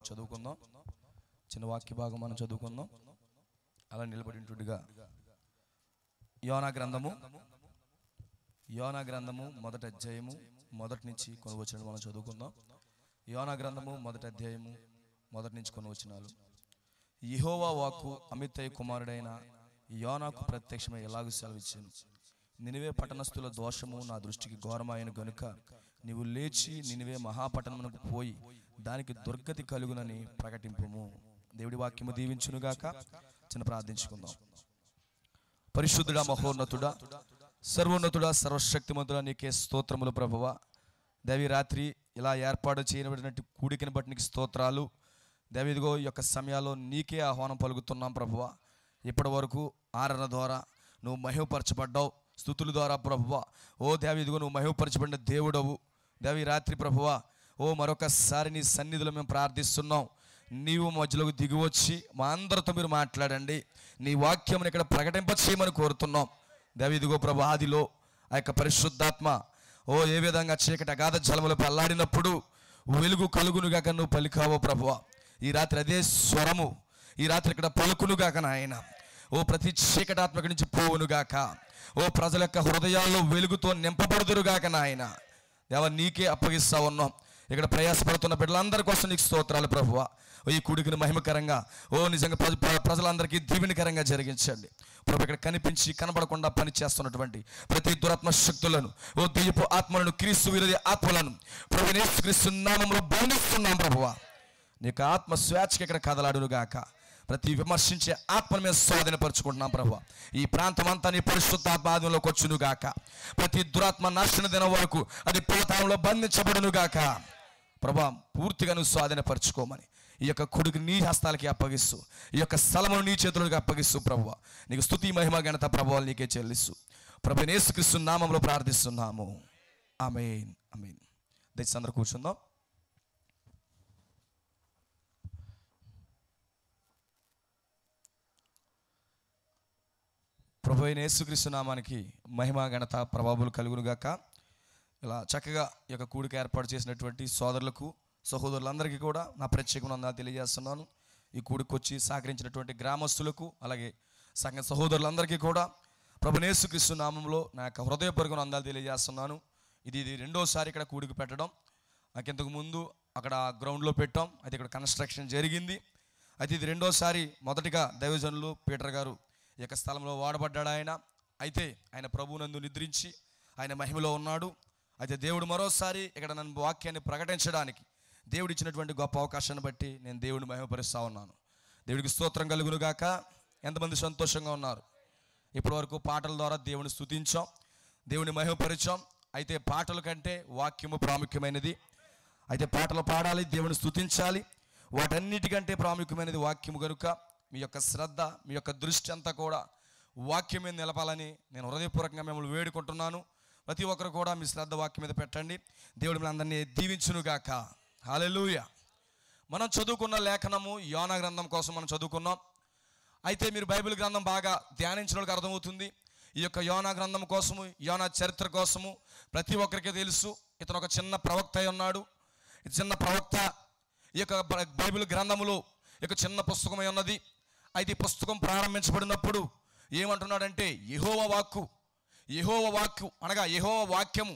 చదువుకుందాం. చిన్న వాక్య భాగం మనం చదువుకుందాం. అలా నిలబడినట్టుగా యోనా గ్రంథము మొదటి అధ్యాయము మొదటి నుంచి కొన్ని వచనాలు మనం చదువుకుందాం. యోనా గ్రంథము మొదటి అధ్యాయము మొదటి నుంచి కొన్ని వచనాలు. యెహోవా వాక్కు అమిత్తయి కుమారుడైన యోనాకు ప్రత్యక్షమై ఎలాగూ సెలవిచ్చాను. నినివే పట్టణస్థుల దోషము నా దృష్టికి ఘోరమైన గనుక నీవు లేచి నినివే మహాపట్టణమునకు పోయి దానికి దుర్గతి కలుగునని ప్రకటింపుము. దేవుడి వాక్యము దీవించునుగాక. చిన్న ప్రార్థించుకుందాం. పరిశుద్ధుడా, మహోన్నతుడా, సర్వోన్నతుడా, సర్వశక్తిమంతుడా, నీకే స్తోత్రములు ప్రభువా. దేవి రాత్రి ఇలా ఏర్పాటు చేయబడినట్టు కూడికని బట్టి నీకు స్తోత్రాలు. దేవిదిగో ఈ యొక్క సమయాల్లో నీకే ఆహ్వానం పలుకుతున్నాం ప్రభువా. ఇప్పటి వరకు ఆరాధన ద్వారా నువ్వు మహిమపరచబడ్డావు, స్తుతుల ద్వారా ప్రభువా. ఓ దేవి ఇదిగో నువ్వు మహిమపరచబడిన దేవుడవు. దేవి రాత్రి ప్రభువా, ఓ మరొకసారి నీ సన్నిధిలో మేము ప్రార్థిస్తున్నాం. నీవు మధ్యలోకి దిగివచ్చి మా అందరితో మీరు మాట్లాడండి. నీ వాక్యమును ఇక్కడ ప్రకటింప చేయమని కోరుతున్నాం. దేవి ఇదిగో ప్రభు, ఆదిలో ఆ యొక్క పరిశుద్ధాత్మ ఏ విధంగా చీకటి అగాధ జలములపై అల్లాడినప్పుడు వెలుగు కలుగునుగాక నువ్వు పలికావో ప్రభువా. ఈ రాత్రి అదే స్వరము ఈ రాత్రి ఇక్కడ పలుకునుగాక నాయన. ప్రతి చీకటాత్మక నుంచి పోవునుగాక. ప్రజల యొక్క హృదయాల్లో వెలుగుతో నింపబడుదురుగాక నాయన. దేవ నీకే అప్పగిస్తా ఉన్నాం. ఇక్కడ ప్రయాసపడుతున్న బిడ్డలందరి కోసం నీకు స్తోత్రాలు ప్రభువా. ఈ కూడికను మహిమకరంగా నిజంగా ప్రజలందరికీ దీవెనకరంగా జరిగించండి ప్రభు. ఇక్కడ కనిపించి కనబడకుండా పనిచేస్తున్నటువంటి ప్రతి దురాత్మ శక్తులను, దెయ్యపు ఆత్మలను, క్రీస్తు విరోధి ఆత్మలను ప్రభు యేసుక్రీస్తు నామములో బంధిస్తున్నాం ప్రభువా. నీకు ఆత్మ స్వేచ్ఛకి ఇక్కడ కదలాడునుగాక. ప్రతి విమర్శించే ఆత్మను మేము స్వాధీనపరుచుకుంటున్నాం ప్రభువా. ఈ ప్రాంతం అంతా నీ పరిశుద్ధాత్మ ఆధీనంలోకి వచ్చునుగాక. ప్రతి దురాత్మ నాశన దినం వరకు అది పాతాళంలో బంధించబడునుగాక ప్రభా. పూర్తిగా నువ్వు స్వాధీనపరచుకోమని ఈ యొక్క కొడుకు నీ హస్తాలకి అప్పగిస్తూ, ఈ యొక్క స్థలమును నీ చేతులకు అప్పగిస్తూ ప్రభువా. నీకు స్తుతి మహిమ ఘనత ప్రభువాలు నీకే చెల్లిస్తూ ప్రభు యేసుక్రీస్తు నామములో ప్రార్థిస్తున్నాము. ఆమేన్, ఆమేన్. దయచేసి అందరూ కూర్చుందాం. ప్రభు అయిన యేసుక్రీస్తు నామానికి మహిమ ఘనత ప్రభావాలు కలుగునుగాక. ఇలా చక్కగా ఈ యొక్క కూడిక ఏర్పాటు చేసినటువంటి సోదరులకు, సహోదరులందరికీ కూడా నా ప్రత్యేకమైన వందనాలు తెలియజేస్తున్నాను. ఈ కూడికి వచ్చి సహకరించినటువంటి గ్రామస్తులకు, అలాగే సంఘ సహోదరులందరికీ కూడా ప్రభు యేసుక్రీస్తు నామంలో నా యొక్క హృదయపూర్వక వందనాలు తెలియజేస్తున్నాను. ఇది రెండోసారి ఇక్కడ కూడికి పెట్టడం. నాకింతకు ముందు అక్కడ గ్రౌండ్లో పెట్టాం, అయితే ఇక్కడ కన్స్ట్రక్షన్ జరిగింది. అయితే ఇది రెండోసారి. మొదటిగా దైవజనులు పీటర్ గారు ఈ యొక్క స్థలంలో వాడబడ్డాడు ఆయన. అయితే ఆయన ప్రభువునందు నిద్రించి ఆయన మహిమలో ఉన్నాడు. అయితే దేవుడు మరోసారి ఇక్కడ నన్ను వాక్యాన్ని ప్రకటించడానికి దేవుడు ఇచ్చినటువంటి గొప్ప అవకాశాన్ని బట్టి నేను దేవుడిని మహిమపరుస్తూ ఉన్నాను. దేవుడికి స్తోత్రం కలుగునుగాక. ఎంతమంది సంతోషంగా ఉన్నారు? ఇప్పటి వరకు పాటల ద్వారా దేవుని స్తుతించాం, దేవుని మహిమపరిచాం. అయితే పాటల కంటే వాక్యము ప్రాముఖ్యమైనది. అయితే పాటలు పాడాలి, దేవుని స్తుతించాలి. వాటన్నిటికంటే ప్రాముఖ్యమైనది వాక్యము కనుక మీ యొక్క శ్రద్ధ, మీ యొక్క దృష్టి అంతా కూడా వాక్యం మీద నిలపాలని నేను హృదయపూర్వకంగా మిమ్మల్ని వేడుకుంటున్నాను. ప్రతి ఒక్కరు కూడా మీ శ్రద్ధ వాక్యం మీద పెట్టండి. దేవుడు మీ అందరినీ దీవించునుగాక. హల్లెలూయా. మనం చదువుకున్న లేఖనము యోనా గ్రంథం కోసం మనం చదువుకున్నాం. అయితే మీరు బైబిల్ గ్రంథం బాగా ధ్యానించిన వాళ్ళకి అర్థమవుతుంది. ఈ యొక్క యోనా గ్రంథం కోసము, యోనా చరిత్ర కోసము ప్రతి ఒక్కరికి తెలుసు. ఇతను ఒక చిన్న ప్రవక్త అయి ఉన్నాడు. చిన్న ప్రవక్త ఈ యొక్క బైబిల్ గ్రంథములో ఒక చిన్న పుస్తకమై ఉన్నది. అయితే ఈ పుస్తకం ప్రారంభించబడినప్పుడు ఏమంటున్నాడంటే యెహోవా వాక్కు అనగా యెహోవా వాక్యము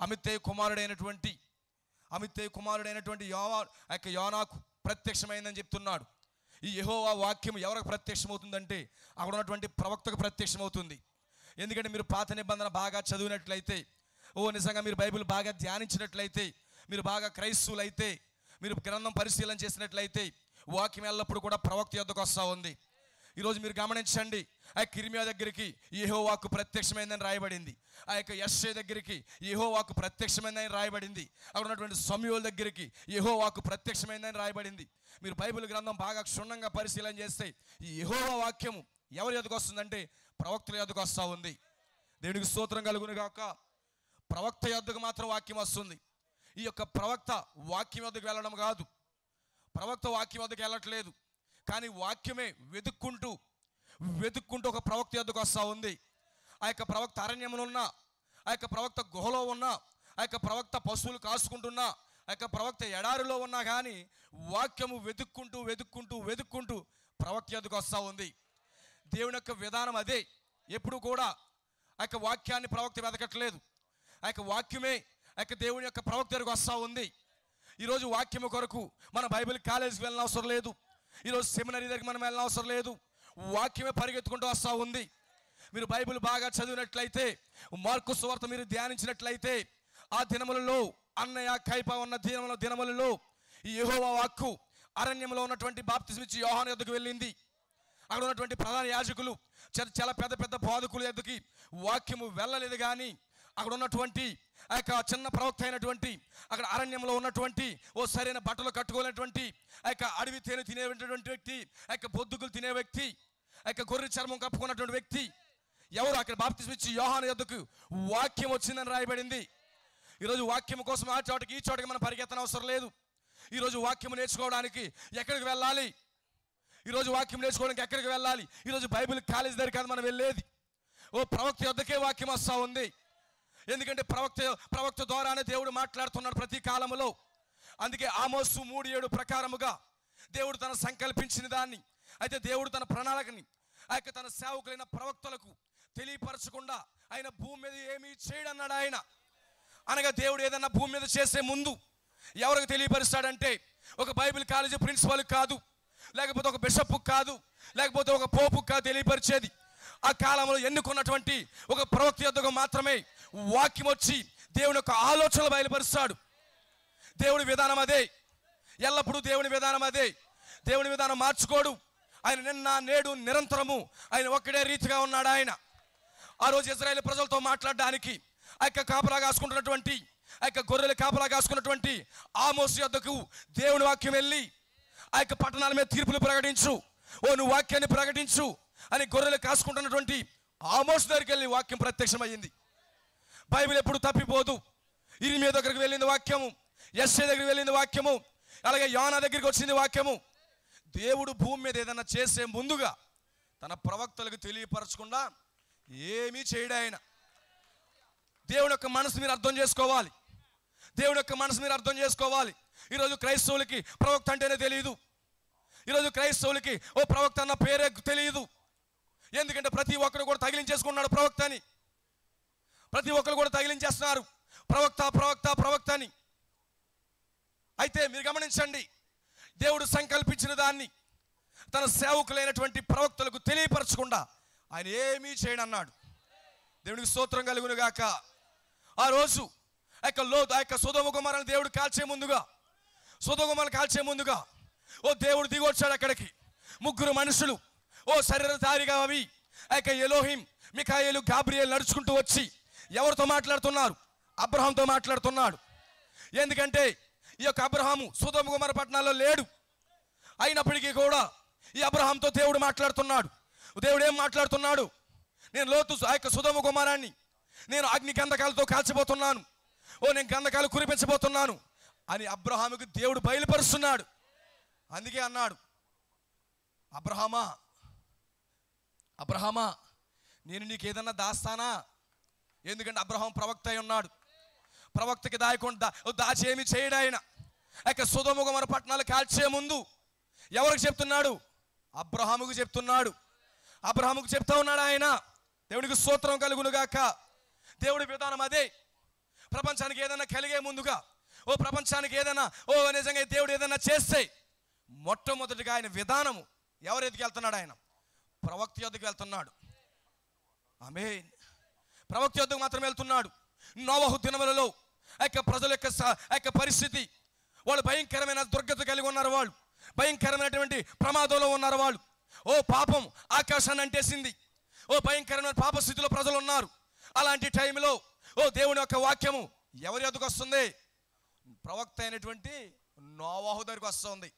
అమిత్తయి కుమారుడైనటువంటి యోనాకు ప్రత్యక్షమైందని చెప్తున్నాడు. ఈ యెహోవా వాక్యం ఎవరికి ప్రత్యక్షమవుతుందంటే అక్కడ ఉన్నటువంటి ప్రవక్తకు ప్రత్యక్షమవుతుంది. ఎందుకంటే మీరు పాత నిబంధన బాగా చదివినట్లయితే, నిజంగా మీరు బైబిల్ బాగా ధ్యానించినట్లయితే, మీరు బాగా క్రైస్తవులైతే, మీరు గ్రంథం పరిశీలన చేసినట్లయితే వాక్యం ఎల్లప్పుడు కూడా ప్రవక్త యొద్దకు వస్తూ ఉంది. ఈరోజు మీరు గమనించండి. ఆ యిర్మీయా దగ్గరికి యెహోవాకు ప్రత్యక్షమైందని రాయబడింది. ఆ యొక్క యెషయా దగ్గరికి యెహోవాకు ప్రత్యక్షమైందని రాయబడింది. అక్కడ ఉన్నటువంటి సమూయేలు దగ్గరికి యెహోవాకు ప్రత్యక్షమైందని రాయబడింది. మీరు బైబిల్ గ్రంథం బాగా క్షుణ్ణంగా పరిశీలన చేస్తే ఈ యెహోవా వాక్యము ఎవరి యొద్దకు వస్తుందంటే ప్రవక్తల యొద్దకు వస్తూ ఉంది. దేవునికి స్తోత్రం కలుగునుగాక. ప్రవక్త యొద్దకు మాత్రం వాక్యం వస్తుంది. ఈ యొక్క ప్రవక్త వాక్యం యొద్దకు వెళ్ళడం కాదు, ప్రవక్త వాక్యం వద్దకు వెళ్ళట్లేదు. కానీ వాక్యమే వెతుక్కుంటూ ఒక ప్రవక్త యొద్దకు వస్తూ ఉంది. ఆ యొక్క ప్రవక్త అరణ్యములో ఉన్న, ఆ యొక్క ప్రవక్త గుహలో ఉన్న, ఆ యొక్క ప్రవక్త పశువులు కాసుకుంటున్నా, ఆ ఆ యొక్క ప్రవక్త ఎడారిలో ఉన్నా కానీ వాక్యము వెతుక్కుంటూ వెతుక్కుంటూ వెతుక్కుంటూ ప్రవక్త ఎదుకు వస్తూ ఉంది. దేవుని యొక్క విధానం అదే. ఎప్పుడు కూడా ఆ యొక్క వాక్యాన్ని ప్రవక్త వెతకట్లేదు. ఆ యొక్క వాక్యమే ఆ యొక్క దేవుని యొక్క ప్రవక్త ఎదుకు వస్తూ ఉంది. ఈరోజు వాక్యము కొరకు మన బైబిల్ కాలేజీకి వెళ్ళిన అవసరం లేదు. ఈరోజు సెమినరీ దగ్గరికి మనం వెళ్ళిన అవసరం లేదు. వాక్యమే పరిగెత్తుకుంటూ వస్తూ ఉంది. మీరు బైబిల్ బాగా చదివినట్లయితే, మార్కు సువార్త మీరు ధ్యానించినట్లయితే, ఆ దినములలో అన్నయ్య కైప ఉన్న దినములలో ఈ యెహోవా వాక్కు అరణ్యంలో ఉన్నటువంటి బాప్తిస్మ ఇచ్చి యోహాను యొద్దకు వెళ్ళింది. అక్కడ ఉన్నటువంటి ప్రధాన యాజకులు చాలా పెద్ద పెద్ద బోధకుల యొద్దకి వాక్యము వెళ్ళలేదు. కానీ అక్కడ ఉన్నటువంటి ఆ యొక్క చిన్న ప్రవక్త అయినటువంటి అక్కడ అరణ్యంలో ఉన్నటువంటి ఓ సరైన బట్టలు కట్టుకోలేనటువంటి ఆ యొక్క అడవి తేనె తినేటువంటి వ్యక్తి, ఆ యొక్క బొద్దుకులు తినే వ్యక్తి, ఆ యొక్క గొర్రె చర్మం కప్పుకున్నటువంటి వ్యక్తి ఎవరు? అక్కడ బాప్తిస్మ ఇచ్చి యోహాను యొద్దకు వాక్యం వచ్చిందని రాయబడింది. ఈరోజు వాక్యం కోసం ఆ చోటకి ఈ చోటకి మనం పరిగెత్తన అవసరం లేదు. ఈరోజు వాక్యం నేర్చుకోవడానికి ఎక్కడికి వెళ్ళాలి? ఈరోజు వాక్యం నేర్చుకోవడానికి ఎక్కడికి వెళ్ళాలి? ఈరోజు బైబిల్ కాలేజ్ దగ్గర కాదు మనం వెళ్ళేది. ఓ ప్రవక్త యొద్దకే వాక్యం వస్తూ ఉంది. ఎందుకంటే ప్రవక్త ద్వారానే దేవుడు మాట్లాడుతున్నాడు ప్రతి కాలంలో. అందుకే ఆమోసు 3:7 ప్రకారముగా దేవుడు తన సంకల్పించిన దాన్ని, అయితే దేవుడు తన ప్రణాళికని ఆ యొక్క తన సేవకులైన ప్రవక్తలకు తెలియపరచకుండా ఆయన భూమి మీద ఏమీ చేయడన్నాడు. ఆయన అనగా దేవుడు ఏదన్నా భూమి మీద చేసే ముందు ఎవరికి తెలియపరుస్తాడంటే ఒక బైబిల్ కాలేజీ ప్రిన్సిపల్ కాదు, లేకపోతే ఒక బిషప్ కాదు, లేకపోతే ఒక పోపు కాదు తెలియపరిచేది. ఆ కాలంలో ఎన్నుకున్నటువంటి ఒక ప్రవక్త యొద్దకు మాత్రమే వాక్యం వచ్చి దేవుని యొక్క ఆలోచనలు బయలుపరుస్తాడు. దేవుని విధానం అదే. ఎల్లప్పుడూ దేవుని విధానం అదే. దేవుని విధానం మార్చుకోడు. ఆయన నిన్న నేడు నిరంతరము ఆయన ఒక్కడే రీతిగా ఉన్నాడు. ఆయన ఆ రోజు ఇశ్రాయేలు ప్రజలతో మాట్లాడడానికి ఆ యొక్క కాపలా కాసుకుంటున్నటువంటి ఆ యొక్క గొర్రెలు కాపలా కాసుకున్నటువంటి ఆమోసు యొద్దకు దేవుని వాక్యం వెళ్ళి ఆ యొక్క పట్టణాల మీద తీర్పులు ప్రకటించు, ఓ నువ్వు వాక్యాన్ని ప్రకటించు అని గొర్రెలు కాసుకుంటున్నటువంటి ఆమోసు దగ్గరికి వెళ్ళి వాక్యం ప్రత్యక్షమైంది. బైబిల్ ఎప్పుడు తప్పిపోదు. ఇర్మియా దగ్గరికి వెళ్ళింది వాక్యము, యెషయా దగ్గరికి వెళ్ళింది వాక్యము, అలాగే యోనా దగ్గరికి వచ్చింది వాక్యము. దేవుడు భూమి మీద ఏదైనా చేసే ముందుగా తన ప్రవక్తలకు తెలియపరచకుండా ఏమీ చేయడు ఆయన. దేవుని యొక్క మనసు మీరు అర్థం చేసుకోవాలి. దేవుని యొక్క మనసు మీరు అర్థం చేసుకోవాలి. ఈరోజు క్రైస్తవులకి ప్రవక్త అంటేనే తెలియదు. ఈరోజు క్రైస్తవులకి ఓ ప్రవక్త అన్న పేరే తెలియదు. ఎందుకంటే ప్రతి ఒక్కరు కూడా తగిలించేసుకున్నాడు ప్రవక్త అని. ప్రతి ఒక్కరు కూడా తగిలించేస్తున్నారు ప్రవక్త ప్రవక్త ప్రవక్త అని. అయితే మీరు గమనించండి, దేవుడు సంకల్పించిన దాన్ని తన సేవకులైనటువంటి ప్రవక్తలకు తెలియపరచకుండా ఆయన ఏమీ చేయను అన్నాడు. దేవునికి స్తోత్రం కలుగును గాక. ఆ రోజు ఆ యొక్క సొదొమ గొమొర్రాను దేవుడు కాల్చే ముందుగా, సొదొమ గొమొర్రాను కాల్చే ముందుగా ఓ దేవుడు దిగొచ్చాడు అక్కడికి. 3 మనుషులు ఓ శరీరధారిగా అవి ఆ యొక్క ఎలోహిం, మిఖాయేలు, గాబ్రియేల్ నడుచుకుంటూ వచ్చి ఎవరితో మాట్లాడుతున్నారు? అబ్రహాంతో మాట్లాడుతున్నాడు. ఎందుకంటే ఈ యొక్క అబ్రహాము సొదొమ గొమొర్రా పట్టణాల్లో లేడు. అయినప్పటికీ కూడా ఈ అబ్రహాంతో దేవుడు మాట్లాడుతున్నాడు. దేవుడు ఏం మాట్లాడుతున్నాడు? నేను లోతు ఆ యొక్క సొదొమ గొమొర్రాని నేను అగ్ని గంధకాలతో కాల్చిపోతున్నాను, ఓ నేను గంధకాలు కురిపించబోతున్నాను అని అబ్రహాముకి దేవుడు బయలుపరుస్తున్నాడు. అందుకే అన్నాడు, అబ్రహామా అబ్రహామా నేను నీకు ఏదన్నా దాస్తానా? ఎందుకంటే అబ్రహాం ప్రవక్త అయి ఉన్నాడు. ప్రవక్తకి దాచి ఏమి చేయడు ఆయన. ఆ సొదొమ గొమొర్రా పట్టణాలు కాల్చే ముందు ఎవరికి చెప్తున్నాడు? అబ్రహాముకు చెప్తున్నాడు. అబ్రహాముకు చెప్తా ఉన్నాడు ఆయన. దేవునికి స్తోత్రం కలుగును గాక. దేవుడి విధానం అదే. ప్రపంచానికి ఏదైనా కలిగే ముందుగా, ఓ ప్రపంచానికి ఏదైనా ఓ నిజంగా దేవుడు ఏదైనా చేస్తే మొట్టమొదటిగా ఆయన విధానము ఎవరి ఎదుగు వెళ్తున్నాడు? ఆయన ప్రవక్త యొద్దకు వెళ్తున్నాడు. ఆమేన్. ప్రవక్త యొద్దకు మాత్రం వెళ్తున్నాడు. నోవహు దినములలో ఆ యొక్క ప్రజల యొక్క పరిస్థితి, వాళ్ళు భయంకరమైన దుర్గతి కలిగి ఉన్నారు. వాళ్ళు భయంకరమైనటువంటి ప్రమాదంలో ఉన్నారు. వాళ్ళు ఓ పాపం ఆకాశాన్ని అంటేసింది. ఓ భయంకరమైన పాప స్థితిలో ప్రజలు ఉన్నారు. అలాంటి టైంలో ఓ దేవుని యొక్క వాక్యము ఎవరి యొద్దకు వస్తుంది? ప్రవక్త అయినటువంటి నోవహు దగ్గరికి వస్తుంది.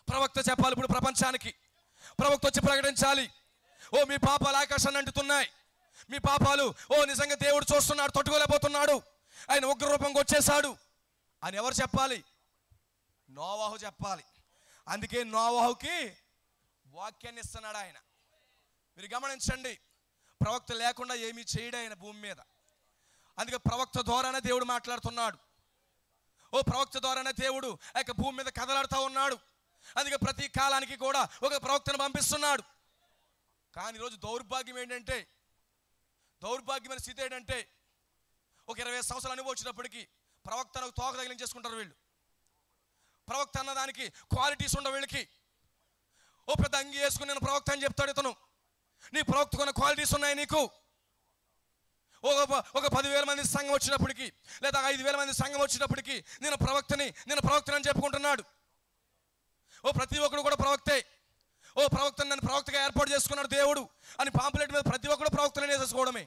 ప్రవక్త చెప్పాలి ఇప్పుడు ప్రపంచానికి. ప్రవక్త వచ్చి ప్రకటించాలి, ఓ మీ పాపాలు ఆకాశాన్ని అంటుతున్నాయి, మీ పాపాలు ఓ నిజంగా దేవుడు చూస్తున్నాడు, తట్టుకోలేకపోతున్నాడు, ఆయన ఉగ్ర రూపంగా వచ్చేసాడు అని ఎవరు చెప్పాలి? నోవహు చెప్పాలి. అందుకే నోవహుకి వాక్యాన్ని ఇస్తున్నాడు ఆయన. మీరు గమనించండి, ప్రవక్త లేకుండా ఏమీ చేయడు ఆయన భూమి మీద. అందుకే ప్రవక్త ద్వారానే దేవుడు మాట్లాడుతున్నాడు. ఓ ఓ ప్రవక్త ద్వారానే దేవుడు ఆ యొక్క భూమి మీద కదలాడుతూ ఉన్నాడు. అందుకే ప్రతి కాలానికి కూడా ఒక ప్రవక్తను పంపిస్తున్నాడు. కానీ ఈరోజు దౌర్భాగ్యమైన స్థితి ఏంటంటే ఒక 20 సంవత్సరాలు అనుభవించినప్పటికీ ప్రవక్తను తోక తగిలించేసుకుంటారు వీళ్ళు. ప్రవక్త అన్నదానికి క్వాలిటీస్ ఉండవు వీళ్ళకి. ఓ పెద్ద అంగి వేసుకుని నేను ప్రవక్త అని చెప్తాడు ఇతను. నీ ప్రవక్త కొన్న క్వాలిటీస్ ఉన్నాయి నీకు. ఒక 10,000 మంది సంఘం వచ్చినప్పటికీ లేదా 5,000 మంది సంఘం వచ్చినప్పటికీ నేను ప్రవక్తని అని చెప్పుకుంటున్నాడు. ఓ ప్రతి ఒక్కడు కూడా ప్రవక్తే. ఓ ప్రవక్తని నన్ను ప్రవక్తగా ఏర్పాటు చేసుకున్నాడు దేవుడు అని పాంప్లెట్ మీద ప్రతి ఒక్కడు ప్రవక్తని వేసేసుకోవడమే.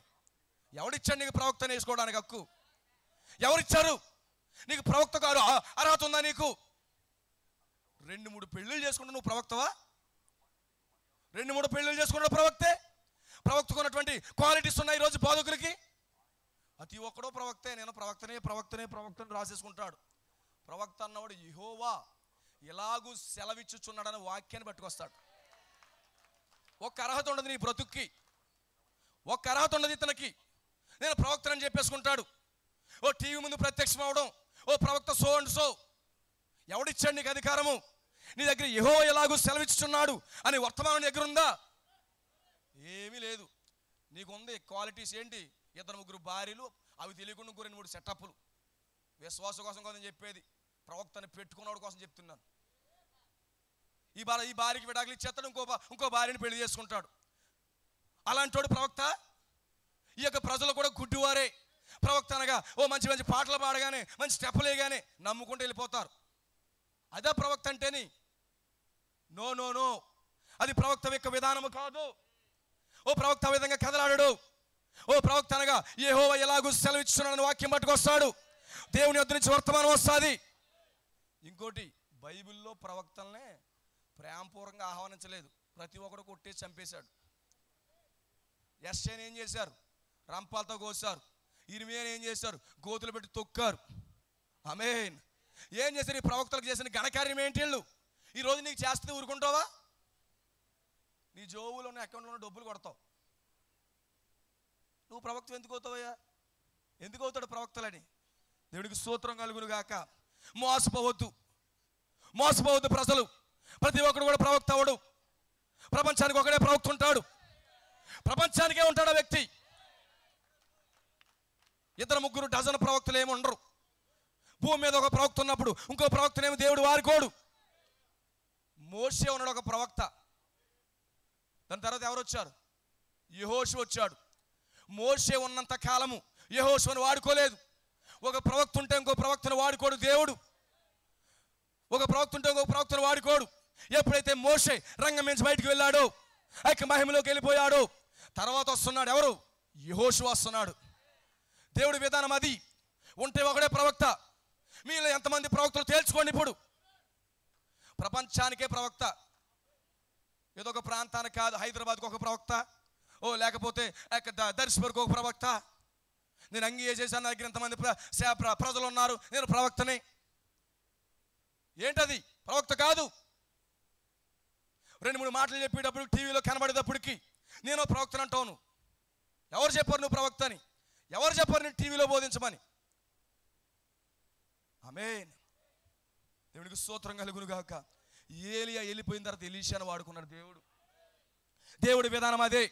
ఎవడిచ్చాడు నీకు ప్రవక్తని వేసుకోవడానికి హక్కు? ఎవరిచ్చారు నీకు? ప్రవక్త గారు అర్హత ఉందా నీకు? 2-3 పెళ్ళిళ్ళు చేసుకుంటా నువ్వు ప్రవక్తవా? 2-3 పెళ్ళిళ్ళు చేసుకుంటా ప్రవక్తే? ప్రవక్తకు ఉన్నటువంటి క్వాలిటీస్ ఉన్నాయి ఈరోజు బోధకులకి. ప్రతి ఒక్కడో ప్రవక్తే. నేను ప్రవక్తని రాసేసుకుంటాడు. ప్రవక్త అన్నవాడు యెహోవా ఎలాగూ సెలవిచ్చుచున్నాడని వాక్యాన్ని పట్టుకొస్తాడు. ఒక్క అర్హత ఉండదు నీ బ్రతుక్కి, ఒక్క అర్హత ఉండదు ఇతనికి. నేను ప్రవక్తనని చెప్పేసుకుంటాడు. ఓ టీవీ ముందు ప్రత్యక్షం అవడం, ఓ ప్రవక్త సో అండ్ సో. ఎవడిచ్చాడు నీకు అధికారము? నీ దగ్గర యెహోవా ఎలాగూ సెలవిచ్చుచున్నాడు అని వర్తమానం దగ్గర ఉందా? ఏమీ లేదు. నీకు ఉంది క్వాలిటీస్ ఏంటి? 2-3 భార్యలు, అవి తెలియకుండా 2-3 సెటప్లు. విశ్వాసం కోసం కోసం చెప్పేది, ప్రవక్తని పెట్టుకున్నవాడు కోసం చెప్తున్నాను. ఈ భార్యకి విడాకులు ఇచ్చేస్తాడు, ఇంకో భార్యని పెళ్లి చేసుకుంటాడు. అలాంటోడు ప్రవక్త? ఈ యొక్క ప్రజలు కూడా గుడ్డివారే. ప్రవక్త అనగా ఓ మంచి పాటలు పాడగానే, మంచి స్టెప్పులు వేయగానే నమ్ముకుంటూ వెళ్ళిపోతారు. అదే ప్రవక్త అంటేని? నో, అది ప్రవక్త యొక్క విధానము కాదు. ఓ ప్రవక్త ఆ విధంగా కదలాడడు. ఓ ప్రవక్త అనగా యెహోవా ఎలాగూ సెలవిచ్చుచున్నాడని వాక్యం పట్టుకొస్తాడు. దేవుని యొద్ద నుంచి వర్తమానం వస్తుంది. ఇంకోటి, బైబిల్లో ప్రవక్తలనే ప్రేమపూర్వకంగా ఆహ్వానించలేదు. ప్రతి ఒక్కడు కొట్టేసి చంపేశాడు. యెషయాని ఏం చేశారు? రంపాలతో కోసారు. ఇర్మియాని ఏం చేశారు? గోతులు పెట్టి తొక్కారు. ఆమేన్. ఏం చేశారు? ఈ ప్రవక్తలకు చేసిన ఘనకార్యం ఏంటి? వీళ్ళు ఈరోజు నీకు చేస్తే ఊరుకుంటావా? నీ జోబులో ఉన్న అకౌంట్లో డబ్బులు కొడతావు. నువ్వు ప్రవక్త ఎందుకు అవుతావయ్యా? ఎందుకు అవుతాడు ప్రవక్తలని? దేవుడికి స్తోత్రం కలుగును గాక. మోసపోవద్దు ప్రజలు. ప్రతి ఒక్కడు కూడా ప్రవక్త అవడు. ప్రపంచానికి ఒకడే ప్రవక్త ఉంటాడు. ప్రపంచానికే ఉంటాడు ఆ వ్యక్తి. 2-3 డజన్ ప్రవక్తలు ఏమి ఉండరు. భూమి మీద ఒక ప్రవక్త ఉన్నప్పుడు ఇంకో ప్రవక్తనేమి దేవుడు వాడుకోడు. మోషే ఉన్నాడు ఒక ప్రవక్త. దాని తర్వాత ఎవరు వచ్చారు? యెహోషువ వచ్చాడు. మోషే ఉన్నంత కాలము యెహోషువను వాడుకోలేదు. ఒక ప్రవక్త ఉంటే ఇంకో ప్రవక్తను వాడుకోడు దేవుడు. ఒక ప్రవక్త ఉంటే ఇంకో ప్రవక్తను వాడుకోడు. ఎప్పుడైతే మోషే రంగం నుంచి బయటికి వెళ్ళాడో, ఆ యొక్క మహిమలోకి వెళ్ళిపోయాడు, తర్వాత వస్తున్నాడు ఎవరు? యెహోషువ వస్తున్నాడు. దేవుడి విధానం అది. ఉంటే ఒకడే ప్రవక్త. మీలో ఎంతమంది ప్రవక్తలు తేల్చుకోండి. ఇప్పుడు ప్రపంచానికే ప్రవక్త. ఏదో ఒక ప్రాంతానికి కాదు. హైదరాబాద్కి ఒక ప్రవక్త, ఓ లేకపోతే దర్శపూర్కి ఒక ప్రవక్త. నేను అంగీ చేశాను, నా దగ్గర ఎంతమంది ప్రజలు ఉన్నారు, నేను ప్రవక్తని. ఏంటది? ప్రవక్త కాదు. 2-3 మాటలు చెప్పేటప్పుడు టీవీలో కనబడేటప్పటికి నేను ప్రవక్తను అంటాను. ఎవరు చెప్పారు నువ్వు ప్రవక్త అని? ఎవరు చెప్పారు నేను టీవీలో బోధించమని? ఆమేన్. దేవునికి స్తోత్రం కలుగును గాక. ఏలియా వెళ్ళిపోయిన తర్వాత ఎలీషాను వాడుకున్నాడు దేవుడు. దేవుడి విధానం అదే.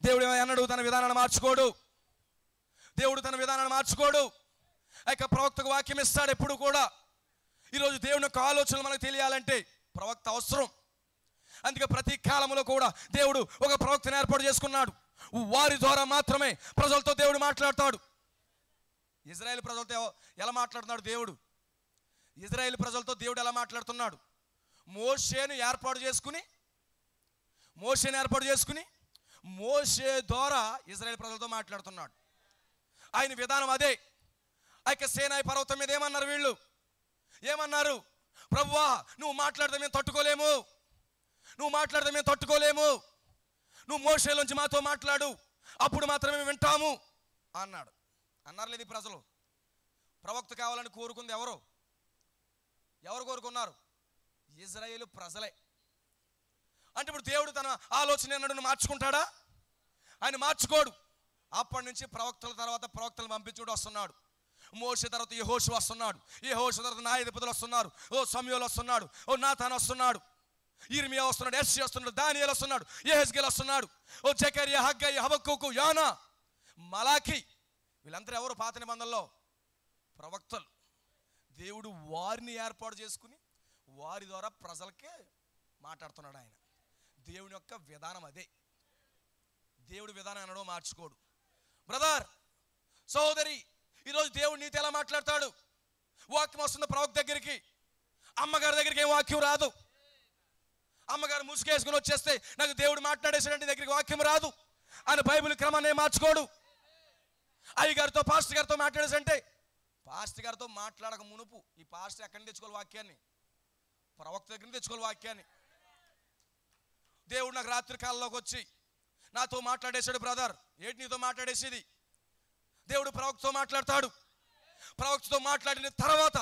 దేవుడు అన్నాడు తన విధానాన్ని మార్చుకోడు. దేవుడు తన విధానాన్ని మార్చుకోడు. ఆ యొక్క ప్రవక్తకు వాక్యం ఇస్తాడు ఎప్పుడు కూడా. ఈరోజు దేవుని యొక్క ఆలోచనలు మనకు తెలియాలంటే ప్రవక్త అవసరం. అందుకే ప్రతి కాలంలో కూడా దేవుడు ఒక ప్రవక్తను ఏర్పాటు చేసుకున్నాడు. వారి ద్వారా మాత్రమే ప్రజలతో దేవుడు మాట్లాడతాడు. ఇజ్రాయేల్ ప్రజలతో ఎలా మాట్లాడుతున్నాడు దేవుడు? ఇజ్రాయేల్ ప్రజలతో దేవుడు ఎలా మాట్లాడుతున్నాడు? మోషేను ఏర్పాటు చేసుకుని మోషే ద్వారా ఇజ్రాయేల్ ప్రజలతో మాట్లాడుతున్నాడు. ఆయన విధానం అదే. ఆ యొక్క సీనాయి పర్వతం మీద ఏమన్నారు వీళ్ళు? ఏమన్నారు? ప్రభువా, నువ్వు మాట్లాడితే మేము తట్టుకోలేము, నువ్వు మోషేలోంచి మాతో మాట్లాడు, అప్పుడు మాత్రమే వింటాము అన్నాడు. అన్నారు లేదు ప్రజలు. ప్రవక్త కావాలని కోరుకుంది ఎవరు కోరుకున్నారు? ఇజ్రాయేలు ప్రజలే. అంటే ఇప్పుడు దేవుడు తన ఆలోచన అన్నాడు మార్చుకుంటాడా? ఆయన మార్చుకోడు. అప్పటి నుంచి ప్రవక్తల తర్వాత ప్రవక్తలు పంపించుకుంటూ వస్తున్నాడు. మోషే తర్వాత యెహోషువ వస్తున్నాడు, యెహోషువ తర్వాత న్యాయాధిపతులు వస్తున్నారు, ఓ సమూయేలు వస్తున్నాడు, ఓ నాతాను వస్తున్నాడు, ఇర్మియా వస్తున్నాడు, యెషయా వస్తున్నాడు, దానియేలు వస్తున్నాడు, యెహెజ్కేలు వస్తున్నాడు, ఓ జకర్యా, హగ్గయి, హబక్కూకు, యోనా, మలాకి. వీళ్ళందరూ ఎవరు? పాత నిబంధనలో ప్రవక్తలు. దేవుడు వారిని ఏర్పాటు చేసుకుని వారి ద్వారా ప్రజలకే మాట్లాడుతున్నాడు. ఆయన దేవుని యొక్క విధానం అదే. దేవుడి విధానం అనడం మార్చుకోడు. బ్రదర్, సోదరి, ఈరోజు దేవుడు నీతో ఎలా మాట్లాడతాడు? వాక్యం వస్తుంది ప్రవక్త దగ్గరికి. అమ్మగారి దగ్గరికి ఏం వాక్యం రాదు. అమ్మగారు ముసుగేసుకుని వచ్చేస్తే నాకు దేవుడు మాట్లాడేసాడంటే దగ్గరికి వాక్యం రాదు అని బైబిల్ క్రమాన్ని మార్చుకోడు. అయ్యగారితో పాస్టర్ గారితో మాట్లాడేసంటే పాస్టర్ గారితో మాట్లాడక మునుపు ఈ పాస్టర్ ఎక్కడి నుంచి తెచ్చుకోవాలి వాక్యాన్ని? ప్రవక్త దగ్గర నుంచి తెచ్చుకోవాలి వాక్యాన్ని. దేవుడు నాకు రాత్రి కాలంలోకి వచ్చి నాతో మాట్లాడేశాడు. బ్రదర్, ఏంటి నీతో మాట్లాడేసేది? దేవుడు ప్రవక్తతో మాట్లాడతాడు. ప్రవక్తతో మాట్లాడిన తర్వాత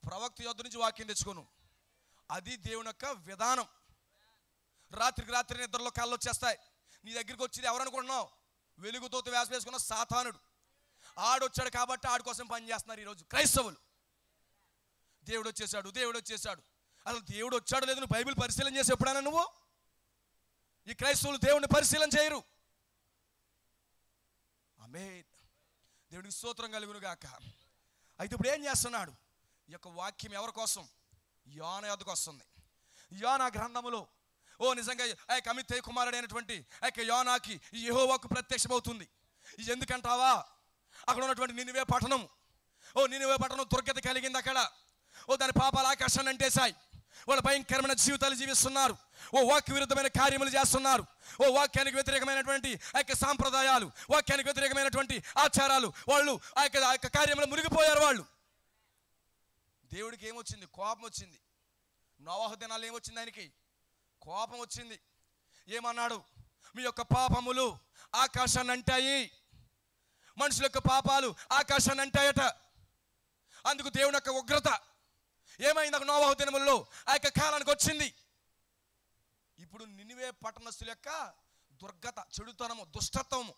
ప్రవక్త యొద్ద నుంచి వాక్యం తెచ్చుకోను. అది దేవుని యొక్క విధానం. రాత్రికి రాత్రి నిద్రలో కళ్ళు వచ్చేస్తాయి. నీ దగ్గరికి వచ్చేది ఎవరనుకుంటున్నావు? వెలుగుతో వేస వేసుకున్న సాతానుడు. ఆడొచ్చాడు కాబట్టి ఆడి కోసం పని చేస్తున్నారు ఈరోజు క్రైస్తవులు. దేవుడు వచ్చేసాడు, దేవుడు వచ్చేసాడు. అసలు దేవుడు వచ్చాడు లేదు నువ్వు బైబిల్ పరిశీలన చేసి ఎప్పుడైనా నువ్వు? ఈ క్రైస్తవులు దేవుడిని పరిశీలన చేయరు. ఆమేన్. దేవుడికి స్తోత్రం కలుగును గాక. అయితే ఇప్పుడు ఏం చేస్తున్నాడు? ఈ యొక్క వాక్యం ఎవరి కోసం? యోనా యొద్దకు వస్తుంది. యోనా గ్రంథములో నిజంగా ఆ యొక్క అమిత్తయి కుమారుడైనటువంటి ఆ యొక్క యోనాకి యెహోవాకు ప్రత్యక్షమవుతుంది. ఇది ఎందుకంటావా? అక్కడ ఉన్నటువంటి నినివే పట్టణం, నినివే పట్టణం దుర్గతి కలిగింది. అక్కడ దాని పాపాలు ఆకాశాన్ని అంటేశాయి. వాళ్ళు భయంకరమైన జీవితాలు జీవిస్తున్నారు. వాక్య విరుద్ధమైన కార్యములు చేస్తున్నారు. వాక్యానికి వ్యతిరేకమైనటువంటి ఆ యొక్క సాంప్రదాయాలు, వాక్యానికి వ్యతిరేకమైనటువంటి ఆచారాలు, వాళ్ళు ఆ యొక్క కార్యములు మునిగిపోయారు. వాళ్ళు దేవుడికి ఏమొచ్చింది? కోపం వచ్చింది. నోవహు దినాలు ఏమొచ్చింది? ఆయనకి కోపం వచ్చింది. ఏమన్నాడు? మీ యొక్క పాపములు ఆకాశాన్ని అంటాయి. మనుషుల యొక్క పాపాలు ఆకాశాన్ని అంటాయట. అందుకు దేవుని యొక్క ఉగ్రత ఏమైంది? నోవహు దినములలో ఆ యొక్క కాలానికి వచ్చింది. ఇప్పుడు నినివే పట్టణస్థుల యొక్క దుర్గత, చెడుతనము, దుష్టత్వము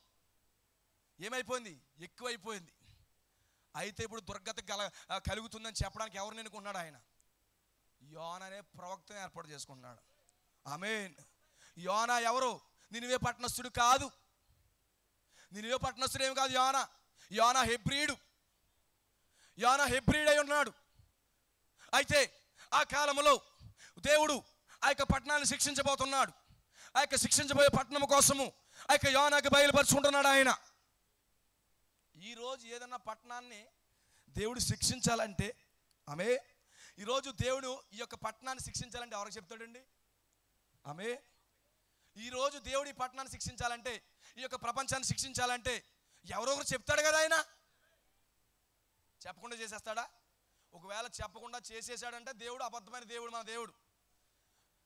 ఏమైపోయింది? ఎక్కువైపోయింది. అయితే ఇప్పుడు దుర్గత కలుగుతుందని చెప్పడానికి ఎవరు ఎన్నుకున్నాడు? ఆయన యోనా అనే ప్రవక్తను ఏర్పాటు చేసుకున్నాడు. ఆమేన్. యోనా ఎవరు? నినివే పట్టణస్థుడు కాదు. నినివే పట్టణస్థుడు ఏమి కాదు యోనా. యోనా హెబ్రీయుడు. యోనా హెబ్రీయుడు అయి ఉన్నాడు. అయితే ఆ కాలంలో దేవుడు ఆ యొక్క పట్టణాన్ని శిక్షించబోతున్నాడు. ఆ యొక్క శిక్షించబోయే పట్టణం కోసము ఆ యొక్క యోనాకి బయలుపరుచుకుంటున్నాడు ఆయన. ఈరోజు ఏదన్నా పట్టణాన్ని దేవుడు శిక్షించాలంటే ఈరోజు దేవుడు ఈ యొక్క పట్టణాన్ని శిక్షించాలంటే ఎవరికి చెప్తాడండి? ఈరోజు దేవుడు ఈ పట్టణాన్ని శిక్షించాలంటే, ఈ యొక్క ప్రపంచాన్ని శిక్షించాలంటే ఎవరొకరు చెప్తాడు కదా. ఆయన చెప్పకుండా చేసేస్తాడా? ఒకవేళ చెప్పకుండా చేసేసాడంటే దేవుడు అబద్ధమైన దేవుడు, మన దేవుడు.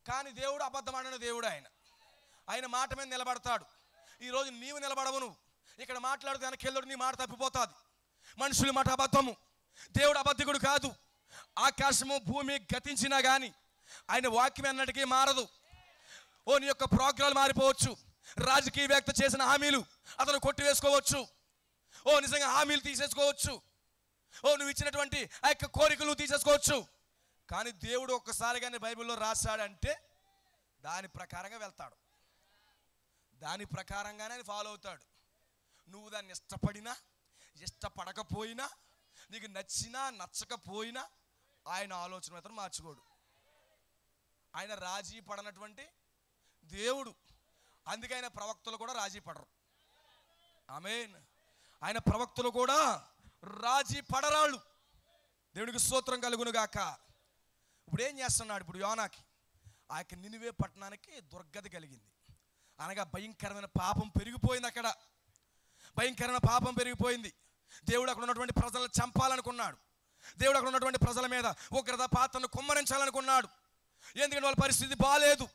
కానీ దేవుడు అబద్ధమైన దేవుడు. ఆయన మాట మీద నిలబడతాడు. ఈరోజు నీవు నిలబడవు. నువ్వు ఇక్కడ మాట్లాడితే వెనకెళ్ళడు, నీ మాట తప్పిపోతుంది. మనుషుల మాట అబద్ధము, దేవుడు అబద్ధికుడు కాదు. ఆకాశము భూమి గతించినా కానీ ఆయన వాక్యం అన్నటికీ మారదు. నీ యొక్క ప్రోగ్రాలు మారిపోవచ్చు. రాజకీయవేత్త చేసిన హామీలు అతను కొట్టివేసుకోవచ్చు. నిజంగా హామీలు తీసేసుకోవచ్చు. నువ్వు ఇచ్చినటువంటి ఆ యొక్క కోరికలు తీసేసుకోవచ్చు. కానీ దేవుడు ఒక్కసారిగానే బైబిల్లో రాశాడంటే దాని ప్రకారంగా వెళ్తాడు. దాని ప్రకారంగానే ఫాలో అవుతాడు. నువ్వు దాన్ని ఇష్టపడినా ఇష్టపడకపోయినా, నీకు నచ్చినా నచ్చకపోయినా ఆయన ఆలోచన మాత్రం మార్చుకోడు. ఆయన రాజీ పడనటువంటి దేవుడు. అందుకే ఆయన ప్రవక్తలు కూడా రాజీ పడరు. ఆమేన్. ఆయన ప్రవక్తలు కూడా రాజీ పడరాళ్ళు. దేవునికి స్తోత్రం కలుగును గాక. ఇప్పుడు ఏం చేస్తున్నాడు? ఇప్పుడు యోనాకి ఆ యొక్క నినివే పట్టణానికి దుర్గతి కలిగింది. అనగా భయంకరమైన పాపం పెరిగిపోయింది. అక్కడ భయంకరమైన పాపం పెరిగిపోయింది. దేవుడు అక్కడ ఉన్నటువంటి ప్రజలను చంపాలనుకున్నాడు. దేవుడు అక్కడ ఉన్నటువంటి ప్రజల మీద ఉగ్రత పాత్రను కుమ్మరించాలనుకున్నాడు. ఎందుకంటే వాళ్ళ పరిస్థితి బాలేదు.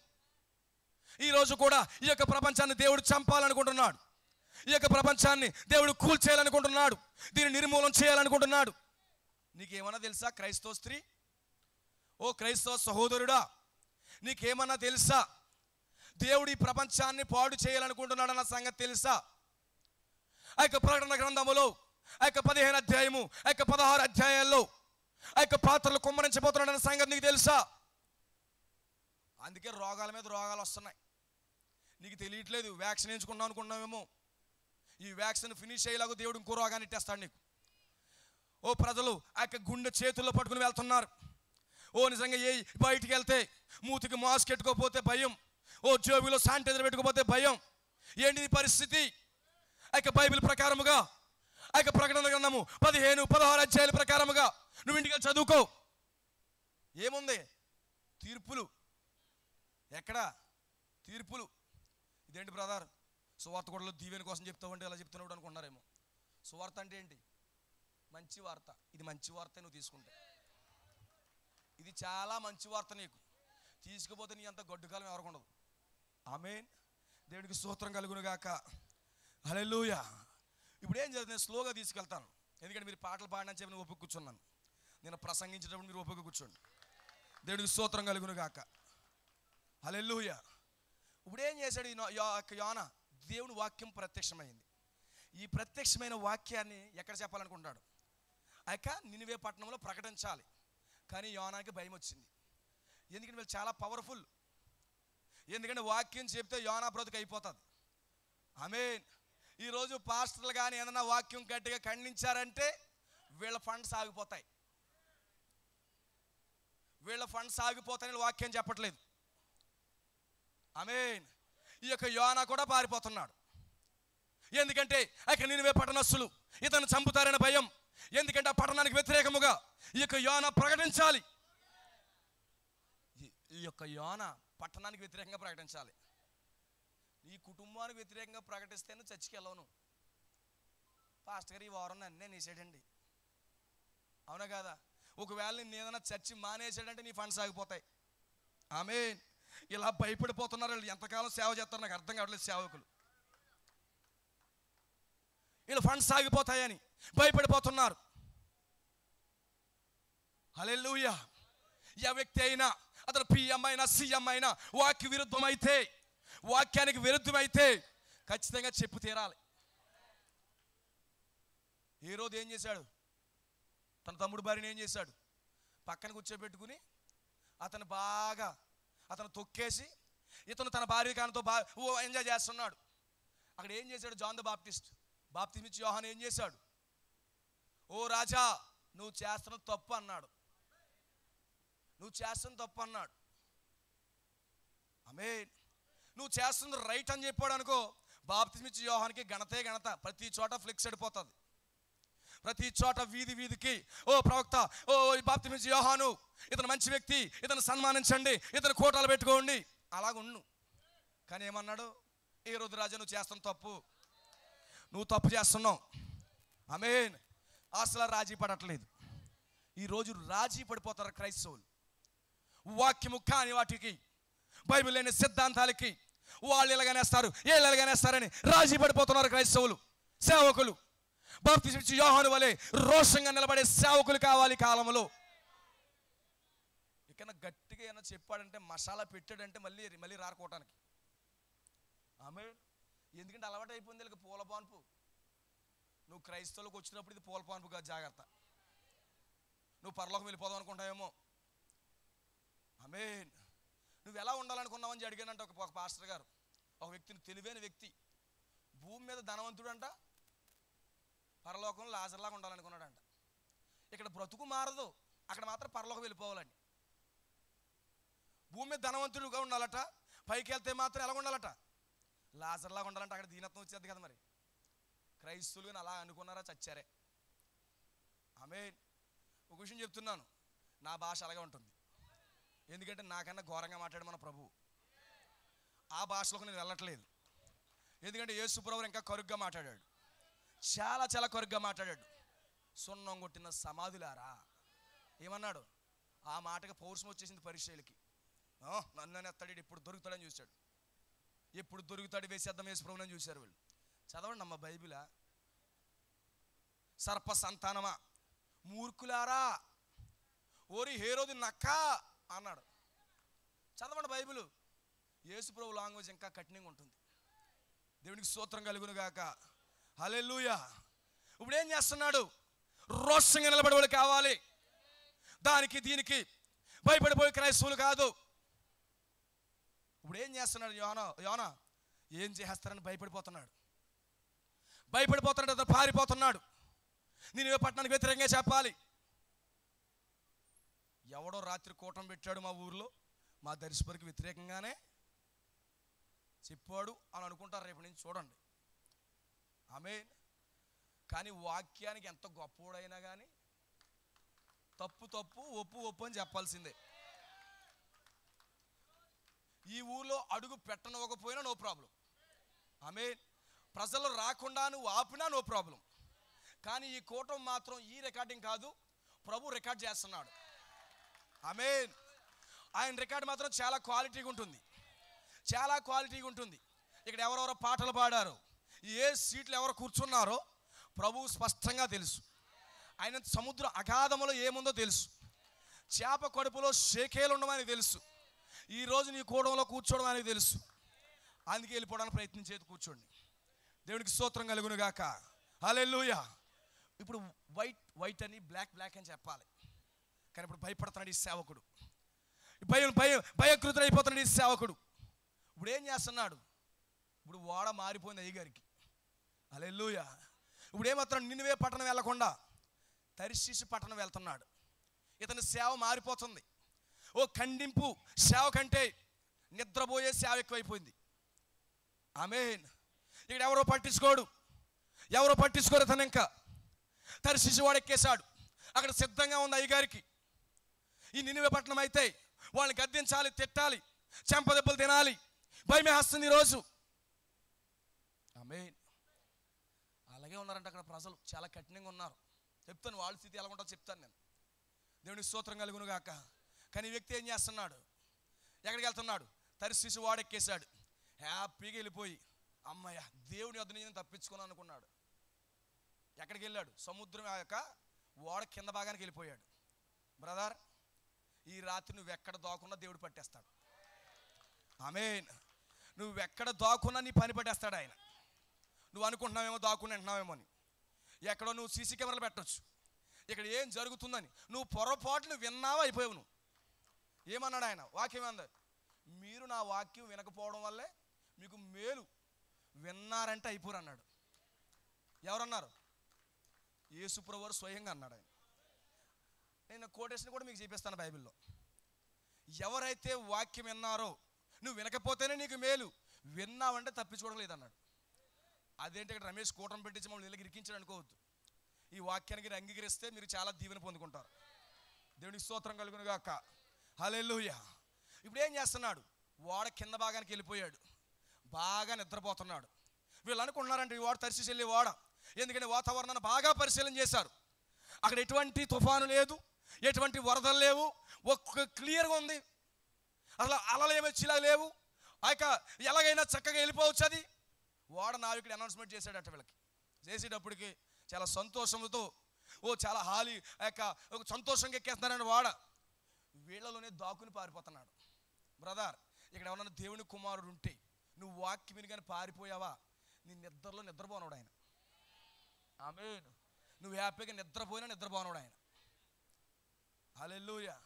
ఈరోజు కూడా ఈ యొక్క ప్రపంచాన్ని దేవుడు చంపాలనుకుంటున్నాడు. ఈ యొక్క ప్రపంచాన్ని దేవుడు కూల్చేయాలనుకుంటున్నాడు. దీన్ని నిర్మూలన చేయాలనుకుంటున్నాడు. నీకేమన్నా తెలుసా క్రైస్తవ స్త్రీ? క్రైస్తవ సహోదరుడా, నీకేమన్నా తెలుసా దేవుడు ఈ ప్రపంచాన్ని పాడు చేయాలనుకుంటున్నాడు అన్న సంగతి తెలుసా? ఆ యొక్క ప్రకటన గ్రంథములో ఆ యొక్క 15 అధ్యాయము, ఆ యొక్క 16 అధ్యాయాల్లో ఆ యొక్క పాత్రలు కుమ్మరించబోతున్నాడన్న సంగతి నీకు తెలుసా? అందుకే రోగాల మీద రోగాలు వస్తున్నాయి. నీకు తెలియట్లేదు. వ్యాక్సిన్ ఎంచుకున్నావు అనుకున్నావేమో. ఈ వ్యాక్సిన్ ఫినిష్ అయ్యేలాగా దేవుడు ఇంకో రోగాన్ని ఇట్టేస్తాడు నీకు. ఓ ప్రజలు ఆ యొక్క గుండె చేతుల్లో పట్టుకుని వెళ్తున్నారు. ఓ నిజంగా బయటికి వెళ్తే మూతికి మాస్క్ పెట్టుకోకపోతే భయం, ఓ జోబులో శానిటైజర్ పెట్టుకోకపోతే భయం. ఏంటిది పరిస్థితి? ఆ యొక్క బైబిల్ ప్రకారముగా, ఆ యొక్క ప్రకటన గ్రంథము 15, 16 అధ్యాయాల ప్రకారముగా నువ్వు ఇంటికి చదువుకో. ఏముంది? తీర్పులు. ఎక్కడ తీర్పులు? ఇదేంటి బ్రదర్, సువార్త కూడా దీవెన కోసం చెప్తావంటే ఎలా చెప్తున్నావు అనుకున్నారేమో. సువార్త అంటే ఏంటి? మంచి వార్త. ఇది మంచి వార్త. నువ్వు తీసుకుంటే ఇది చాలా మంచి వార్త. నీకు తీసుకుపోతే నీ అంత గొడ్డుకాలం ఎవరికి ఉండదు. ఆమేన్. దేవుడికి స్తోత్రం కలుగును గాక. హల్లెలూయా. ఇప్పుడు ఏం చేస్తుంది? నేను స్లోగా తీసుకెళ్తాను. ఎందుకంటే మీరు పాటలు పాడని చెప్పి నేను ఒప్పుకు కూర్చున్నాను. నేను ప్రసంగించేటప్పుడు మీరు ఒప్పుకు కూర్చోండి. దేవుడికి స్తోత్రం కలుగును గాక. హల్లెలూయా. ఇప్పుడు ఏం చేశాడు యోనా? దేవుని వాక్యం ప్రత్యక్షమైంది. ఈ ప్రత్యక్షమైన వాక్యాన్ని ఎక్కడ చెప్పాలనుకుంటాడు? అక్క నినివే పట్టణంలో ప్రకటించాలి. కానీ యోనాకి భయం వచ్చింది. ఎందుకంటే వీళ్ళు చాలా పవర్ఫుల్. ఎందుకంటే వాక్యం చెప్తే యోనా బ్రతుకు అయిపోతుంది. ఆమేన్. ఈరోజు పాస్టర్లు కానీ ఏదైనా వాక్యం గట్టిగా ఖండించారంటే వీళ్ళ ఫండ్స్ ఆగిపోతాయి. వీళ్ళ ఫండ్స్ ఆగిపోతాయని వాక్యం చెప్పట్లేదు. ఆమేన్. ఈ యొక్క యోనా కూడా పారిపోతున్నాడు. ఎందుకంటే అక్కడ నినివే పట్టణస్తులు ఇతను చంపుతారనే భయం. ఎందుకంటే ఆ పట్టణానికి వ్యతిరేకముగా ఈ యొక్క యోనా ప్రకటించాలి. ఈ యొక్క యోనా పట్టణానికి వ్యతిరేకంగా ప్రకటించాలి. ఈ కుటుంబానికి వ్యతిరేకంగా ప్రకటిస్తేనే చర్చికి వెళ్ళవను. పాస్టర్ గారు ఈ వారం నన్నే నేసాడండి, అవునా కాదా? ఒకవేళ నేను ఏదైనా చర్చి మానేసాడంటే నీ ఫండ్స్ ఆగిపోతాయి. ఆమేన్. ఇలా భయపడిపోతున్నారు. వీళ్ళు ఎంతకాలం సేవ చేస్తారు నాకు అర్థం కావట్లేదు. సేవకులు వీళ్ళు ఫండ్స్ ఆగిపోతాయని భయపడిపోతున్నారు. హల్లెలూయా. ఏ వ్యక్తి అయినా అతను పిఎం అయినా సీఎం అయినా వాక్య విరుద్ధమైతే, వాక్యానికి విరుద్ధమైతే ఖచ్చితంగా చెప్పు తీరాలి. ఏ రోజు ఏం చేశాడు? తన తమ్ముడు భార్యని ఏం చేశాడు? పక్కన కూర్చోబెట్టుకుని అతను తొక్కేసి ఇతను తన భార్య కానితో ఎంజాయ్ చేస్తున్నాడు. అక్కడ ఏం చేశాడు? జాన్ ద బాప్టిస్ట్ బాప్తిస్మం ఇచ్చి యోహాను ఏం చేశాడు? ఓ రాజా, నువ్వు చేస్తున్న తప్పు అన్నాడు. నువ్వు చేస్తున్న తప్పు అన్నాడు. ఆమేన్. నువ్వు చేస్తుంది రైట్ అని చెప్పాడు అనుకో, బాప్తిస్మం ఇచ్చి యోహానికి ఘనతే ఘనత. ప్రతి చోట ఫ్లెక్స్ పడిపోతుంది. ప్రతి చోట వీధికి ఓ ప్రవక్త, ఓ బాప్తిస్మం ఇచ్చి యోహాను ఇతను మంచి వ్యక్తి, ఇతను సన్మానించండి, ఇతను కోటాలు పెట్టుకోండి, అలాగుండు. కానీ ఏమన్నాడు? ఏ రోజు రాజా నువ్వు చేస్తున్న తప్పు, నువ్వు తప్పు చేస్తున్నావు. ఆమేన్. అసలు రాజీ పడట్లేదు. ఈరోజు రాజీ పడిపోతారు క్రైస్తవులు. వాక్యము కాని వాటికి, బైబిల్ లేని సిద్ధాంతాలకి వాళ్ళు ఎలాగనేస్తారు, వీళ్ళు ఎలాగనేస్తారని రాజీ పడిపోతున్నారు క్రైస్తవులు. సేవకులు బాప్తిస్మం ఇచ్చి యోహాను వలె రోషంగా నిలబడే సేవకులు కావాలి కాలంలో. ఇక గట్టిగా ఏమైనా చెప్పాడంటే, మసాలా పెట్టాడంటే మళ్ళీ రారుకోవటానికి. ఆమేన్. ఎందుకంటే అలవాటు అయిపోయింది వీళ్ళకి పూల పాన్పు. నువ్వు క్రైస్తవులకు వచ్చినప్పుడు ఇది పూల పాన్పు కాదు, జాగ్రత్త. నువ్వు పరలోకం వెళ్ళిపోదాం అనుకుంటావేమో. ఆమేన్. నువ్వు ఎలా ఉండాలనుకున్నావని అడిగానంట ఒక పాస్టర్ గారు. ఒక వ్యక్తిని, తెలివైన వ్యక్తి, భూమి మీద ధనవంతుడు అంట, పరలోకంలో లాజర్లాగా ఉండాలనుకున్నాడంట. ఇక్కడ బ్రతుకు మారదు, అక్కడ మాత్రం పరలోకం వెళ్ళిపోవాలని. భూమి మీద ధనవంతుడుగా ఉండాలట, పైకి వెళ్తే మాత్రం ఎలా ఉండాలట? లాజర్లాగా ఉండాలంటే అక్కడ దీనత్వం వచ్చేది కదా. మరి క్రైస్తవులు అలా అనుకున్నారా? చచ్చారే. ఆమేన్. ఒక విషయం చెప్తున్నాను, నా భాష అలాగే ఉంటుంది. ఎందుకంటే నాకన్నా ఘోరంగా మాట్లాడు మన ప్రభువు. ఆ భాషలోకి నేను వెళ్ళట్లేదు. ఎందుకంటే యేసు ప్రభువు ఇంకా కరుగ్గా మాట్లాడాడు, చాలా కరుగ్గా మాట్లాడాడు. సున్నం కొట్టిన సమాధులారా ఏమన్నాడు? ఆ మాటకి పౌరుషం వచ్చేసింది పరిచయులకి. నన్ను ఎత్తాడు, ఎప్పుడు దొరుకుతాడని చూశాడు. ఎప్పుడు దొరుకుతాడు వేసేద్దాం యేసు ప్రభువుని చూశారు వీళ్ళు. చదవండి అమ్మ బైబిలా. సర్ప సంతానమా, మూర్ఖులారా, ఓరి హేరోదు నక్క అన్నాడు. చదవండి బైబిల్. యేసు ప్రభు లాంగ్వేజ్ ఇంకా కఠినంగా ఉంటుంది. దేవునికి స్తోత్రం కలుగును గాక. హల్లెలూయా. ఇప్పుడు ఏం చేస్తున్నాడు? రోషంగా నిలబడేవాళ్ళు కావాలి. దానికి దీనికి భయపడిపోయే క్రైస్తవులు కాదు. ఇప్పుడు ఏం చేస్తున్నాడు? యోనా ఏం చేస్తారని భయపడిపోతున్నాడు. అతను పారిపోతున్నాడు. నినివే పట్టణానికి వ్యతిరేకంగా చెప్పాలి. ఎవడో రాత్రి కూటం పెట్టాడు మా ఊర్లో, మా దర్శపరికి వ్యతిరేకంగానే చెప్పాడు అని అనుకుంటారు. రేపు నుంచి చూడండి. ఆమేన్. కానీ వాక్యానికి ఎంత గొప్పోడైనా కానీ తప్పు తప్పు, ఒప్పు ఒప్పు అని చెప్పాల్సిందే. ఈ ఊర్లో అడుగు పెట్టనవ్వకపోయినా నో ప్రాబ్లం. ఆమేన్. ప్రజలు రాకుండా నువ్వు ఆపినా నో ప్రాబ్లం. కానీ ఈ కూటం మాత్రం ఈ రికార్డింగ్ కాదు, ప్రభు రికార్డ్ చేస్తున్నాడు. ఆమేన్. ఆయన రికార్డ్ మాత్రం చాలా క్వాలిటీగా ఉంటుంది, చాలా క్వాలిటీగా ఉంటుంది. ఇక్కడ ఎవరెవరో పాటలు పాడారో, ఏ సీట్లు ఎవరు కూర్చున్నారో ప్రభువు స్పష్టంగా తెలుసు. ఆయన సముద్ర అగాధములో ఏముందో తెలుసు. చేప కడుపులో షేకేలు ఉండమని తెలుసు. ఈరోజు నీ కూడంలో కూర్చోవడం అనేది తెలుసు. అందుకే వెళ్ళిపోవడానికి ప్రయత్నించేది. కూర్చోండి. దేవునికి స్తోత్రం కలుగును గాక. హల్లెలూయా. ఇప్పుడు వైట్ అని బ్లాక్ అని చెప్పాలి. కానీ ఇప్పుడు భయపడుతున్నాడు ఈ సేవకుడు. భయకృతుడు అయిపోతున్నాడు ఈ సేవకుడు. ఇప్పుడు ఏం చేస్తున్నాడు? ఇప్పుడు ఓడ మారిపోయింది అయ్యగారికి. హల్లెలూయా. ఇప్పుడు ఏమవుతున్నాడు? నినివే పట్టణం వెళ్లకుండా తర్షీషు పట్టణం వెళ్తున్నాడు. ఇతని సేవ మారిపోతుంది. ఓ ఖండింపు సేవ కంటే నిద్రపోయే సేవ ఎక్కువైపోయింది. ఆమేన్. ఇక్కడ ఎవరో పట్టించుకోరు. ఇతను ఇంకా తర్షీషు వాడు ఎక్కేశాడు. అక్కడ సిద్ధంగా ఉంది అయ్యగారికి. ఈ నినివే పట్టణం అయితే వాళ్ళని గద్దించాలి, తిట్టాలి, చెంపదెబ్బలు తినాలి. భయమే వస్తుంది ఈరోజు. ఆమేన్. అలాగే ఉన్నారంట అక్కడ ప్రజలు, చాలా కఠినంగా ఉన్నారు. చెప్తాను వాళ్ళ స్థితి ఎలా ఉంటుందో చెప్తాను నేను. దేవునికి స్తోత్రం కలుగును గాక. కానీ ఈ వ్యక్తి ఏం చేస్తున్నాడు? ఎక్కడికి వెళ్తున్నాడు? తర్షీషు వాడెక్కేశాడు. హ్యాపీగా వెళ్ళిపోయి అమ్మయ్య దేవుని వద్ద నుంచి తప్పించుకున్నాను అనుకున్నాడు. ఎక్కడికి వెళ్ళాడు? సముద్రం యొక్క ఓడ కింద భాగానికి వెళ్ళిపోయాడు. బ్రదర్, ఈ రాత్రి నువ్వెక్కడ దాకున్నా దేవుడు పట్టేస్తాడు. ఆమేన్. నువ్వెక్కడ దాకున్నా నీ పని పట్టేస్తాడు ఆయన. నువ్వు అనుకుంటున్నావేమో దాక్కుని అంటున్నావేమో అని. ఎక్కడో నువ్వు సీసీ కెమెరాలు పెట్టవచ్చు. ఇక్కడ ఏం జరుగుతుందని నువ్వు పొరపాట్లు విన్నావా అయిపోయావు. నువ్వు ఏమన్నాడు ఆయన? వాక్యం ఏంది? మీరు నా వాక్యం వినకపోవడం వల్లే మీకు మేలు, విన్నారంటే అయిపోరు అన్నాడు. ఎవరన్నారు? యేసుప్రభువు స్వయంగా అన్నాడు ఆయన. నేను కోటేషన్ కూడా మీకు చూపిస్తాను బైబిల్లో. ఎవరైతే వాక్యం విన్నారో, నువ్వు వినకపోతేనే నీకు మేలు, విన్నావంటే తప్పించుకోవడం లేదన్నాడు. అదేంటి ఇక్కడ రమేష్ కూటం పెట్టించి మమ్మల్ని ఇళ్ళకి ఇరికించాడు అనుకోవద్దు. ఈ వాక్యానికి అంగీకరిస్తే మీరు చాలా దీవెన పొందుకుంటారు. దేవునికి స్తోత్రం కలుగును గాక. హల్లెలూయా. ఇప్పుడు ఏం చేస్తున్నాడు? వాడ కింద భాగానికి వెళ్ళిపోయాడు. బాగా నిద్రపోతున్నాడు. వీళ్ళు అనుకుంటున్నారంటే ఈ వాడు తర్షీషు వెళ్ళే వాడ. ఎందుకంటే వాతావరణాన్ని బాగా పరిశీలన చేశారు. అక్కడ ఎటువంటి తుఫాను లేదు, ఎటువంటి వరదలు లేవు, క్లియర్గా ఉంది. అసలు అలలు ఏమొచ్చిలా లేవు. ఎలాగైనా చక్కగా వెళ్ళిపోవచ్చు. అది వాడ నావికుడు అనౌన్స్మెంట్ చేశాడట వీళ్ళకి. చేసేటప్పటికి చాలా సంతోషంతో చాలా ఒక సంతోషంగా ఎక్కేస్తున్నాడు వాడ. వీళ్ళలోనే దాక్కుని పారిపోతున్నాడు. బ్రదర్, ఇక్కడ ఎవరన్నా దేవుని కుమారుడు ఉంటే నువ్వు వాక్యం విని కానీ పారిపోయావా, నీ నిద్రలో నిద్రపోనోడు ఆయన. ఆమేన్. నువ్వు హ్యాపీగా నిద్రపోనోడు ఆయన. హల్లెలూయా.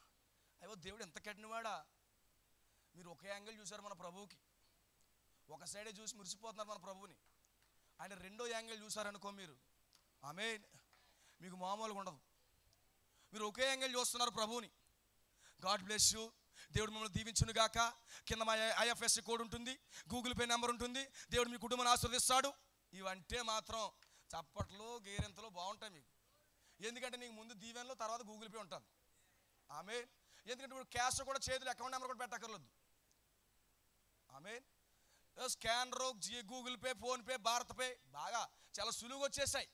అయ్యో దేవుడు ఎంత కఠినవాడా. మీరు ఒకే యాంగిల్ చూశారు మన ప్రభువుకి, ఒక సైడే చూసి మురిసిపోతున్నారు మన ప్రభువుని. ఆయన రెండో యాంగిల్ చూసారనుకో మీరు, ఆమేన్, మీకు మామూలుగా ఉండదు. మీరు ఒకే యాంగిల్ చూస్తున్నారు ప్రభువుని. God bless you. దేవుడు మిమ్మల్ని దీవించును గాక. కింద మా ఐఎఫ్ఎస్సి కోడ్ ఉంటుంది, గూగుల్ పే నెంబర్ ఉంటుంది. దేవుడు మీ కుటుంబాన్ని ఆశీర్వదిస్తాడు. ఇవంటే మాత్రం చప్పట్లు గేరెంతలు బాగుంటాయి మీకు. ఎందుకంటే నీకు ముందు దీవెనలో, తర్వాత గూగుల్ పే ఉంటుంది. ఆమేన్. ఎందుకంటే ఇప్పుడు క్యాష్ కూడా చేతులు, అకౌంట్ నెంబర్ కూడా పెట్టక్కర్లేదు. ఆమేన్. Scanner, Google Pay, PhonePe, BharatPe బాగా చాలా సులువుగా వచ్చేసాయి.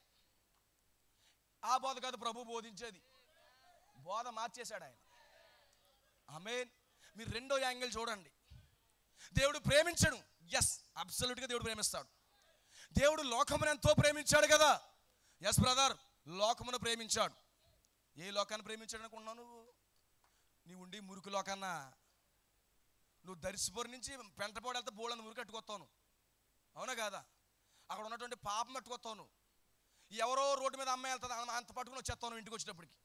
ఆ బోధ కాదు ప్రభు బోధించేది. బోధ మార్చేశాడు ఆయన. ఆమేన్. మీరు రెండో యాంగిల్ చూడండి. దేవుడు ప్రేమించడు. ఎస్, అబ్సల్యూట్గా దేవుడు ప్రేమిస్తాడు. దేవుడు లోకమును ఎంతో ప్రేమించాడు కదా. ఎస్ బ్రదర్, లోకమును ప్రేమించాడు. ఏ లోకాన్ని ప్రేమించాడు అనుకున్నావు నువ్వు? నీ ఉండి మురికి లోకాన్నా? నువ్వు దర్శిపోరు నుంచి పెంటపోడు వెళ్తే బోళ్ళని మురికి కట్టుకొస్తావు నువ్వు, అవునా కాదా? అక్కడ ఉన్నటువంటి పాపం కట్టుకొస్తావు నువ్వు. ఎవరో రోడ్డు మీద అమ్మాయి వెళ్తుంది, అంత పట్టుకుని వచ్చేస్తావు నువ్వు ఇంటికి వచ్చేటప్పటికి.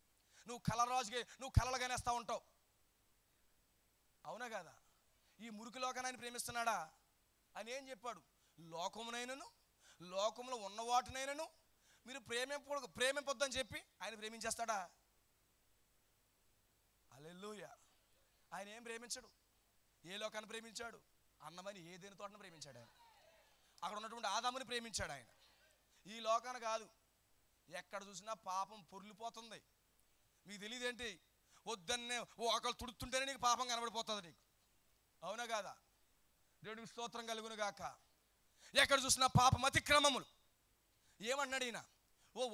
నువ్వు కలరాజుగా నువ్వు కలలుగానేస్తూ ఉంటావు. అవునా కదా? ఈ మురికి లోకాన్ని ఆయన ప్రేమిస్తున్నాడా? అని ఏం చెప్పాడు? లోకమునైనను లోకంలో ఉన్న వాటినైనను మీరు ప్రేమింపొద్దని చెప్పి ఆయన ప్రేమించేస్తాడా? హల్లెలూయా. ఆయన ఏం ప్రేమించాడు? ఏ లోకాన్ని ప్రేమించాడు? అన్నమని ఏదైనా తోటను ప్రేమించాడు ఆయన. అక్కడ ఉన్నటువంటి ఆదాముని ప్రేమించాడు ఆయన. ఈ లోకాన్ని కాదు. ఎక్కడ చూసినా పాపం పొర్లిపోతుంది. మీకు తెలియదేంటి? వద్దన్నే ఒకళ్ళు తుడుతుంటేనే నీకు పాపం కనబడిపోతుంది నీకు. అవునా కాదా? దేవుడికి స్తోత్రం కలుగును గాక. ఎక్కడ చూసినా పాపం, అతిక్రమములు. ఏమన్నాడు ఈయన?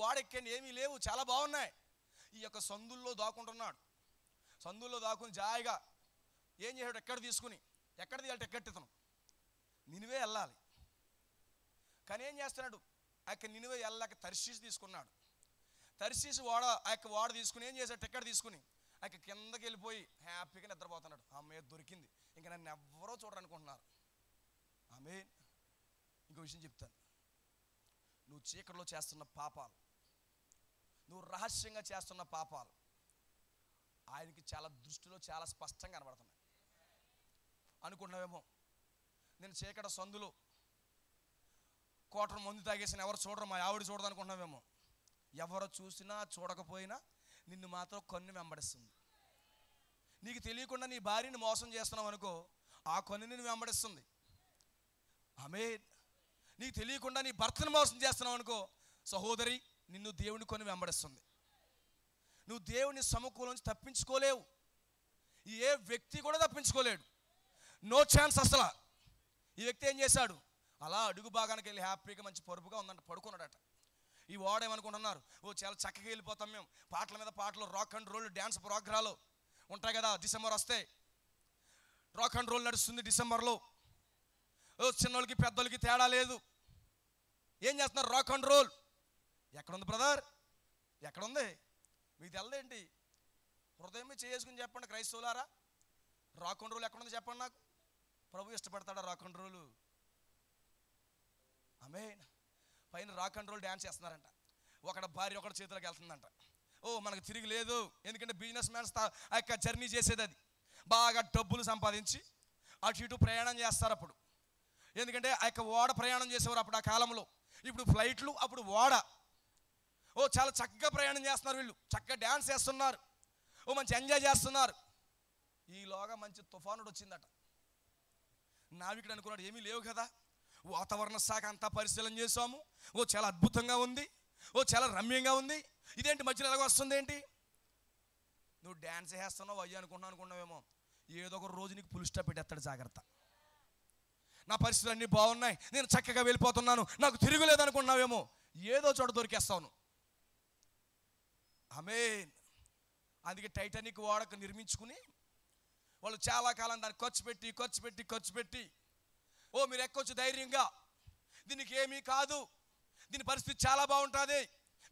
వాడెక్కండి, ఏమీ లేవు, చాలా బాగున్నాయి. ఈ యొక్క సందుల్లో దాక్కుంటున్నాడు. సందుల్లో దాక్కుని జాయిగా ఏం చేశాడు? ఎక్కడ తీసుకుని ఎక్కడ తీయాలి? ఎక్కడితను నినివే వెళ్ళాలి. కానీ ఏం చేస్తున్నాడు? ఆ యొక్క నినివే వెళ్ళాక తర్షీసు తీసుకున్నాడు. తర్షీసు ఆ యొక్క వాడ తీసుకుని ఏం చేశాడు? ఎక్కడ తీసుకుని ఆ యొక్క కిందకి వెళ్ళిపోయి హ్యాపీగా నిద్రపోతున్నాడు. అమ్మాయి దొరికింది, ఇంకా నన్ను ఎవ్వరో చూడరనుకుంటున్నారు. ఆమేన్. ఇంకో విషయం చెప్తాను. నువ్వు చీకటిలో చేస్తున్న పాపాలు, నువ్వు రహస్యంగా చేస్తున్న పాపాలు ఆయనకి చాలా దృష్టిలో చాలా స్పష్టంగా కనబడుతున్నాయి. అనుకుంటున్నావేమో నేను చీకటి సందులో కోటను మందు తాగేసిన ఎవరు చూడరు, మా ఆవిడ చూడదు అనుకుంటున్నావేమో. ఎవరు చూసినా చూడకపోయినా నిన్ను మాత్రం కన్ను వెంబడిస్తుంది. నీకు తెలియకుండా నీ భార్యని మోసం చేస్తున్నావు అనుకో, ఆ కన్ను నిన్ను వెంబడిస్తుంది. ఆమేన్. నీకు తెలియకుండా నీ భర్తను మోసం చేస్తున్నావు అనుకో సహోదరి, నిన్ను దేవుని కన్ను వెంబడిస్తుంది. నువ్వు దేవుని సమకూల నుంచి తప్పించుకోలేవు. ఏ వ్యక్తి కూడా తప్పించుకోలేడు. నో ఛాన్స్ అసలు. ఈ వ్యక్తి ఏం చేశాడు? అలా అడుగు భాగానికి వెళ్ళి హ్యాపీగా మంచి పరుపుగా ఉందంట, పడుకున్నాడట. ఈ వాడేమనుకుంటున్నారు? చాలా చక్కగా వెళ్ళిపోతాం మేము, పాటల మీద పాటలు, రాక్ అండ్ రోల్ డ్యాన్స్ ప్రోగ్రాలు ఉంటాయి కదా. డిసెంబర్ వస్తే రాక్ అండ్ రోల్ నడుస్తుంది డిసెంబర్లో. చిన్నోళ్ళకి పెద్దోళ్ళకి తేడా లేదు. ఏం చేస్తున్నారు? Rock and roll. ఎక్కడుంది బ్రదర్? ఎక్కడుంది? మీకు తెలదేంటి? హృదయం చేసుకుని చెప్పండి క్రైస్తవులారా. రాక్ అండ్ రోల్ ఎక్కడుంది చెప్పండి నాకు. ప్రభు ఇష్టపడతాడా రాక్ అండ్ రోలు? ఆమేన్. పైన రాక్ అండ్ రోల్ డ్యాన్స్ చేస్తున్నారంట. ఒకటి భార్య ఒకటి చేతులకు వెళ్తుందంట. మనకు తిరిగి లేదు. ఎందుకంటే బిజినెస్ మ్యాన్స్ ఆ యొక్క జర్నీ చేసేది అది. బాగా డబ్బులు సంపాదించి అటు ఇటు ప్రయాణం చేస్తారు అప్పుడు. ఎందుకంటే ఆ యొక్క ఓడ ప్రయాణం చేసేవారు అప్పుడు ఆ కాలంలో. ఇప్పుడు ఫ్లైట్లు, అప్పుడు ఓడ. చాలా చక్కగా ప్రయాణం చేస్తున్నారు వీళ్ళు, చక్కగా డ్యాన్స్ చేస్తున్నారు, మంచి ఎంజాయ్ చేస్తున్నారు. ఈలోగా మంచి తుఫానుడు వచ్చిందట. నావికుడు అనుకున్నాడు ఏమీ లేవు కదా, వాతావరణ శాఖ అంతా పరిశీలన చేసాము, చాలా అద్భుతంగా ఉంది, చాలా రమ్యంగా ఉంది, ఇదేంటి మధ్యలో ఎలాగో వస్తుంది ఏంటి? నువ్వు డ్యాన్స్ చేస్తున్నావు అయ్యా అనుకున్నావేమో. ఏదో ఒక రోజు నీకు ఫుల్ స్టాప్ పెట్టేస్తాడు. జాగ్రత్త. నా పరిస్థితులు అన్నీ బాగున్నాయి, నేను చక్కగా వెళ్ళిపోతున్నాను, నాకు తిరుగులేదు అనుకున్నావేమో. ఏదో చోట దొరికేస్తావు. ఆమేన్. అందుకే టైటానిక్ ఓడకు నిర్మించుకుని వాళ్ళు చాలా కాలం దాన్ని ఖర్చు పెట్టి మీరు ఎక్కొచ్చు ధైర్యంగా, దీనికి ఏమీ కాదు, దీని పరిస్థితి చాలా బాగుంటుంది,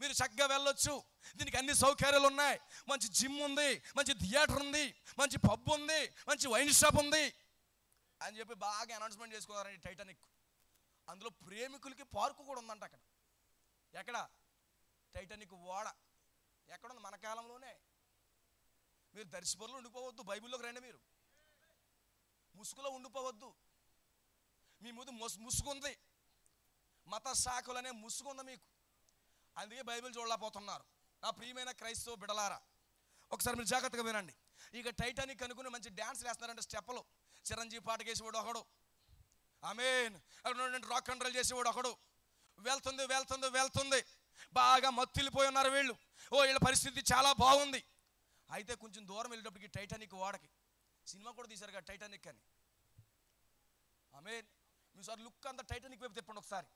మీరు చక్కగా వెళ్ళొచ్చు, దీనికి అన్ని సౌకర్యాలు ఉన్నాయి, మంచి జిమ్ ఉంది, మంచి థియేటర్ ఉంది, మంచి పబ్ ఉంది, మంచి వైన్ షాప్ ఉంది అని చెప్పి బాగా అనౌన్స్మెంట్ చేసుకోవాలండి టైటానిక్. అందులో ప్రేమికులకి పార్కు కూడా ఉందంట అక్కడ. ఎక్కడ? టైటానిక్ ఓడ. ఎక్కడుంది? మన కాలంలోనే. మీరు దర్శపరులు ఉండిపోవద్దు, బైబిల్లోకి రండి. మీరు ముసుగులో ఉండిపోవద్దు. మీ ముందు ముసుగుంది, మత శాఖలనే ముసుగుంది మీకు. అందుకే బైబిల్ చూడలేకపోతున్నారు. నా ప్రియమైన క్రైస్తవ బిడలారా, ఒకసారి మీరు జాగ్రత్తగా వినండి. ఇక టైటానిక్ అనుకుని మంచి డ్యాన్స్ వేస్తున్నారంటే స్టెప్పులు. చిరంజీవి పాట చేసేవాడు ఒకడు, ఆమేన్, రాక్ అండ్ రోల్ చేసేవాడు ఒకడు. వెళ్తుంది బాగా మత్తిల్లిపోయి ఉన్నారు వీళ్ళు. వీళ్ళ పరిస్థితి చాలా బాగుంది. అయితే కొంచెం దూరం వెళ్ళేటప్పటికి టైటానిక్ ఓడకి సినిమా కూడా తీశారు కదా టైటానిక్ అని. ఆమేన్. మీసారి లుక్ అంతా టైటానిక్ వైపు తిప్పండి ఒకసారి.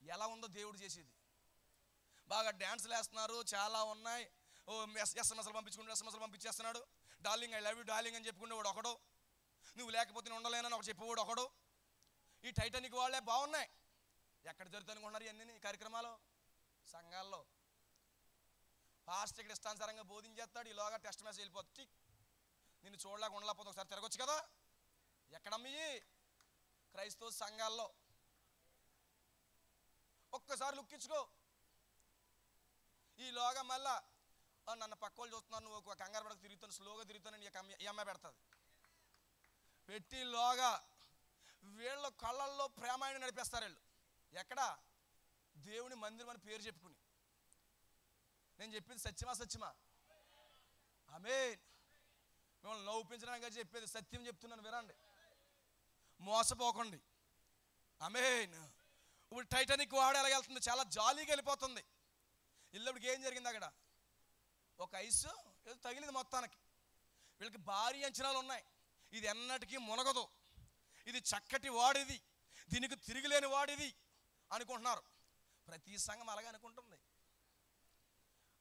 ఎలా ఉందో దేవుడు చేసేది. బాగా డ్యాన్స్లు వేస్తున్నారు, చాలా ఉన్నాయి. ఎస్ఎంఎస్లు పంపించేస్తున్నాడు. Darling, I love you darling అని చెప్పుకునేవాడు ఒకడు. నువ్వు లేకపోతే నేను ఉండలేనని ఒక చెప్పేవాడు ఒకడు. ఈ టైటానిక్ వాళ్ళే బాగున్నాయి. ఎక్కడ జరుగుతుంది అనుకుంటున్నారు ఇవన్నీ కార్యక్రమాలు? సంఘాల్లో. ఫాస్ట్ ఇక్కడ ఇష్టానుసారంగా బోధించేస్తాడు. ఈలోగా టెస్ట్ మెసేజ్ వెళ్ళిపోతుంది. నిన్ను చూడలేక ఉండలేకపోతే ఒకసారి తిరగొచ్చు కదా. ఎక్కడమ్మయ్యి? క్రైస్తవ సంఘాల్లో. ఒక్కసారి లుక్ ఇచ్చుకో. ఈలోగా మళ్ళా నన్ను పక్క వాళ్ళు చూస్తున్నారు, నువ్వు ఒక కంగారు పడక తిరుగుతాను, స్లోగా తిరుగుతానని ఈ అమ్మాయి పెడుతుంది. పెట్టిలోగా వీళ్ళ కళ్ళల్లో ప్రేమాయణ నడిపేస్తారు వీళ్ళు. ఎక్కడ? దేవుని మందిరం అని పేరు చెప్పుకుని. నేను చెప్పింది సత్యమా? సత్యమా? ఆమేన్. మిమ్మల్ని నవ్వుపించడానికి చెప్పేది సత్యం చెప్తున్నాను, వినండి, మోసపోకండి. ఆమేన్. ఇప్పుడు టైటానిక్ వాడు ఎలా వెళ్తుంది? చాలా జాలీగా వెళ్ళిపోతుంది. వెళ్ళినప్పటికి ఏం జరిగింది? అక్కడ ఒక ఐస్ ఏదో తగిలింది మొత్తానికి. వీళ్ళకి భారీ అంచనాలు ఉన్నాయి. ఇది ఎన్నటికీ మునగదు, ఇది చక్కటి వాడిది, దీనికి తిరిగిలేని వాడిది అనుకుంటున్నారు. ప్రతి సంఘం అలాగే అనుకుంటుంది.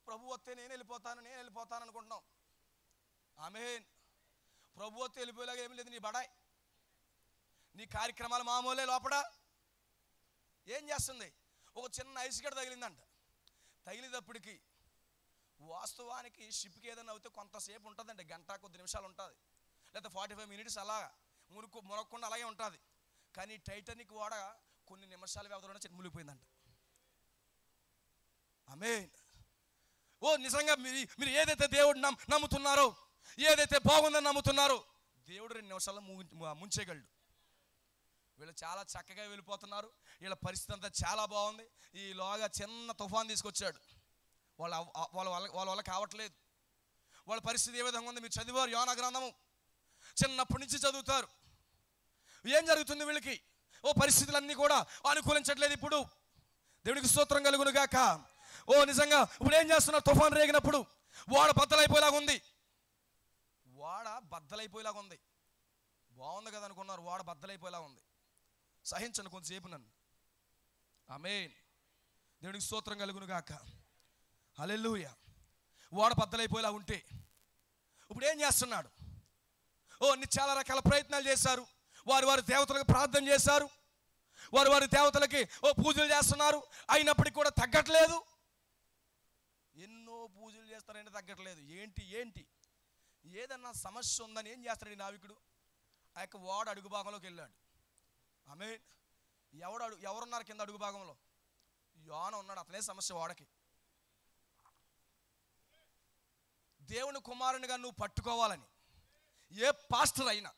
ప్రభు వస్తే నేను వెళ్ళిపోతాను అనుకుంటున్నాం. ఆమేన్. ప్రభు వస్తే వెళ్ళిపోయేలాగా ఏమీ లేదు. నీ బడాయ్, నీ కార్యక్రమాలు మామూలే. లోపల ఏం చేస్తుంది? ఒక చిన్న ఐస్ గడ్డ తగిలిందంట. తగిలేటప్పటికి వాస్తవానికి షిప్కి ఏదైనా అవుతే కొంతసేపు ఉంటుందండి, గంట కొద్ది నిమిషాలు ఉంటుంది, లేదా 45 minutes అలా మునగకుండా అలాగే ఉంటుంది. కానీ టైటానిక్ వాడ కొన్ని నిమిషాల వ్యవధిలోనే మునిగిపోయిందంట. ఆమేన్. ఓ నిజంగా మీరు ఏదైతే దేవుడు నమ్ముతున్నారో, ఏదైతే బాగుందని నమ్ముతున్నారో, దేవుడు 2 నిమిషాల్లో ముంచేయగలడు. వీళ్ళు చాలా చక్కగా వెళ్ళిపోతున్నారు. వీళ్ళ పరిస్థితి అంతా చాలా బాగుంది. ఈలోగా చిన్న తుఫాన్ తీసుకొచ్చాడు. వాళ్ళ వల్ల కావట్లేదు. వాళ్ళ పరిస్థితి ఏ విధంగా ఉంది? మీరు చదివారు యోనా గ్రంథము, చిన్నప్పటి నుంచి చదువుతారు. ఏం జరుగుతుంది వీళ్ళకి? ఓ పరిస్థితులన్నీ కూడా అనుకూలించట్లేదు. ఇప్పుడు దేవునికి స్తోత్రం కలుగును గాక. ఓ నిజంగా ఇప్పుడు ఏం చేస్తున్నారు? తుఫాన్ రేగినప్పుడు వాడ బద్దలైపోయేలాగా ఉంది. బాగుంది కదా అనుకున్నారు, వాడ బద్దలైపోయేలా ఉంది. సహించండి కొంతసేపు నన్ను. ఆమేన్. దేవునికి స్తోత్రం కలుగును గాక. హల్లెలూయా. వాడ బద్దలైపోయేలా ఉంటే ఇప్పుడు ఏం చేస్తున్నాడు? చాలా రకాల ప్రయత్నాలు చేశారు. వారి దేవతలకు ప్రార్థన చేశారు. వారి దేవతలకి పూజలు చేస్తున్నారు. అయినప్పటికీ కూడా తగ్గట్లేదు. ఎన్నో పూజలు చేస్తారంటే తగ్గట్లేదు. ఏంటి ఏదన్నా సమస్య ఉందని ఏం చేస్తాడు ఈ నావికుడు? ఆ యొక్క వాడు అడుగు భాగంలోకి వెళ్ళాడు. ఆమేన్. ఎవరున్నారు కింద అడుగు భాగంలో? యోనా ఉన్నాడు. అతనే సమస్య వాడకి. దేవుని కుమారునిగా నువ్వు పట్టుకోవాలని ఏ పాస్టర్ అయినా,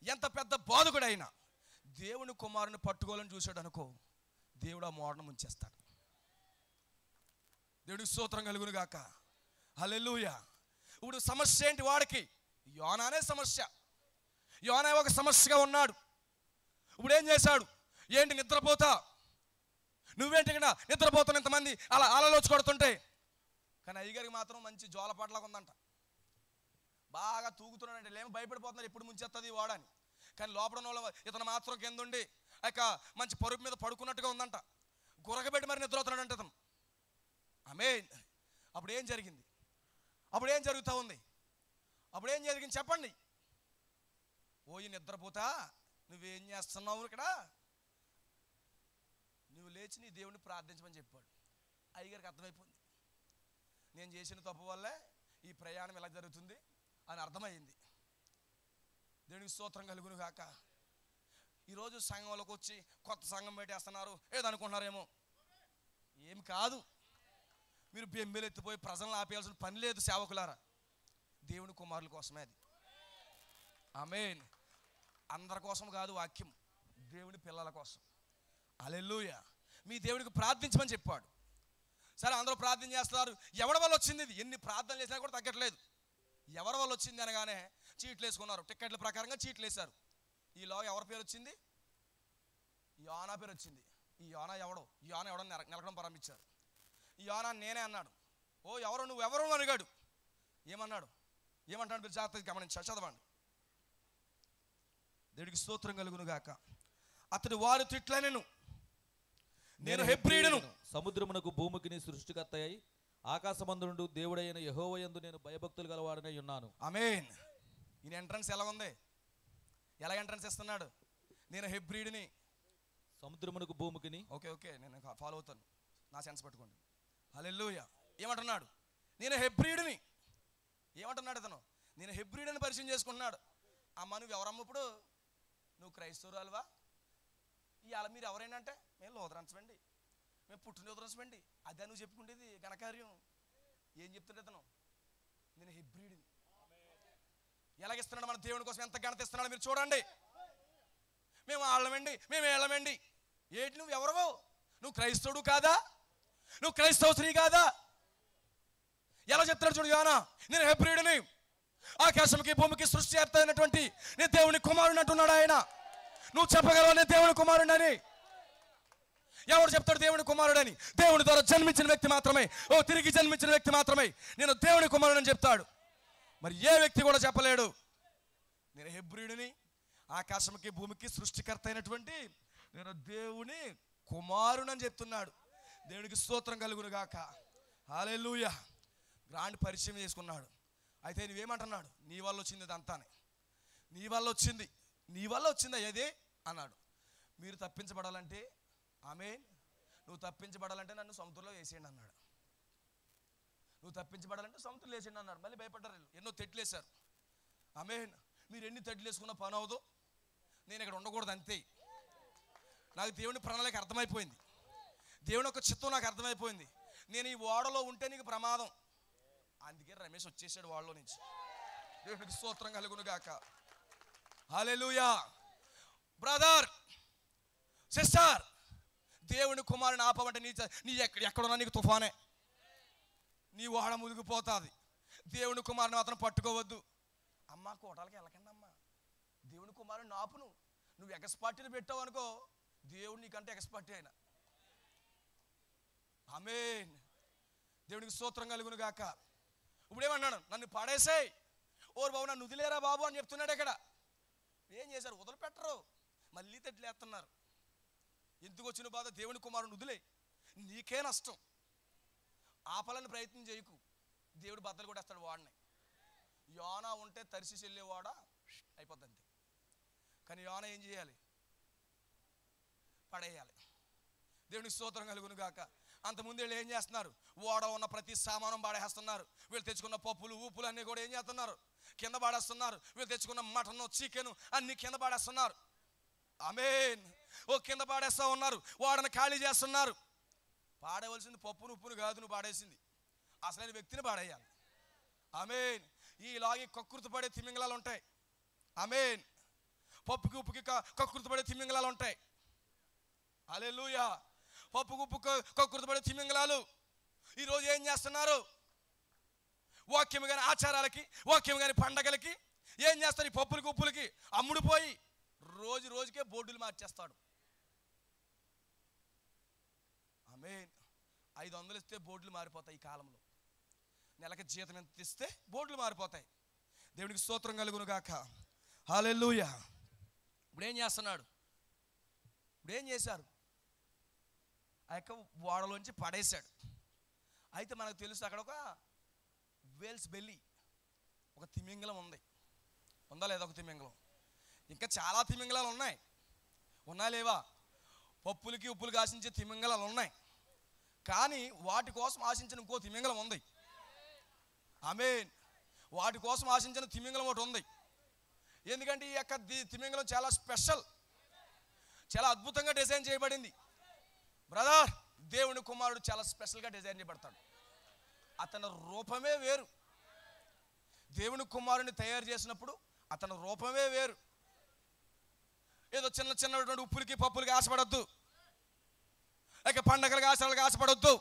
ఎంత పెద్ద బోధకుడైనా దేవుని కుమారుని పట్టుకోవాలని చూశాడు అనుకో, దేవుడు ఆ మోడను ముంచేస్తాడు. దేవుడికి స్తోత్రం కలుగును గాక. హల్లెలూయా. ఇప్పుడు సమస్య ఏంటి వాడికి? యోనానే సమస్య. యోనా ఒక సమస్యగా ఉన్నాడు. ఇప్పుడు ఏం చేశాడు? ఏంటి నిద్రపోతా? నువ్వేంటి ఇక్కడ నిద్రపోతాను? ఇంతమంది అలా అలలోచి కొడుతుంటే. కానీ అయ్యగారికి మాత్రం మంచి జోలపాటలాగా ఉందంట. బాగా తూగుతున్నాడంటే లేమో భయపడిపోతున్నారు ఎప్పుడు ముంచేస్తుంది ఈ వాడని. కానీ లోపల వాళ్ళు ఇతను మాత్రం కింద ఉండి మంచి పరుపు మీద పడుకున్నట్టుగా ఉందంట. గురకబెట్టి మరి నిద్రపోతున్నాడంట ఇతను. ఆమేన్. అప్పుడు ఏం జరిగింది? అప్పుడు ఏం జరుగుతూ ఉంది? అప్పుడు ఏం జరిగింది చెప్పండి. ఈ నిద్రపోతా నువ్వేం చేస్తున్నావు ఇక్కడ? నువ్వు లేచి నీ దేవుడిని ప్రార్థించమని చెప్పాడు. అయ్యగారికి అర్థమైపోయింది, నేను చేసిన తప్పు వల్లే ఈ ప్రయాణం ఎలా జరుగుతుంది అని అర్థమైంది. దేవునికి స్తోత్రం కలుగును గాక. ఈరోజు సంఘంలోకి వచ్చి కొత్త సంఘం పెట్టేస్తున్నారు ఏదనుకుంటున్నారేమో. ఏమి కాదు. మీరు బెంబేలెత్తిపోయి ప్రజలను ఆపేయాల్సిన పని లేదు సేవకులారా. దేవుని కుమారుల కోసమే అది. ఆమేన్. అందరి కోసం కాదు వాక్యం, దేవుని పిల్లల కోసం. హల్లెలూయా. మీ దేవుడికి ప్రార్థించమని చెప్పాడు. సరే అందరూ ప్రార్థన చేస్తున్నారు. ఎవరి వల్ల వచ్చింది ఇది? ఎన్ని ప్రార్థనలు చేసినా కూడా తగ్గట్లేదు. ఎవరి వల్ల వచ్చింది అనగానే చీట్లు వేసుకున్నారు. టిక్కెట్ల ప్రకారంగా చీట్లు వేశారు. ఈలోగా ఎవరి పేరు వచ్చింది? యోనా పేరు వచ్చింది. ఈ యోనా ఎవడో నిలకడం ప్రారంభించారు. ఈ యోనా నేనే అన్నాడు. నువ్వెవరు అని అడిగాడు. ఏమన్నాడు? ఏమంటాడు మీరు జాగ్రత్తగా గమనించాలి, చదవండి. దేవుడికి స్తోత్రం కలుగును గాక. అతడు వారు తిట్లనెను, నేను హెబ్రీయుడను, సముద్రమునకు భూమికి సృష్టికర్త అయి ఆకాశమందుండు దేవుడైన యెహోవాయందు నేను భయభక్తులు గలవాడనై ఉన్నాను. ఆమేన్. ఈయన ఎంట్రన్స్ ఎలా ఉంది? ఎలా ఎంట్రన్స్ ఇస్తున్నాడు? నేను హెబ్రీయుడిని, సముద్రమునకు భూమికి. ఓకే నేను ఫాలో అవుతాను, నా సెన్స్ పట్టుకోండి. హల్లెలూయా. ఏమంటున్నాడు? నేను హెబ్రీయుడిని. ఏమంటున్నాడు ఇతను? నేను హెబ్రీయుడిని పరిచయం చేసుకుంటున్నాడు. అమ్మ నువ్వు ఎవరమ్మ? ఇప్పుడు నువ్వు క్రైస్తవురాలువా? ఇవాళ మీరు ఎవరైనా అంటే మేము లూథరన్స్ అండి, మేము పుట్టినరోజు రోజుమండి అదే నువ్వు చెప్పుకుంటేది ఘనకార్యం. ఏం చెప్తుండే అతను? నేను హెబ్రీడిని. ఎలాగిస్తున్నాడు మన దేవుని కోసం, ఎంత ఘనత ఇస్తున్నాడు మీరు చూడండి. మేము ఆళ్ళమండి, మేము ఏళ్ళమండి. ఏంటి నువ్వు ఎవరవు? నువ్వు క్రైస్తవుడు కాదా? నువ్వు క్రైస్తవ స్త్రీ కాదా? ఎలా చెప్తున్నాడు చూడు యోనా, నేను హెబ్రీయుడిని, ఆకాశంకి భూమికి సృష్టి అయినటువంటి నేను దేవుని కుమారుని అంటున్నాడు ఆయన. నువ్వు చెప్పగలవు నేను దేవుని కుమారుడు అని? ఎవరు చెప్తాడు దేవుని కుమారుడని? దేవుని ద్వారా జన్మించిన వ్యక్తి మాత్రమే, తిరిగి జన్మించిన వ్యక్తి మాత్రమే నేను దేవుని కుమారుడని చెప్తాడు. మరి ఏ వ్యక్తి కూడా చెప్పలేడు. నేను హెబ్రీయుడిని, ఆకాశంకి భూమికి సృష్టికర్త అయినటువంటి నేను దేవుని కుమారుని అని చెప్తున్నాడు. దేవునికి స్తోత్రం కలుగును గాక. హల్లెలూయా. గ్రాండ్ పరిచయం చేసుకున్నాడు. అయితే నువ్వేమంటున్నాడు? నీ వల్ల వచ్చింది ఇదంతానే, నీ వల్ల వచ్చింది, నీ వల్ల వచ్చిందా ఏది అన్నాడు. మీరు తప్పించబడాలంటే ఆమేన్, నువ్వు తప్పించబడాలంటే నన్ను సముద్రంలో వేసేయండి అన్నాడు. నువ్వు తప్పించబడాలంటే సముద్రంలో వేసేయండి అన్నాడు. మళ్ళీ భయపడ్డారు వీళ్ళు, ఎన్నో తెట్లు వేశారు. ఆమేన్. మీరు ఎన్ని తెట్లు వేసుకున్నా పని అవదు, నేను ఇక్కడ ఉండకూడదు అంతే. నాకు దేవుని ప్రణాళిక అర్థమైపోయింది, దేవుని యొక్క చిత్తం నాకు అర్థమైపోయింది. నేను ఈ ఓడలో ఉంటే నీకు ప్రమాదం. అందుకే రమేష్ వచ్చేసాడు వాళ్ళలో నుంచి. దేవునికి స్తోత్రం కలుగును గాక. హల్లెలూయా. బ్రదర్, సిస్టర్, దేవుని కుమారుని ఆపమంటే నీ ఎక్కడున్నా నీకు తుఫానే, నీ ఓడ మునిగిపోతుంది. దేవుని కుమారుని మాత్రం పట్టుకోవద్దు. అమ్మ కోటాలకి వెళ్ళకండి అమ్మ, దేవుని కుమారుని ఆపును. నువ్వు ఎగస్పార్టీని పెట్టావు అనుకో, దేవుడు నీకంటే ఎగస్పార్టీ అయినా. ఆమేన్. దేవునికి స్తోత్రం కలుగును గాక. ఇప్పుడు ఏమన్నాడు? నన్ను పాడేసాయి. ఓరు బాబు నన్ను వదిలేరా బాబు అని చెప్తున్నాడు. ఇక్కడ ఏం చేశారు? వదిలిపెట్టరు, మళ్ళీ తెట్లేస్తున్నారు. ఎందుకు వచ్చిన బాధ? దేవుని కుమారుని వదిలే, నీకే నష్టం. ఆపాలని ప్రయత్నం చేయకు, దేవుడు బద్దలు కూడా వేస్తాడు వాడిని. యోనా ఉంటే తరిసి చెల్లేవాడ అయిపోద్ది అంతే. కానీ యోనా ఏం చేయాలి? పడేయాలి. దేవునికి స్తోత్రం కలుగును గాక. అంతకుముందు వీళ్ళు ఏం చేస్తున్నారు? ఓడ ఉన్న ప్రతి సామానం పాడేస్తున్నారు. వీళ్ళు తెచ్చుకున్న పప్పులు ఉప్పులు అన్నీ కూడా ఏం చేస్తున్నారు? కింద పాడేస్తున్నారు. వీళ్ళు తెచ్చుకున్న మటన్ చికెన్ అన్ని కింద పాడేస్తున్నారు. ఆమేన్. కింద పాడేస్తా ఉన్నారు, ఓడను ఖాళీ చేస్తున్నారు. పాడవలసింది పప్పును ఉప్పును కాదు, నువ్వు పాడేసింది అసలైన వ్యక్తిని పాడేయాలి. ఆమేన్. ఈలాగే కకృతి పడే తిమింగలాలు ఉంటాయి. ఆమేన్. పప్పుకి ఉప్పుకి కకృతి పడే తిమింగలాలు ఉంటాయి. హల్లెలూయా. పప్పుకు ఉప్పు కకృతి పడే తిమింగలాలు ఈరోజు ఏం చేస్తున్నారు? వాక్యం కానీ ఆచారాలకి, వాక్యం కానీ పండగలకి ఏం చేస్తారు? ఈ పప్పులకి ఉప్పులకి అమ్ముడుపోయి రోజు రోజుకే బోర్డులు మార్చేస్తాడు. ఆమేన్. 500 ఇస్తే బోర్డులు మారిపోతాయి. ఈ కాలంలో నెలకి జీతం ఎంత ఇస్తే బోర్డులు మారిపోతాయి. దేవునికి స్తోత్రం కలుగును గాక. హల్లెలూయా. ఇప్పుడు ఏం చేస్తున్నాడు? ఇప్పుడు ఏం చేశారు? ఆ యొక్క ఓడలోంచి పడేశాడు. అయితే మనకు తెలుసు అక్కడ ఒక వేల్స్ బెల్లి, ఒక తిమింగలం ఉంది. ఉందా లేదా? ఒక తిమింగలం. ఇంకా చాలా తిమింగలాలు ఉన్నాయి. ఉన్నా లేవా? పప్పులకి ఉప్పులకి ఆశించే తిమింగలాలు ఉన్నాయి. కానీ వాటి కోసం ఆశించిన ఇంకో తిమింగలం ఉంది. ఆమేన్. వాటి కోసం ఆశించిన తిమింగలం ఒకటి ఉంది. ఎందుకంటే ఈ యొక్క తిమింగలం చాలా స్పెషల్, చాలా అద్భుతంగా డిజైన్ చేయబడింది. బ్రదర్, దేవుని కుమారుడు చాలా స్పెషల్గా డిజైన్ చేయబడతాడు. అతని రూపమే వేరు. దేవుని కుమారుని తయారు చేసినప్పుడు అతని రూపమే వేరు. ఏదో చిన్న చిన్నటువంటి ఉప్పులకి పప్పులకి ఆశపడద్దు, లేక పండగలకి ఆశలకు ఆశపడొద్దు.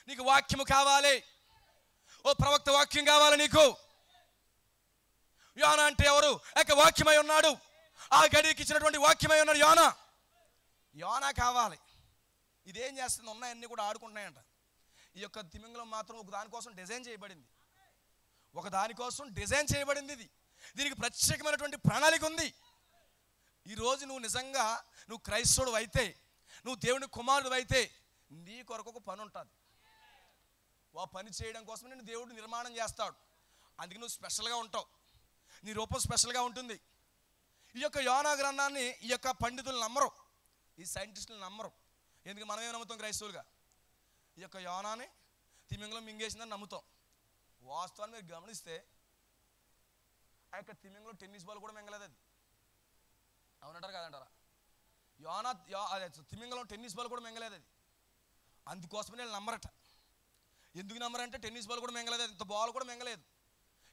నీకు వాక్యము కావాలి, ప్రవక్త వాక్యం కావాలి నీకు. యోనా అంటే ఎవరు? వాక్యమై ఉన్నాడు. ఆ గడికి ఇచ్చినటువంటి వాక్యమై ఉన్నాడు యోనా. యోనా కావాలి. ఇదేం చేస్తుంది? ఉన్నాయన్నీ కూడా ఆడుకుంటున్నాయంట. ఈ యొక్క తిమింగలం మాత్రం ఒక దానికోసం డిజైన్ చేయబడింది, ఒక దానికోసం డిజైన్ చేయబడింది. దీనికి ప్రత్యేకమైనటువంటి ప్రణాళిక ఉంది. ఈరోజు నువ్వు నిజంగా నువ్వు క్రైస్తవుడు అయితే, నువ్వు దేవుని కుమారుడు అయితే, నీ కొరకు ఒక పని ఉంటుంది. ఆ పని చేయడం కోసం నేను దేవుడు నిర్మాణం చేస్తాడు. అందుకే నువ్వు స్పెషల్గా ఉంటావు, నీ రూపం స్పెషల్గా ఉంటుంది. ఈ యొక్క యోనా గ్రంథాన్ని ఈ యొక్క పండితులు నమ్మరు, ఈ సైంటిస్టులు నమ్మరు. ఎందుకు? మనమే నమ్ముతాం క్రైస్తవులుగా. ఈ యొక్క యోనాని తిమింగలం మింగేసిందని నమ్ముతాం. వాస్తవాన్ని మీరు గమనిస్తే ఆ యొక్క తిమింగలం టెన్నిస్ బాల్ కూడా మింగలేదు. అది అవునంటారు కాదంటారా? తిమింగలం టెన్నిస్ బాల్ కూడా మింగలేదు. అది అందుకోసమే వీళ్ళు నమ్మరట. ఎందుకు నమ్మరంటే టెన్నిస్ బాల్ కూడా మింగలేదు, ఇంత బాల్ కూడా మింగలేదు.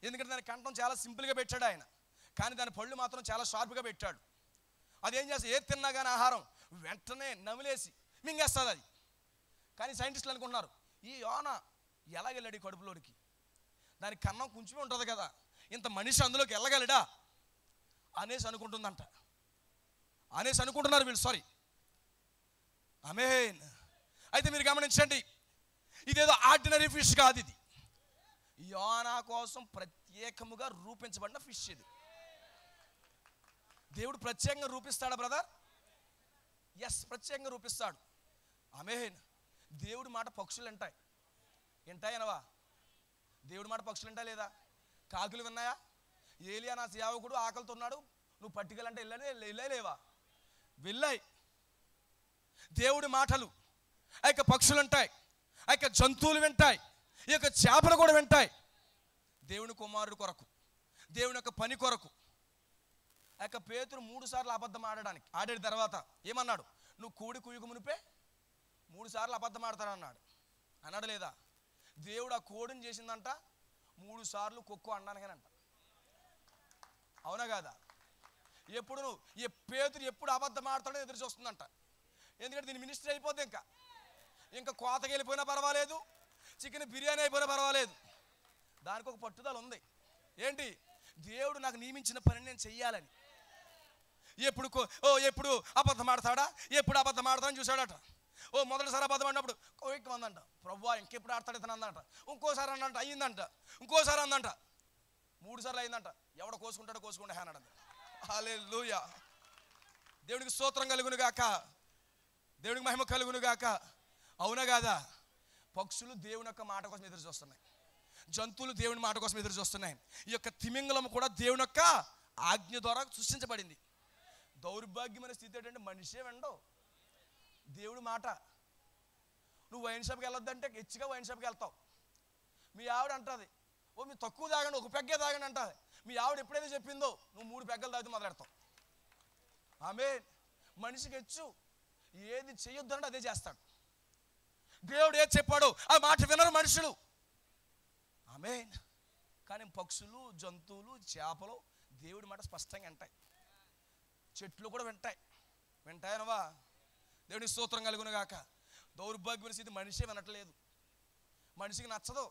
ఎందుకంటే దాని కంఠం చాలా సింపుల్గా పెట్టాడు ఆయన, కానీ దాని పళ్ళు మాత్రం చాలా షార్ప్గా పెట్టాడు. అదేం చేస్తుంది, ఏది తిన్నా కానీ ఆహారం వెంటనే నమిలేసి మింగేస్తుంది అది. కానీ సైంటిస్టులు అనుకుంటున్నారు, ఈ యోనా ఎలాగెళ్ళాడు ఈ కడుపులోనికి, దాని కన్నం కొంచెమే ఉంటుంది కదా, ఇంత మనిషి అందులోకి వెళ్ళగలడా అనేసి అనుకుంటున్నారు వీళ్ళు. సారీ, ఆమేన్. అయితే మీరు గమనించండి, ఇదేదో ఆర్డినరీ ఫిష్ కాదు, ఇది యోనా కోసం ప్రత్యేకముగా రూపించబడిన ఫిష్. ఇది దేవుడు ప్రత్యేకంగా రూపిస్తాడా బ్రదర్? ఎస్, ప్రత్యేకంగా రూపిస్తాడు. ఆమేన్. దేవుడి మాట పక్షులు వింటాయనవా? దేవుడి మాట పక్షులు వింటా లేదా? కాకులు విన్నాయా? ఏలియా నా సేవకుడు ఆకలితో ఉన్నాడు, నువ్వు పట్టుకెళ్ళంటే వెళ్ళలేవా? వెళ్ళాయి. దేవుడి మాటలు ఆ యొక్క పక్షులు వింటాయి, ఆ యొక్క జంతువులు వింటాయి, ఈ యొక్క చేపలు కూడా వింటాయి. దేవుని కుమారుడు కొరకు, దేవుని యొక్క పని కొరకు ఆ యొక్క పేతురు 3 సార్లు అబద్ధం ఆడిన తర్వాత ఏమన్నాడు? నువ్వు కూడి కుయ్యకు మునిపే 3 సార్లు అబద్ధం అన్నాడు లేదా? దేవుడు ఆ కోడిని చేసిందంట 3 సార్లు కుక్కు అనడానికేనంట. అవునా కాదా? ఎప్పుడు పేతురు ఎప్పుడు అబద్ధం ఆడతాడో ఎదురు చూస్తుందంట. ఎందుకంటే దీని మినిస్ట్రీ అయిపోద్ది, ఇంకా కోతకి వెళ్ళిపోయినా పర్వాలేదు, చికెన్ బిర్యానీ అయిపోయినా పర్వాలేదు, దానికి ఒక పట్టుదల ఉంది. ఏంటి? దేవుడు నాకు నియమించిన పనిని నేను చెయ్యాలని. ఎప్పుడు అబద్ధం ఆడతాడా, ఎప్పుడు అబద్ధం ఆడతాడని చూశాడట. మొదటిసారి అబద్ధం ఆడినప్పుడు కోవిక్కి అందంట, ప్రభువా ఇంకెప్పుడు ఆడతాడు ఇతను అందంట. ఇంకోసారి అన్నంట, అయ్యిందంట. ఇంకోసారి అందంట, 3 సార్లు అయిందంట. ఎవడ కోసుకుంటా అన్నాడు. హల్లెలూయా. దేవునికి స్తోత్రం కలుగును గాక, దేవునికి మహిమ కలుగును గాక. అవునా కాదా? పక్షులు దేవుని యొక్క మాట కోసం ఎదురు చూస్తున్నాయి, జంతువులు దేవుని మాట కోసం ఎదురు చూస్తున్నాయి. ఈ యొక్క తిమింగలం కూడా దేవుని యొక్క ఆజ్ఞ ద్వారా సృష్టించబడింది. దౌర్భాగ్యమైన స్థితి ఏంటంటే మనిషే వెండవు దేవుడి మాట. నువ్వు వైన్ షాప్కి వెళ్ళొద్దంటే హెచ్చుగా వైన్ షాప్కి వెళ్తావు. మీ ఆవిడ అంటుంది, మీరు తక్కువ తాగండి, ఒక పెగ్గే తాగండి అంటుంది. మీ ఆవిడ ఎప్పుడైతే చెప్పిందో నువ్వు 3 పెగ్గలు తాగితే మొదలెడతావు. ఆమేన్. మనిషికి హెచ్చు, ఏది చేయొద్దంటే అదే చేస్తాడు. దేవుడు ఏది చెప్పాడో ఆ మాట వినరు మనుషులు. ఆమేన్. కానీ పక్షులు, జంతువులు, చేపలు దేవుడి మాట స్పష్టంగా వింటాయి. చెట్లు కూడా వింటాయనవా? దేవునికి స్తోత్రం కలుగును గాక. దౌర్భాగ్యమైన స్థితి మనిషే వినట్లేదు. మనిషికి నచ్చదు,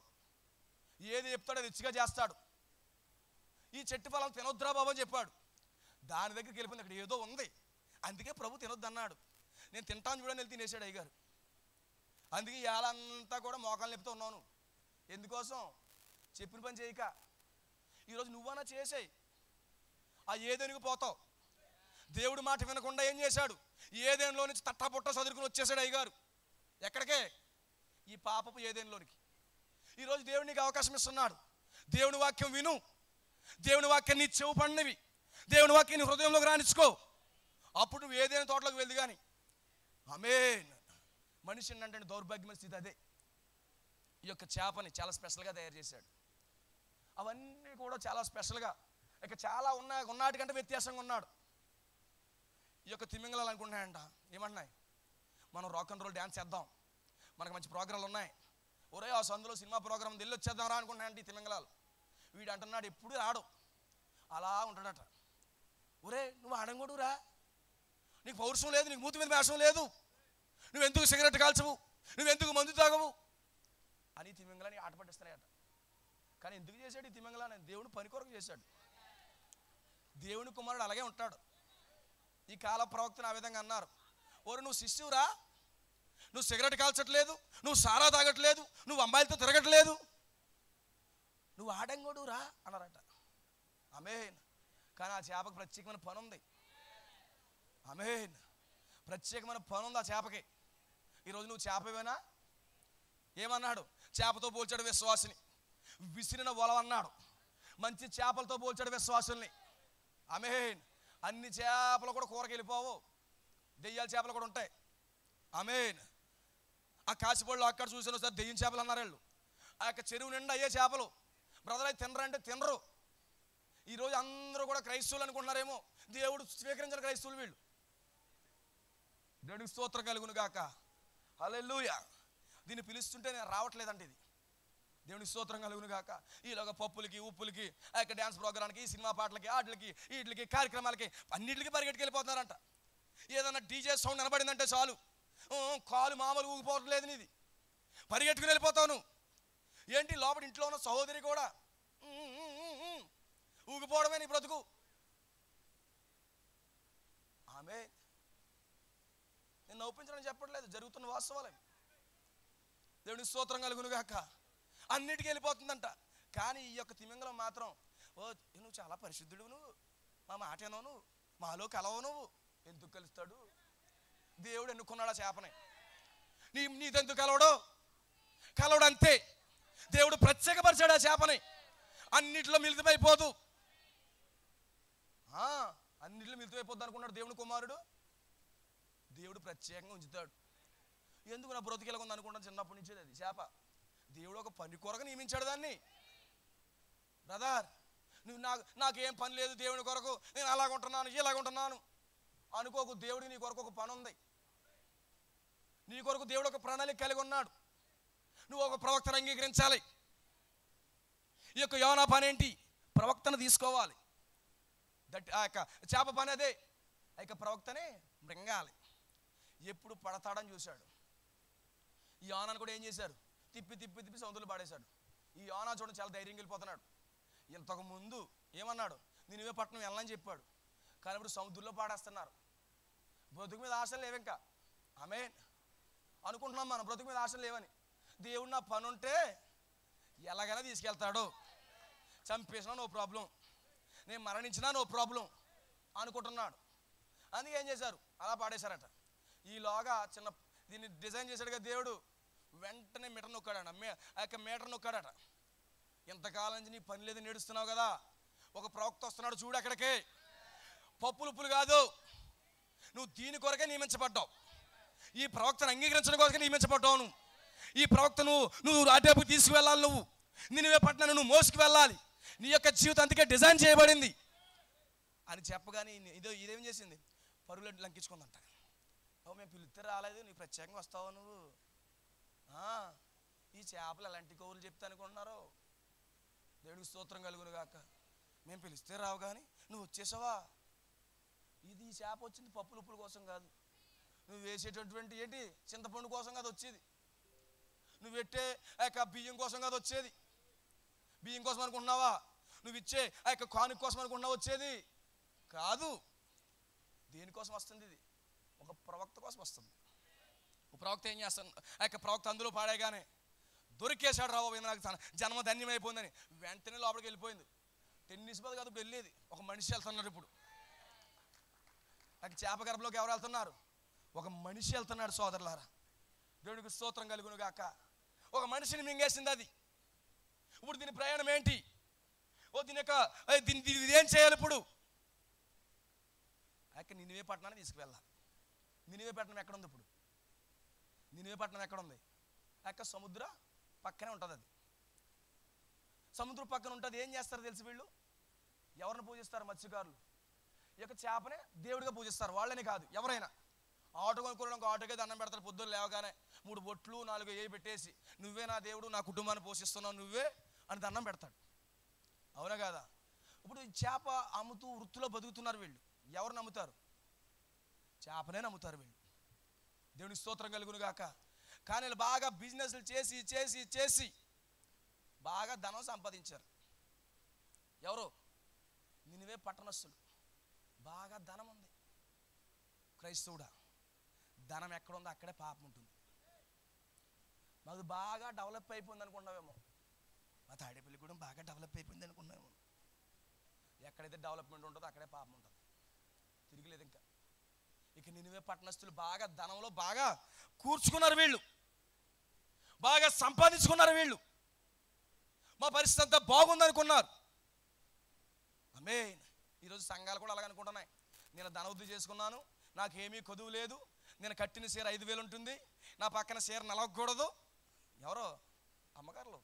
ఏది చెప్తాడో అది రిచ్గా చేస్తాడు. ఈ చెట్టు ఫలం తినొద్దురా బాబు అని చెప్పాడు, దాని దగ్గరికి వెళ్ళిపోయింది. అక్కడ ఏదో ఉంది, అందుకే ప్రభు తినొద్దు అన్నాడు. నేను తింటాను చూడని వెళ్ళి తినేసాడు అయ్యగారు. అందుకే ఇవాళంతా కూడా మోకాలు నొప్పితో ఉన్నాను. ఎందుకోసం? చెప్పిన పని చేయక. ఈరోజు నువ్వన్నా చేసేయి, ఆ ఏదేనుగు పోతావు. దేవుడి మాట వినకుండా ఏం చేశాడు? ఏదేనులో నుంచి తట్టాపుట్ట చదువుకుని వచ్చేసాడు అయ్యగారు. ఎక్కడికే? ఈ పాపపు ఏదేనులోనికి. ఈరోజు దేవుడు నీకు అవకాశం ఇస్తున్నాడు. దేవుని వాక్యం విను, దేవుని వాక్యం నీ చెవు పండివి, దేవుని వాక్యం నీ హృదయంలోకి రానిచ్చుకో. అప్పుడు నువ్వు ఏదైనా తోటలోకి వెళ్ళి కానీ. ఆమేన్. మనిషి అంటే దౌర్భాగ్యమైన స్థితి అదే. ఈ యొక్క చేపని చాలా స్పెషల్గా తయారు చేశాడు. అవన్నీ కూడా చాలా స్పెషల్గా, ఇక చాలా ఉన్నాటికంటే వ్యత్యాసంగా ఉన్నాడు. ఈ యొక్క తిమింగలాలు అనుకుంటున్నాయంట, ఏమంటున్నాయి? మనం రాక్ అండ్ రోల్ డ్యాన్స్ చేద్దాం, మనకు మంచి ప్రోగ్రాంలు ఉన్నాయి, ఒరే ఆ సందులో సినిమా ప్రోగ్రాం వెళ్ళి వచ్చేద్దాం రా అనుకుంటున్నాయంట ఈ తిమింగలాలు. వీడు అంటున్నాడు ఎప్పుడు రాడు, అలా ఉంటాడట. ఒరే నువ్వు ఆడంగోడురా, నీకు పౌరుషం లేదు, నీకు మూతి మీద వేషం లేదు, నువ్వెందుకు సిగరెట్ కాల్చవు, నువ్వెందుకు మందు తాగవు అని తిమింగలాన్ని ఆట పట్టిస్తున్నాయట. కానీ ఎందుకు చేశాడు ఈ తిమింగలాన్ని? దేవుడు పని కొరకు చేశాడు. దేవుని కుమారుడు అలాగే ఉంటాడు. ఈ కాల ప్రవక్తను ఆ విధంగా అన్నారు, ఓరు నువ్వు శిష్యురా, నువ్వు సిగరెట్ కాల్చట్లేదు, నువ్వు సారా తాగట్లేదు, నువ్వు అమ్మాయిలతో తిరగట్లేదు, నువ్వు ఆడంగోడు రా అన్నారట. ఆమేన్. కానీ ఆ చేపకు ప్రత్యేకమైన పని ఉంది. ఆమేన్. ప్రత్యేకమైన పని ఉంది ఆ చేపకి. ఈరోజు నువ్వు చేపవేనా? ఏమన్నాడు? చేపతో పోల్చాడు విశ్వాసిని, విసిరిన వలవన్నాడు. మంచి చేపలతో పోల్చాడు విశ్వాసుల్ని. ఆమేన్. అన్ని చేపలు కూడా కూరకి వెళ్ళిపోవు, దెయ్యాల చేపలు కూడా ఉంటాయి. ఆమేన్. ఆ కాశీపళ్ళు అక్కడ చూసాను సార్, దెయ్యం చేపలు అన్నారు వాళ్ళు. ఆ యొక్క చెరువు నిండా అయ్యే చేపలు. బ్రదర్ అయితే తినరంటే తినరు. ఈరోజు అందరూ కూడా క్రైస్తవులు అనుకుంటున్నారేమో, దేవుడు స్వీకరించిన క్రైస్తవులు వీళ్ళు. దేవుడికి స్తోత్రం కలుగును గాక. హల్లెలూయా. దీన్ని పిలుస్తుంటే నేను రావట్లేదంటే ఇది దేవుని స్తోత్రం కలుగును గాక. ఈలోగా పప్పులకి ఉప్పులకి ఆ యొక్క డ్యాన్స్ ప్రోగ్రామ్కి సినిమా పాటలకి ఆటలకి వీటికి కార్యక్రమాలకి అన్నింటికి పరిగెట్టుకు వెళ్ళిపోతున్నారంట. ఏదన్నా డీజే సౌండ్ వినబడిందంటే చాలు కాలు మామూలు ఊగిపోవట్లేదు నీది, పరిగెట్టుకుని వెళ్ళిపోతావు. ఏంటి లోపల ఇంట్లో ఉన్న సహోదరి కూడా ఊగిపోవడమే నీ బ్రతుకు. ఆమె నేను నవ్వుపించడం చెప్పట్లేదు, జరుగుతున్న వాస్తవాలే. దేవుని స్తోత్రం కలుగును గాక. అన్నిటికీ వెళ్ళిపోతుందంట. కానీ ఈ యొక్క తిమింగలం మాత్రం నువ్వు చాలా పరిశుద్ధుడు, నువ్వు మా మాట ఏనో, నువ్వు మాలో కలవు, నువ్వు ఎందుకు కలుస్తాడు? దేవుడు ఎన్నుకున్నాడు ఆ చేపని, నీదెందుకు కలవడు అంతే. దేవుడు ప్రత్యేకపరిచాడు ఆ చేపని. అన్నిట్లో మిళితమైపోదు, అన్నిట్లో మిళితమైపోద్దు అనుకున్నాడు దేవుని కుమారుడు. దేవుడు ప్రత్యేకంగా ఉంచుతాడు. ఎందుకు నా బ్రతికేలా ఉంది అనుకుంటాను చిన్నప్పటి నుంచి. అది చేప దేవుడు ఒక పని కొరకు నియమించాడు దాన్ని. బ్రదర్, నువ్వు నాకేం పని లేదు దేవుని కొరకు, నేను అలాగుంటున్నాను ఇలాగుంటున్నాను అనుకోకు. దేవుడికి నీ కొరకు ఒక పని ఉంది. నీ కొరకు దేవుడు ఒక ప్రణాళిక కలిగి ఉన్నాడు. నువ్వు ఒక ప్రవక్తను అంగీకరించాలి. ఈ యొక్క యోనా పని ఏంటి? ప్రవక్తను తీసుకోవాలి. ఆ యొక్క చేప పని అదే. ఆ యొక్క ప్రవక్తనే మృంగాలి. ఎప్పుడు పడతాడని చూశాడు. ఈ యోనాను కూడా ఏం చేశారు? తిప్పి తిప్పి తిప్పి సముద్రంలో పాడేశాడు. ఈ యోనా చూడండి చాలా ధైర్యంగా వెళ్ళిపోతున్నాడు. ఇంతకు ముందు ఏమన్నాడు? నినివే పట్టణం వెళ్ళని చెప్పాడు. కానీ ఇప్పుడు సముద్రంలో పాడేస్తున్నారు. బ్రతుకు మీద ఆశలు లేవు ఇంకా. ఆమేన్ అనుకుంటున్నాం మనం, బ్రతుకు మీద ఆశలు లేవని. దేవుడు నా పని ఉంటే ఎలాగైనా తీసుకెళ్తాడు. చంపేసినా నో ప్రాబ్లం, నేను మరణించినా నో ప్రాబ్లం అనుకుంటున్నాడు. అందుకే ఏం చేశారు? అలా పాడేశారట. ఈలోగా చిన్న దీన్ని డిజైన్ చేశాడుగా దేవుడు. వెంటనే మీటర్ నొక్కాడట. ఆ యొక్క మీటర్ నొక్కాడట. ఇంతకాలం నుంచి నీ పని లేదు నేడుస్తున్నావు కదా, ఒక ప్రవక్త వస్తున్నాడు చూడు అక్కడికే. పప్పులుప్పులు కాదు, నువ్వు దీని కొరకే నియమించబడ్డావు. ఈ ప్రవక్తను అంగీకరించడం కొరకే నియమించబడ్డావు. నువ్వు ఈ ప్రవక్తను నువ్వు అటేపు తీసుకువెళ్ళాలి. నువ్వు నినివే పట్టణాన్ని నువ్వు మోసుకు వెళ్ళాలి. నీ యొక్క జీవితం అందుకే డిజైన్ చేయబడింది అని చెప్పగానే ఇదేం చేసింది? పరుగులు లంకించుకుందంట. మేము పిలిస్తే రాలేదు, నీకు ప్రత్యేకంగా వస్తావా నువ్వు? ఈ చేపలు ఎలాంటి కౌలు చెప్తా అనుకుంటున్నారు? దేవుడికి స్తోత్రం కలుగును గాక. మేము పిలిస్తే రావు కానీ నువ్వు వచ్చేసావా? ఇది ఈ చేప వచ్చింది పప్పులు ఉప్పుల కోసం కాదు, నువ్వు వేసేటటువంటి ఏంటి చింతపండు కోసం కాదు వచ్చేది, నువ్వు పెట్టే ఆ యొక్క బియ్యం కోసం కాదు వచ్చేది. బియ్యం కోసం అనుకుంటున్నావా? నువ్వు ఇచ్చే ఆ యొక్క కానుక కోసం అనుకుంటున్నావు వచ్చేది కాదు. దేనికోసం వస్తుంది? ఇది ఒక ప్రవక్త కోసం వస్తుంది. ఒక ప్రవక్త ఏం చేస్తాను? ఆ యొక్క ప్రవక్త అందులో పాడేగానే దొరికేశాడు. రావు నాకు జన్మ ధన్యమైపోయిందని వెంటనే లోపలికి వెళ్ళిపోయింది. టెన్నిస్ బాల్ కాదు ఇప్పుడు వెళ్ళేది, ఒక మనిషి వెళ్తున్నారు. ఇప్పుడు నాకు చేప గర్భంలోకి ఎవరు వెళ్తున్నారు? ఒక మనిషి వెళ్తున్నాడు సోదరులారా. దేవుడికి స్తోత్రం కలుగును గాక. ఒక మనిషిని మింగేసింది అది. ఇప్పుడు దీని ప్రయాణం ఏంటి? దీన్ని ఏం చేయాలి ఇప్పుడు? అక్కడ నినివే పట్టణాన్ని తీసుకువెళ్ళాలి. నినివే పట్టణం ఎక్కడ ఉంది ఇప్పుడు? నినివే పట్టణం ఎక్కడ ఉంది? అక్కడ సముద్ర పక్కనే ఉంటుంది. అది సముద్రం పక్కన ఉంటుంది. ఏం చేస్తారు తెలిసి వీళ్ళు? ఎవరిని పూజిస్తారు? మత్స్యకారులు. ఈ యొక్క చేపనే దేవుడిగా పూజిస్తారు. వాళ్ళని కాదు, ఎవరైనా. ఆటో కొనుక్కోవడానికి ఆటోకే దండం పెడతారు. పొద్దున్న లేవగానే 3 బొట్లు 4 ఏవి పెట్టేసి నువ్వే నా దేవుడు, నా కుటుంబాన్ని పోషిస్తున్నావు నువ్వే అని దండం పెడతాడు. అవునా కాదా? ఇప్పుడు ఈ చేప అమ్ముతూ వృత్తిలో బతుకుతున్నారు వీళ్ళు. ఎవరు నమ్ముతారు? చేపనే నమ్ముతారు వీళ్ళు. దేవుని స్తోత్రం కలుగును గాక. కానీ వీళ్ళు బాగా బిజినెస్లు చేసి చేసి చేసి బాగా ధనం సంపాదించారు. ఎవరు? నినివే పట్టణస్తులు. బాగా ధనం ఉంది. క్రైస్తవుడా, ధనం ఎక్కడుందో అక్కడే పాపం ఉంటుంది. మాకు బాగా డెవలప్ అయిపోయింది అనుకున్నావేమో. మా తాడేపల్లి కూడా బాగా డెవలప్ అయిపోయింది అనుకున్నావేమో. ఎక్కడైతే డెవలప్మెంట్ ఉంటుందో అక్కడే పాపం ఉంటుంది, తిరిగిలేదు ఇంకా. ఇక నినివే పట్టణస్తులు బాగా ధనంలో బాగా కూర్చుకున్నారు వీళ్ళు, బాగా సంపాదించుకున్నారు వీళ్ళు. మా పరిస్థితి అంతా బాగుందనుకున్నారు. ఆమేన్. ఈరోజు సంఘాలు కూడా అలాగనుకుంటున్నాయి. నేను ధనవృద్ధి చేసుకున్నాను, నాకేమీ కొదువు లేదు, నేను కట్టిన చీర 5,000 ఉంటుంది, నా పక్కన చీర నలగకూడదు. ఎవరో అమ్మగారులు,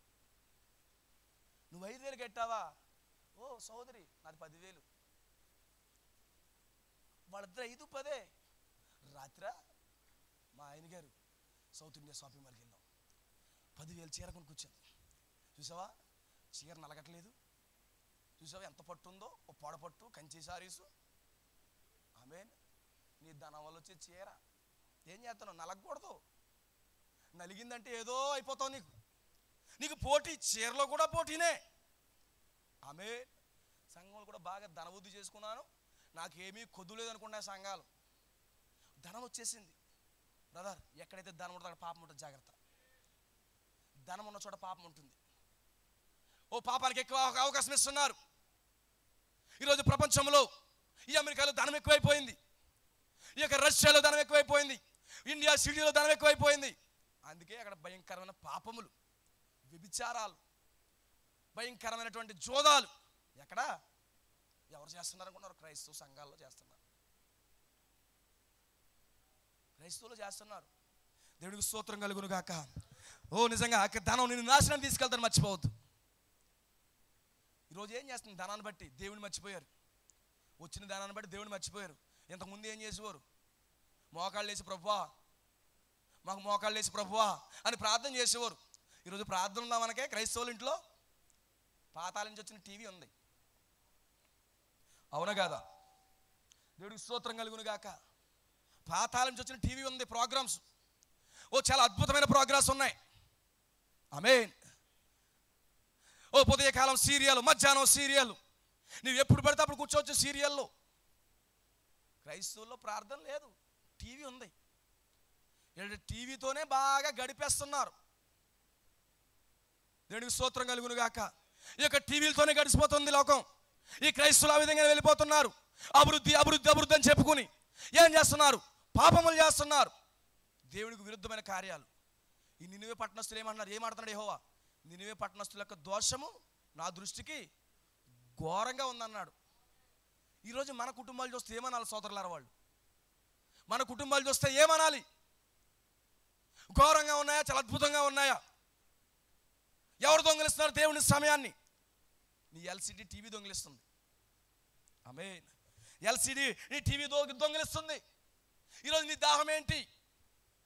నువ్వు 5,000 కట్టావా? ఓ సోదరి, నాది 10,000. వాళ్ళిద్దరు 5, 10. రాత్రి మా ఆయన గారు సౌత్ ఇండియా షాపింగ్ మాల్కి వెళ్దాం, 10,000 చీర కొని కూర్చుంది. చూసావా, చీర నలగట్లేదు. చూసావా ఎంత పట్టు ఉందో, ఓ పొడపట్టు కంచి సారీసు. ఆమేన్. నీ ధనం వల్ల వచ్చే చీర ఏం చేస్తున్నావు? నలగకూడదు. నలిగిందంటే ఏదో అయిపోతావు. నీకు పోటీ, చీరలో కూడా పోటీనే. ఆమేన్. సంఘంలో కూడా బాగా ధనవృద్ధి చేసుకున్నాను, నాకేమీ కొద్దులేదు అనుకున్నా సంఘాలు. ధనం వచ్చేసింది. బ్రదర్, ఎక్కడైతే ధనం ఉంటుందో అక్కడ పాపం ఉంటుంది. జాగ్రత్త. ధనం ఉన్న చోట పాపం ఉంటుంది. ఓ పాపానికి ఎక్కువ అవకాశం ఇస్తున్నారు. ఈరోజు ప్రపంచంలో ఈ అమెరికాలో ధనం ఎక్కువైపోయింది, ఈ యొక్క రష్యాలో ధనం ఎక్కువైపోయింది, ఇండియా సిటీలో ధనం ఎక్కువైపోయింది. అందుకే అక్కడ భయంకరమైన పాపములు, వ్యభిచారాలు, భయంకరమైనటువంటి జోదాలు ఎక్కడ ఎవరు చేస్తున్నారు అనుకున్నారు? క్రైస్తవ సంఘాల్లో చేస్తున్నారు, క్రైస్తవులు చేస్తున్నారు. దేవుడికి స్తోత్రం కలుగును గాక. ఓ నిజంగా ధనం నిన్ను నాశనం తీసుకెళ్తాను, మర్చిపోవద్దు. ఈరోజు ఏం చేస్తుంది? ధనాన్ని బట్టి దేవుడిని మర్చిపోయారు. వచ్చిన ధనాన్ని బట్టి దేవుడిని మర్చిపోయారు. ఇంతకుముందు ఏం చేసేవారు? మోకాళ్ళు వేసి ప్రభువా, మాకు మోకాళ్ళు వేసి ప్రభువా అని ప్రార్థన చేసేవారు. ఈరోజు ప్రార్థన ఉందా మనకే? క్రైస్తవుల ఇంట్లో పాతాల నుంచి వచ్చిన టీవీ ఉంది, అవునా కాదా? దేవుడికి స్తోత్రం కలుగును గాక. పాతాల నుంచి వచ్చిన టీవీ ఉంది, ప్రోగ్రామ్స్. ఓ చాలా అద్భుతమైన ప్రోగ్రామ్స్ ఉన్నాయి. ఆమేన్. ఓ ఉదయకాలం సీరియల్, మధ్యాహ్నం సీరియల్, నువ్వు ఎప్పుడు పడితే అప్పుడు కూర్చోవచ్చు సీరియల్లో. క్రైస్తవుల్లో ప్రార్థన లేదు, టీవీ ఉంది. టీవీతోనే బాగా గడిపేస్తున్నారు. దేవుడికి స్తోత్రం కలుగును గాక. ఈ యొక్క టీవీలతోనే గడిచిపోతుంది లోకం. ఈ క్రైస్తవులు ఆ విధంగా వెళ్ళిపోతున్నారు. అభివృద్ధి అభివృద్ధి అభివృద్ధి అని చెప్పుకుని ఏం చేస్తున్నారు? పాపములు చేస్తున్నారు, దేవుడికి విరుద్ధమైన కార్యాలు. ఈ నినివే పట్టణస్తులు ఏమంటున్నారు? ఏమాడుతున్నాడు యెహోవా? నినివే పట్టణస్తుల యొక్క దోషము నా దృష్టికి ఘోరంగా ఉందన్నాడు. ఈరోజు మన కుటుంబాలు చూస్తే ఏమనాలి సోదరులారా? వాళ్ళు మన కుటుంబాలు చూస్తే ఏమనాలి? ఘోరంగా ఉన్నాయా? చాలా అద్భుతంగా ఉన్నాయా? ఎవరు దొంగిలిస్తున్నారు దేవుని సమయాన్ని? నీ ఎల్సిడి టీవీ దొంగిలిస్తుంది. ఆమేన్. ఎల్సిడి నీ టీవీ దొంగిలిస్తుంది. ఈరోజు నీ దాహం ఏంటి?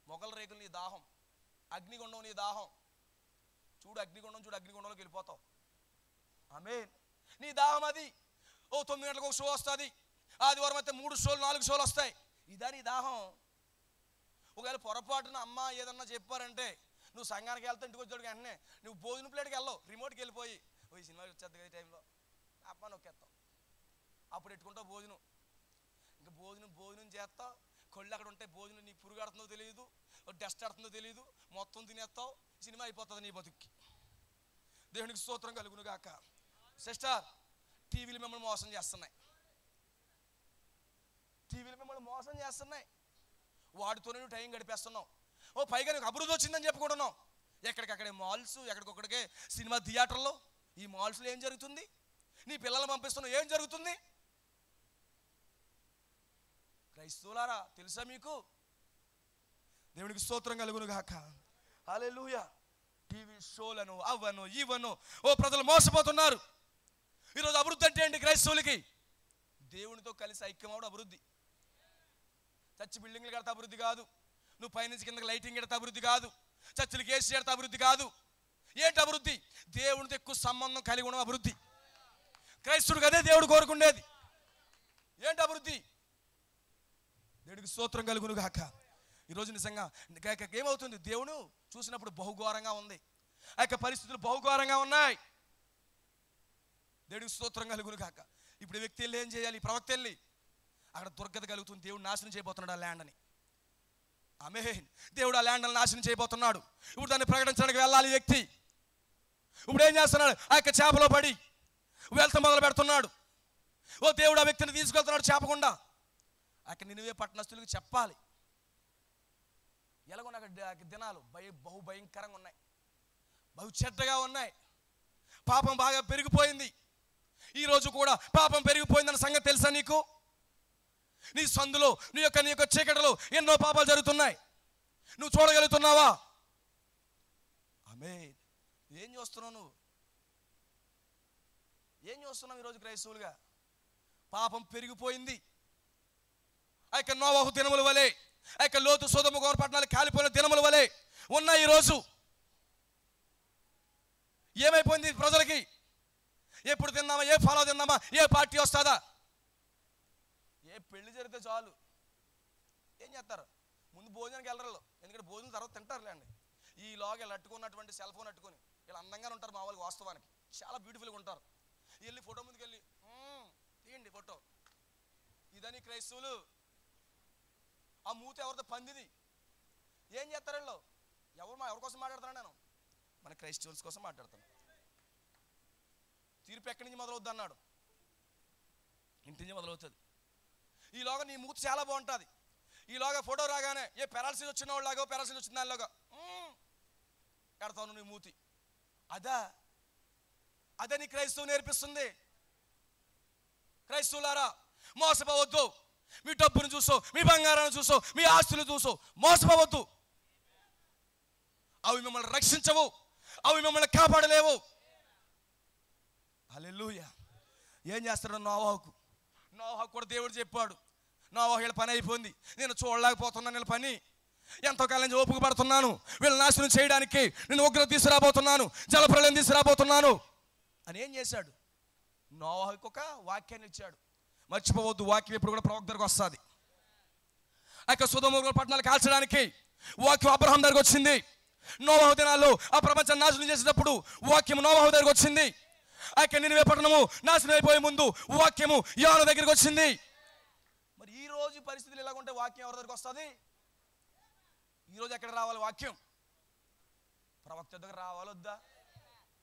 మొగల రేకులు నీ దాహం, అగ్నిగుండం నీ దాహం. చూడు అగ్నిగుండం, చూడు అగ్నిగుండంలోకి వెళ్ళిపోతావు. ఆమేన్. నీ దాహం అది. ఓ 9 గంటలకు ఒక షో వస్తుంది, ఆదివారం అయితే 3 షోలు 4 షోలు వస్తాయి. ఇదా నీ దాహం? ఒకవేళ పొరపాటున అమ్మ ఏదన్నా చెప్పారంటే నువ్వు సంఘానికి వెళ్తా, ఇంటికి వచ్చేటికి వెంటనే నువ్వు భోజనం ప్లేట్కి వెళ్ళవు, రిమోట్కి వెళ్ళిపోయి ఈ సినిమాకి వచ్చేది కదా టైంలో అమ్మ నొక్కేస్తావు. అప్పుడు ఎట్టుకుంటావు భోజనం. ఇంకా భోజనం చేస్తావు, కళ్ళు అక్కడ ఉంటాయి, భోజనం నీ పురుగు ఆడుతుందో తెలియదు, డస్ట్ ఆడుతుందో తెలియదు, మొత్తం తినేస్తావు, సినిమా అయిపోతుంది నీ బతుక్కి. దేవునికి స్తోత్రం కలుగును గాక. సిస్టర్, టీవీలు మిమ్మల్ని మోసం చేస్తున్నాయి. టీవీలు మిమ్మల్ని మోసం చేస్తున్నాయి. వాటితోనే నువ్వు టైం గడిపేస్తున్నావు. ఓ పైగా నీకు అభివృద్ధి వచ్చిందని చెప్పుకుంటున్నావు. ఎక్కడికక్కడే మాల్స్, ఎక్కడికొక్కడికే సినిమా థియేటర్లో. ఈ మాల్స్లో ఏం జరుగుతుంది? నీ పిల్లలు పంపిస్తున్నావు, ఏం జరుగుతుంది? క్రైస్తవులారా తెలుసా మీకు? దేవునికి స్తోత్రం కలుగును గాక. హల్లెలూయా. టీవీ షోలను అవ్వను ఇవ్వను ఓ ప్రజలు మోసపోతున్నారు. ఈరోజు అభివృద్ధి అంటే ఏంటి? క్రైస్తవులకి దేవునితో కలిసి ఐక్యమవడం అభివృద్ధి. చర్చి బిల్డింగ్లు కడితే అభివృద్ధి కాదు, నువ్వు పైనుంచి కిందకి లైటింగ్ కడితే అభివృద్ధి కాదు, చర్చిలకి ఏసీ కడితే అభివృద్ధి కాదు. ఏంటి అభివృద్ధి? దేవునితో ఎక్కువ సంబంధం కలిగి ఉండడం అభివృద్ధి. క్రైస్తవుడికి అదే దేవుడు కోరుకుండేది. ఏంటి అభివృద్ధి? దేవుడికి స్తోత్రం కలుగును గాక. ఈరోజు నిజంగా ఏమవుతుంది? దేవుడు చూసినప్పుడు బహుఘోరంగా ఉంది, ఆ యొక్క పరిస్థితులు బహుఘోరంగా ఉన్నాయి. దేవుడికి స్తోత్రం కలుగును గాక. ఇప్పుడు వ్యక్తి వెళ్ళి ఏం చేయాలి? ప్రవక్త వెళ్ళి అక్కడ దుర్గత కలుగుతుంది, దేవుడు నాశనం చేయబోతున్నాడు ఆ ల్యాండ్ని. ఆమేన్. దేవుడు ఆ ల్యాండ్ని నాశనం చేయబోతున్నాడు. ఇప్పుడు దాన్ని ప్రకటించడానికి వెళ్ళాలి వ్యక్తి. ఇప్పుడు ఏం చేస్తున్నాడు? ఆ యొక్క చేపలో పడి వెళ్తాం మొదలు పెడుతున్నాడు. ఓ దేవుడు ఆ వ్యక్తిని తీసుకెళ్తున్నాడు చేపకుండా. అక్కడ నినివే పట్టణస్తులకు చెప్పాలి. ఎలాగో నాకు దినాలు బహు భయంకరంగా ఉన్నాయి, బహు చెడ్డగా ఉన్నాయి. పాపం బాగా పెరిగిపోయింది. ఈరోజు కూడా పాపం పెరిగిపోయిందన్న సంగతి తెలుసా నీకు? నీ సందులో నీ యొక్క చీకటిలో ఎన్నో పాపాలు జరుగుతున్నాయి. నువ్వు చూడగలుగుతున్నావా? ఆమేన్. ఏం చూస్తున్నావు నువ్వు? ఏం చూస్తున్నావు ఈరోజు క్రైస్తవులుగా? పాపం పెరిగిపోయింది. ఆ యొక్క నోవహు దినముల వలె, ఆ యొక్క లోతు సొదొమ గొమొర్రా పట్టణాలు కాలిపోయిన దినముల వలె ఉన్నాయి ఈరోజు. ఏమైపోయింది ప్రజలకి? ఎప్పుడు తిందామా, ఏ ఫాలో తిందామా, ఏ పార్టీ వస్తుందా, ఏ పెళ్లి జరిగితే చాలు ఏం చేస్తారు, ముందు భోజనానికి వెళ్ళరు. ఎందుకంటే భోజనం తర్వాత తింటారులేండి. ఈలోగా వీళ్ళు అట్టుకున్నటువంటి సెల్ ఫోన్ అట్టుకొని వీళ్ళు అందంగానే ఉంటారు. మా వాళ్ళకి వాస్తవానికి చాలా బ్యూటిఫుల్గా ఉంటారు. వెళ్ళి ఫోటో ముందుకు వెళ్ళి తీయండి ఫోటో. ఇదని క్రైస్తవులు. ఆ మూతి ఎవరితో పందిది. ఏం చేస్తారు వీళ్ళు? ఎవరి కోసం మాట్లాడుతున్నాను నేను? మన క్రైస్తవుల్స్ కోసం మాట్లాడుతాను. తీర్పు ఎక్కడి నుంచి మొదలవుద్ది అన్నాడు? ఇంటి నుంచి మొదలవుతుంది. ఈలోగా నీ మూతి చాలా బాగుంటుంది. ఈలోగా ఫోటో రాగానే ఏ పెరాలసిస్ వచ్చిన వాళ్ళలాగో పెరాలసిస్ వచ్చిన దానిలాగా కడతాను నీ మూతి. అదే నీ క్రైస్తవు నేర్పిస్తుంది. క్రైస్తవులారా, మోసపోవద్దు. మీ డబ్బును చూసో, మీ బంగారాన్ని చూసో, మీ ఆస్తులు చూసో మోసపోవద్దు. అవి మిమ్మల్ని రక్షించవు, అవి మిమ్మల్ని కాపాడలేవు. హల్లెలూయా. ఏం చేస్తాడు నోవాహుకు? నోవాహుకు కూడా దేవుడు చెప్పాడు, నోవాహు వీళ్ళ పని అయిపోయింది, నేను చూడలేకపోతున్నాను, వీళ్ళ పని ఎంతో కాలం నుంచి ఓపిక పడుతున్నాను, వీళ్ళ నాశనం చేయడానికి నేను ఉగ్రత తీసుకురాబోతున్నాను, జలప్రలయం తీసుకురాబోతున్నాను అని ఏం చేశాడు? నోవాహుకు ఒక వాక్యాన్ని ఇచ్చాడు. మర్చిపోవద్దు, వాక్యం ఎప్పుడు కూడా ప్రవక్త దగ్గరకు వస్తుంది. ఆ సొదొమ పట్టణాలు కాల్చడానికి వాక్యం అబ్రహాం దగ్గరకు వచ్చింది. నోవాహు దినాల్లో ఆ ప్రపంచాన్ని నాశనం చేసేటప్పుడు వాక్యం నోవాహు దగ్గరకు వచ్చింది. నినివే పట్టణము నాశనం అయిపోయే ముందు వాక్యము యోనా దగ్గరికి వచ్చింది. మరి ఈ రోజు పరిస్థితులు ఎలాగుంటే వాక్యం ఎవరి దగ్గరికి వస్తుంది? ఈరోజు ఎక్కడ రావాలి వాక్యం? ప్రవక్త దగ్గర రావాలొద్దా?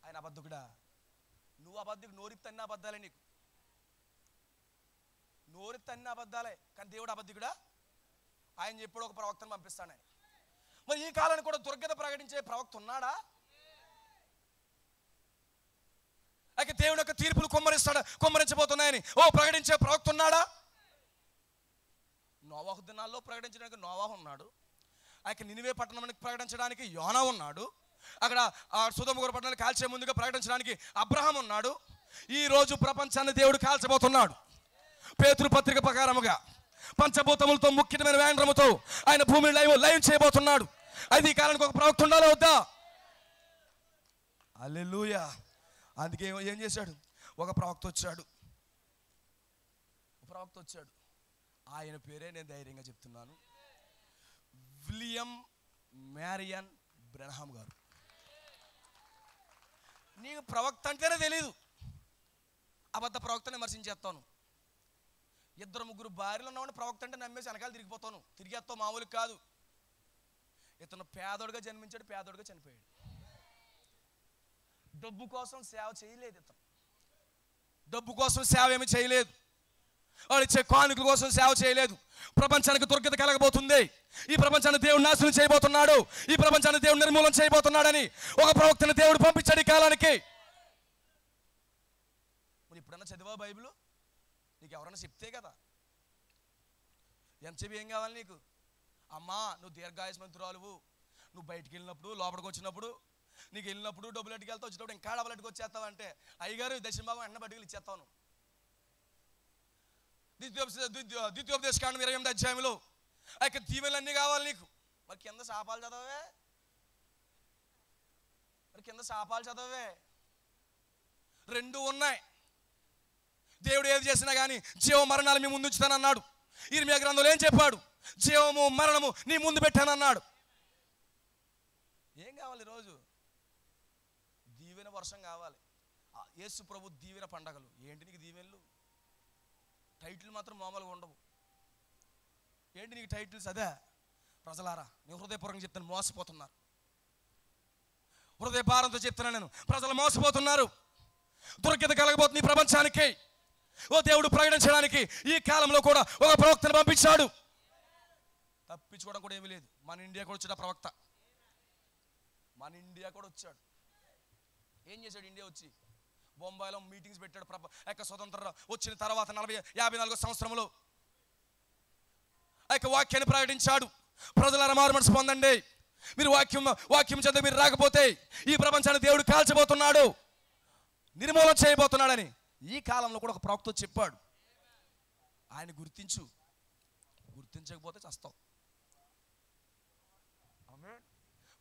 ఆయన అబద్ధకుడా? నువ్వు అబద్ధకు, నోరిప్తి అన్ని అబద్ధాలే, నీకు నోరిప్తి అన్ని అబద్ధాలే. కానీ దేవుడు అబద్ధికుడా? ఆయన చెప్పాడు ఒక ప్రవక్తను పంపిస్తాను ఆయన. మరి ఈ కాలాన్ని కూడా దుర్గత ప్రకటించే ప్రవక్త ఉన్నాడా? అయితే దేవుని యొక్క తీర్పులు కుమ్మరించబోతున్నాయని ప్రకటించే ప్రవక్త ఉన్నాడా? నోవాహు దినాల్లో ప్రకటించడానికి నోవాహు ఉన్నాడు. నినివే పట్టణాన్ని ప్రకటించడానికి యోనా ఉన్నాడు. అక్కడ సొదొమ పట్టణాన్ని కాల్చే ముందుగా ప్రకటించడానికి అబ్రహాం ఉన్నాడు. ఈ రోజు ప్రపంచాన్ని దేవుడు కాల్చబోతున్నాడు. పేతురు పత్రిక ప్రకారముగా పంచభూతములతో ముఖ్యమైన వేంద్రముతో ఆయన భూమిని లయం చేయబోతున్నాడు. అది ఈ కాలానికి ఒక ప్రవక్త ఉండాలి వద్దా? హల్లెలూయా. అందుకే ఏం చేశాడు? ఒక ప్రవక్త వచ్చాడు. ఆయన పేరే నేను ధైర్యంగా చెప్తున్నాను, విలియం మ్యారియన్ బ్రెన్హామ్ గారు. నీకు ప్రవక్త అంటేనే తెలీదు. అబద్ధ ప్రవక్తనే విమర్శించేస్తాను. 2-3 భార్యలు ఉన్నవాడిని ప్రవక్త అంటే నమ్మేసి వెనకాల తిరిగేస్తావు. మామూలు కాదు. ఇతను పేదోడుగా జన్మించాడు, పేదోడుగా చనిపోయాడు. డబ్బు కోసం సేవ చేయలేదు. ఇతను డబ్బు కోసం సేవ ఏమి చేయలేదు. వాడు ఇచ్చే కానుకల కోసం సేవ చేయలేదు. ప్రపంచానికి దుర్గత కలగబోతుంది, ఈ ప్రపంచాన్ని దేవుడు నాశనం చేయబోతున్నాడు, ఈ ప్రపంచాన్ని దేవుడు నిర్మూలన చేయబోతున్నాడని ఒక ప్రవక్తని దేవుడు పంపించాడు ఈ కాలానికి. మరి ఇప్పుడన్నా చదివా బైబిల్? నీకు ఎవరన్నా చెప్తే కదా. ఎంత చెప్పి ఏం కావాలి నీకు? అమ్మా నువ్వు దీర్ఘాయుష్మంతురాలువు, నువ్వు బయటికి వెళ్ళినప్పుడు, లోపలికి వచ్చినప్పుడు, నీకు వెళ్ళినప్పుడు డబ్బులు ఎట్టుకు వెళ్తావు, వచ్చేటప్పుడు ఇంకా డబ్బులు ఎట్టుకు వచ్చేస్తావు అంటే అయ్యగారు దశమభాగం ఎండ బయటకు ఇచ్చేస్తాను. ద్వితీయోపదేశకాండం 28వ అధ్యాయంలో దీవెనలు అన్నీ కావాలి నీకు. మరి కింద శాపాలు చదవే. రెండు ఉన్నాయి. దేవుడు ఏది చేసినా కానీ జీవ మరణాలు మీ ముందు ఉంచుతానన్నాడు. ఇర్మియా గ్రంథంలో ఏం చెప్పాడు? జీవము మరణము నీ ముందు పెట్టానన్నాడు. ఏం కావాలి ఈరోజు? దీవెన వర్షం కావాలి. యేసు ప్రభు దీవెన పండగలు. ఏంటి నీకు దీవెనలు? టైటిల్ మాత్రం మామూలుగా ఉండవు. ఏంటి నీకు టైటిల్స్? అదే ప్రజలారా, నేను హృదయపూర్వకంగా చెప్తాను, మోసపోతున్నారు. హృదయ భారంతో చెప్తున్నాను నేను, ప్రజలు మోసపోతున్నారు. దుర్గత కలగబోతుంది ఈ ప్రపంచానికి. దేవుడు ప్రకటించడానికి ఈ కాలంలో కూడా ఒక ప్రవక్తను పంపించాడు. తప్పించుకోవడం కూడా ఏమీ లేదు. మన ఇండియా కూడా వచ్చాడు ప్రవక్త. వచ్చాడు. ఏం చేశాడు? ఇండియా వచ్చి బొంబాయిలో మీటింగ్స్ పెట్టాడు. స్వతంత్ర వచ్చిన తర్వాత 54 సంవత్సరంలో వాక్యాన్ని ప్రకటించాడు. ప్రజలారా మారు మనసు పొందండి, మీరు వాక్యం చదివి మీరు రాకపోతే ఈ ప్రపంచాన్ని దేవుడు కాల్చబోతున్నాడు, నిర్మూలన చేయబోతున్నాడని ఈ కాలంలో కూడా ఒక ప్రవక్త చెప్పాడు. ఆయన గుర్తించకపోతే చస్తావు.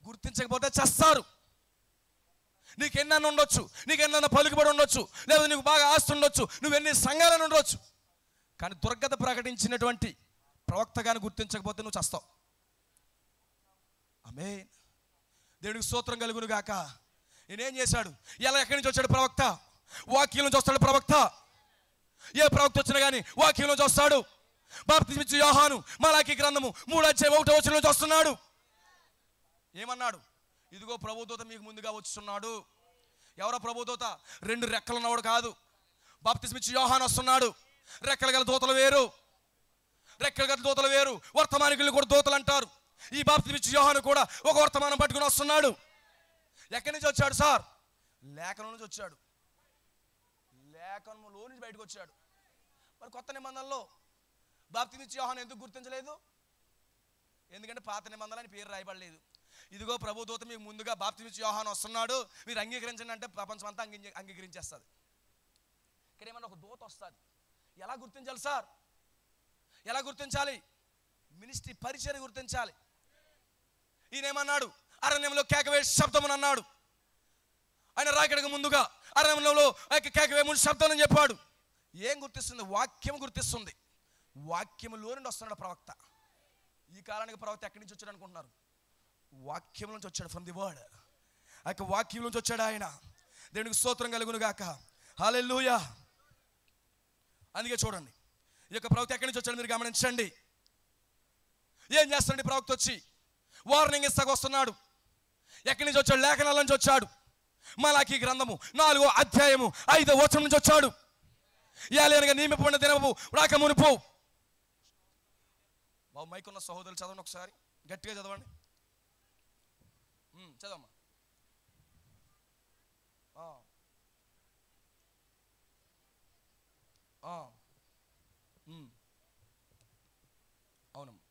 గుర్తించకపోతే చస్తారు. నీకు ఎన్నన్నా ఉండొచ్చు, నీకు ఎన్నన్నా పలుకుబడి ఉండొచ్చు, లేదా నీకు బాగా ఆస్తి ఉండొచ్చు, నువ్వు ఎన్ని సంఘాలను ఉండొచ్చు, కానీ దుర్గత ప్రకటించినటువంటి ప్రవక్తగాని గుర్తించకపోతే నువ్వు చస్తావు. ఆమేన్. దేవుడికి స్తోత్రం కలుగును గాక. నేనేం చేశాడు? ఎలా ఎక్కడి నుంచి వచ్చాడు ప్రవక్త? వాక్యం నుంచి వస్తాడు ప్రవక్త. ఏ ప్రవక్త వచ్చినా కానీ వాక్యం నుంచి వస్తాడు. బాప్తిస్మిచ్చు యోహాను మలాకి గ్రంథము 3:1 నుంచి వస్తున్నాడు. ఏమన్నాడు? ఇదిగో ప్రభుదూత మీకు ముందుగా వచ్చున్నాడు. ఎవరో ప్రభుదూత? 2 రెక్కలు ఉన్నవాడు కాదు. బాప్తిస్మిచ్చు యోహాను వస్తున్నాడు. రెక్కలు గల దూతలు వేరు, రెక్కలు గల దూతలు వేరు. వర్తమానికులు కూడా దూతలు అంటారు. ఈ బాప్తిస్మిచ్చు యోహాను కూడా ఒక వర్తమానం పట్టుకుని వస్తున్నాడు. ఎక్కడి నుంచి వచ్చాడు సార్? లేఖనం నుంచి వచ్చాడు. లేఖనంలో నుంచి బయటకు వచ్చాడు. మరి కొత్త నిబంధనలో బాప్తిస్మిచ్చు యోహాను ఎందుకు గుర్తించలేదు? ఎందుకంటే పాత నిబంధనలు అని పేరు రాయబడలేదు. ఇదిగో ప్రభుదూత మీకు ముందుగా బాప్తిస్మిచ్చు యోహాను వస్తున్నాడు, మీరు అంగీకరించండి అంటే ప్రపంచం అంతా అంగీకరించేస్తుంది. ఇక్కడ ఏమన్నా ఒక దూత వస్తుంది. ఎలా గుర్తించాలి సార్? ఎలా గుర్తించాలి? మినిస్ట్రీ పరిచయం గుర్తించాలి. ఈయనేమన్నాడు? అరణ్యంలో కేకవే శబ్దం అన్నాడు. ఆయన రాకడకు ముందుగా అరణ్యంలో కేకవే ముందు శబ్దం అని చెప్పాడు. ఏం గుర్తిస్తుంది? వాక్యం గుర్తిస్తుంది. వాక్యములో నుండి వస్తున్నాడు ప్రవక్త. ఈ కాలానికి ప్రవక్త ఎక్కడి నుంచి వచ్చాడు అనుకుంటున్నారు? వాక్యం నుంచి వచ్చాడు. From the word. ఆ యొక్క వాక్యం నుంచి వచ్చాడు ఆయన. దేవునికి స్తోత్రం కలుగును గాక. హల్లెలూయా. అందుకే చూడండి, ఈ యొక్క ప్రవక్త ఎక్కడి నుంచి వచ్చాడు మీరు గమనించండి. ఏం చేస్తాడు ప్రవక్త? వచ్చి వార్నింగ్ ఇస్తాకు వస్తున్నాడు. ఎక్కడి నుంచి వచ్చాడు? లేఖనాల నుంచి వచ్చాడు. మలాకి గ్రంథము 4:5 నుంచి వచ్చాడు. ఏలయనగా నియమింపబడిన దినము రాక మునుపు. బాబు మైక్ ఉన్న సహోదరులు చదవండి ఒకసారి, గట్టిగా చదవండి. చదవమ్మా. అవునమ్మా.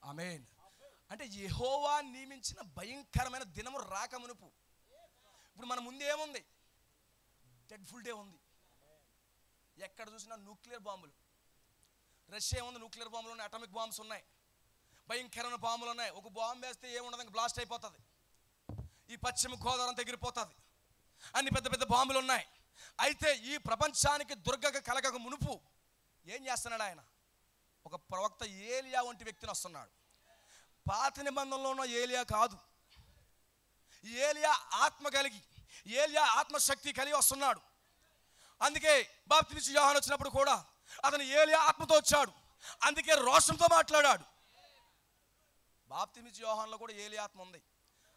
ఆమేన్. అంటే యెహోవా నియమించిన భయంకరమైన దినము రాకమునుపు. ఇప్పుడు మన ముందు ఏముంది? డెడ్ఫుల్ డే ఉంది. ఎక్కడ చూసినా న్యూక్లియర్ బాంబులు. రష్యా ఏముంది? న్యూక్లియర్ బాంబులు ఉన్నాయి, అటామిక్ బాంబ్స్ ఉన్నాయి, భయంకరమైన బాంబులు ఉన్నాయి. ఒక బాంబు వేస్తే ఏముండదు, బ్లాస్ట్ అయిపోతుంది. ఈ పశ్చిమ గోదావరి దగ్గరిపోతుంది. అన్ని పెద్ద పెద్ద బాంబులు ఉన్నాయి. అయితే ఈ ప్రపంచానికి దుర్గక కలగక మునుపు ఏం చేస్తున్నాడు ఆయన? ఒక ప్రవక్త ఏలియా వంటి వ్యక్తిని వస్తున్నాడు. పాత నిబంధనలో ఉన్న ఏలియా కాదు. ఏలియా ఆత్మ కలిగి, ఏలియా ఆత్మశక్తి కలిగి వస్తున్నాడు. అందుకే బాప్తిస్మిచ్చు యోహాను వచ్చినప్పుడు కూడా అతను ఏలియా ఆత్మతో వచ్చాడు. అందుకే రోషంతో మాట్లాడాడు. బాప్తిస్మిచ్చు యోహానులో కూడా ఏలియా ఆత్మ ఉంది.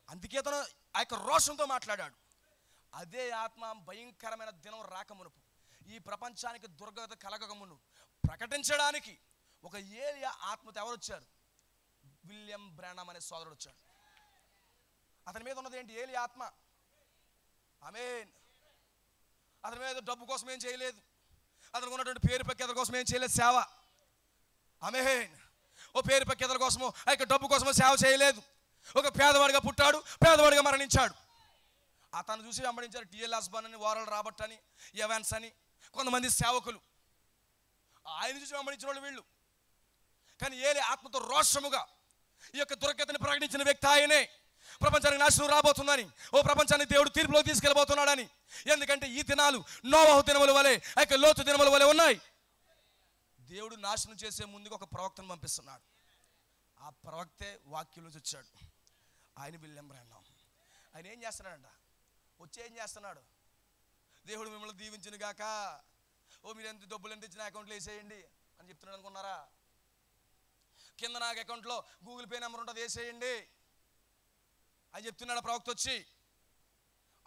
అందుకే అతను ఆ యొక్క రోషంతో మాట్లాడాడు. అదే ఆత్మ భయంకరమైన దినం రాకమునుపు, ఈ ప్రపంచానికి దుర్గత కలగకమును ప్రకటించడానికి ఒక ఏలియా ఆత్మతో ఎవరు వచ్చారు? విలియం బ్రానమ్ అనే సోదరుడు వచ్చాడు. అతని మీద ఉన్నది ఏంటి? ఏలియా ఆత్మ. ఆమేన్. అతని మీద డబ్బు కోసం ఏం చేయలేదు. అతనికి ఉన్నటువంటి పేరు ప్రఖ్యాతుల కోసం ఏం చేయలేదు సేవ. ఆమేన్. ఓ పేరు ప్రఖ్యాతుల కోసమో ఆ యొక్క డబ్బు కోసమో సేవ చేయలేదు. ఒక పేదవాడిగా పుట్టాడు, పేదవాడిగా మరణించాడు. అతను చూసి వెంబడించారు టిఎల్ హస్బన్ అని, వారల్ రాబర్ట్ అని, ఎవెన్స్ అని కొంతమంది సేవకులు. ఆయన చూసి వెంబడించిన వాళ్ళు వీళ్ళు. కానీ ఏలి ఆత్మతో రోషముగా ఈ యొక్క దుర్గతిని ప్రకటించిన వ్యక్తి ఆయనే. ప్రపంచానికి నాశనం రాబోతుందని, ఓ ప్రపంచాన్ని దేవుడు తీర్పులో తీసుకెళ్ళబోతున్నాడని. ఎందుకంటే ఈ దినాలు నోవహు దినముల వలె, ఆ యొక్క లోతు దినముల వలె ఉన్నాయి. దేవుడు నాశనం చేసే ముందుగా ఒక ప్రవక్తను పంపిస్తున్నాడు. ఆ ప్రవక్తే వాక్యం నుంచి వచ్చాడు. ఆయన విలియం బ్రానమ్. ఆయన ఏం చేస్తున్నాడంట? వచ్చి ఏం చేస్తున్నాడు? దేవుడు మిమ్మల్ని దీవించును గాక, ఓ మీరు ఎంత డబ్బులు ఎంత ఇచ్చిన అకౌంట్లో వేసేయండి అని చెప్తున్నాడు అనుకున్నారా? కింద నాకు అకౌంట్లో గూగుల్ పే నెంబర్ ఉంటుంది, వేసేయండి అని చెప్తున్నాడు ప్రవక్త వచ్చి.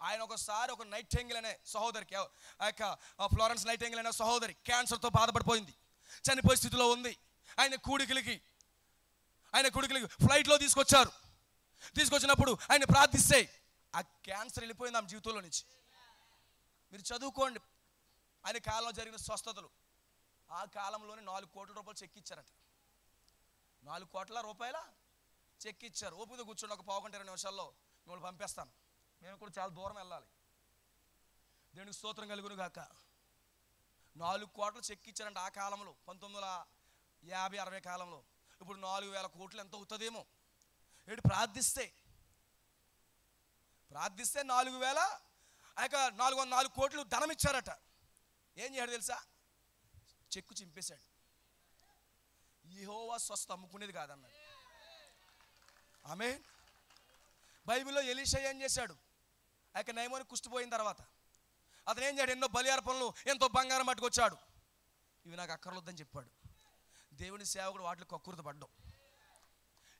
ఆయన ఒకసారి ఒక నైటింగేల్ అనే సహోదరికి, ఆ యొక్క ఫ్లోరెన్స్ నైటింగేల్ అనే సహోదరి క్యాన్సర్తో బాధపడిపోయింది, చనిపోయే స్థితిలో ఉంది. ఆయన కూడికలకి ఫ్లైట్లో తీసుకొచ్చారు. తీసుకొచ్చినప్పుడు ఆయన ప్రార్థిస్తే ఆ క్యాన్సర్ వెళ్ళిపోయింది ఆమె జీవితంలో నుంచి. మీరు చదువుకోండి ఆయన కాలంలో జరిగిన స్వస్థతలు. ఆ కాలంలోనే 4 కోట్ల రూపాయలు చెక్ ఇచ్చారట. 4 కోట్ల రూపాయల చెక్ ఇచ్చారు. ఓపికతో కూర్చోండి, ఒక 15-20 నిమిషాల్లో మిమ్మల్ని పంపిస్తాను. మేము కూడా చాలా దూరం వెళ్ళాలి. దేవునికి స్తోత్రం కలుగును గాక. 4 కోట్ల చెక్ ఇచ్చారంట ఆ కాలంలో, 1950-60 కాలంలో. ఇప్పుడు 4,000 కోట్లు ఎంత అవుతుందేమో. ఏంటి ప్రార్థిస్తే 4,404 కోట్లు ధనం ఇచ్చారట. ఏం చేయాడు తెలుసా? చెక్కు చింపేశాడు. యెహోవా స్వస్థ అమ్ముకునేది కాదన్నాడు. ఆమేన్. బైబిల్లో ఎలీషా ఏం చేశాడు? నయమాను కుష్టిపోయిన తర్వాత అతను ఏం చేశాడు? ఎన్నో బలియార్పణలు, ఎంతో బంగారం పట్టుకొచ్చాడు. ఇవి నాకు అక్కర్లొద్దని చెప్పాడు. దేవుని సేవకుడు వాటిలో కక్కుర్తి పడ్డాం.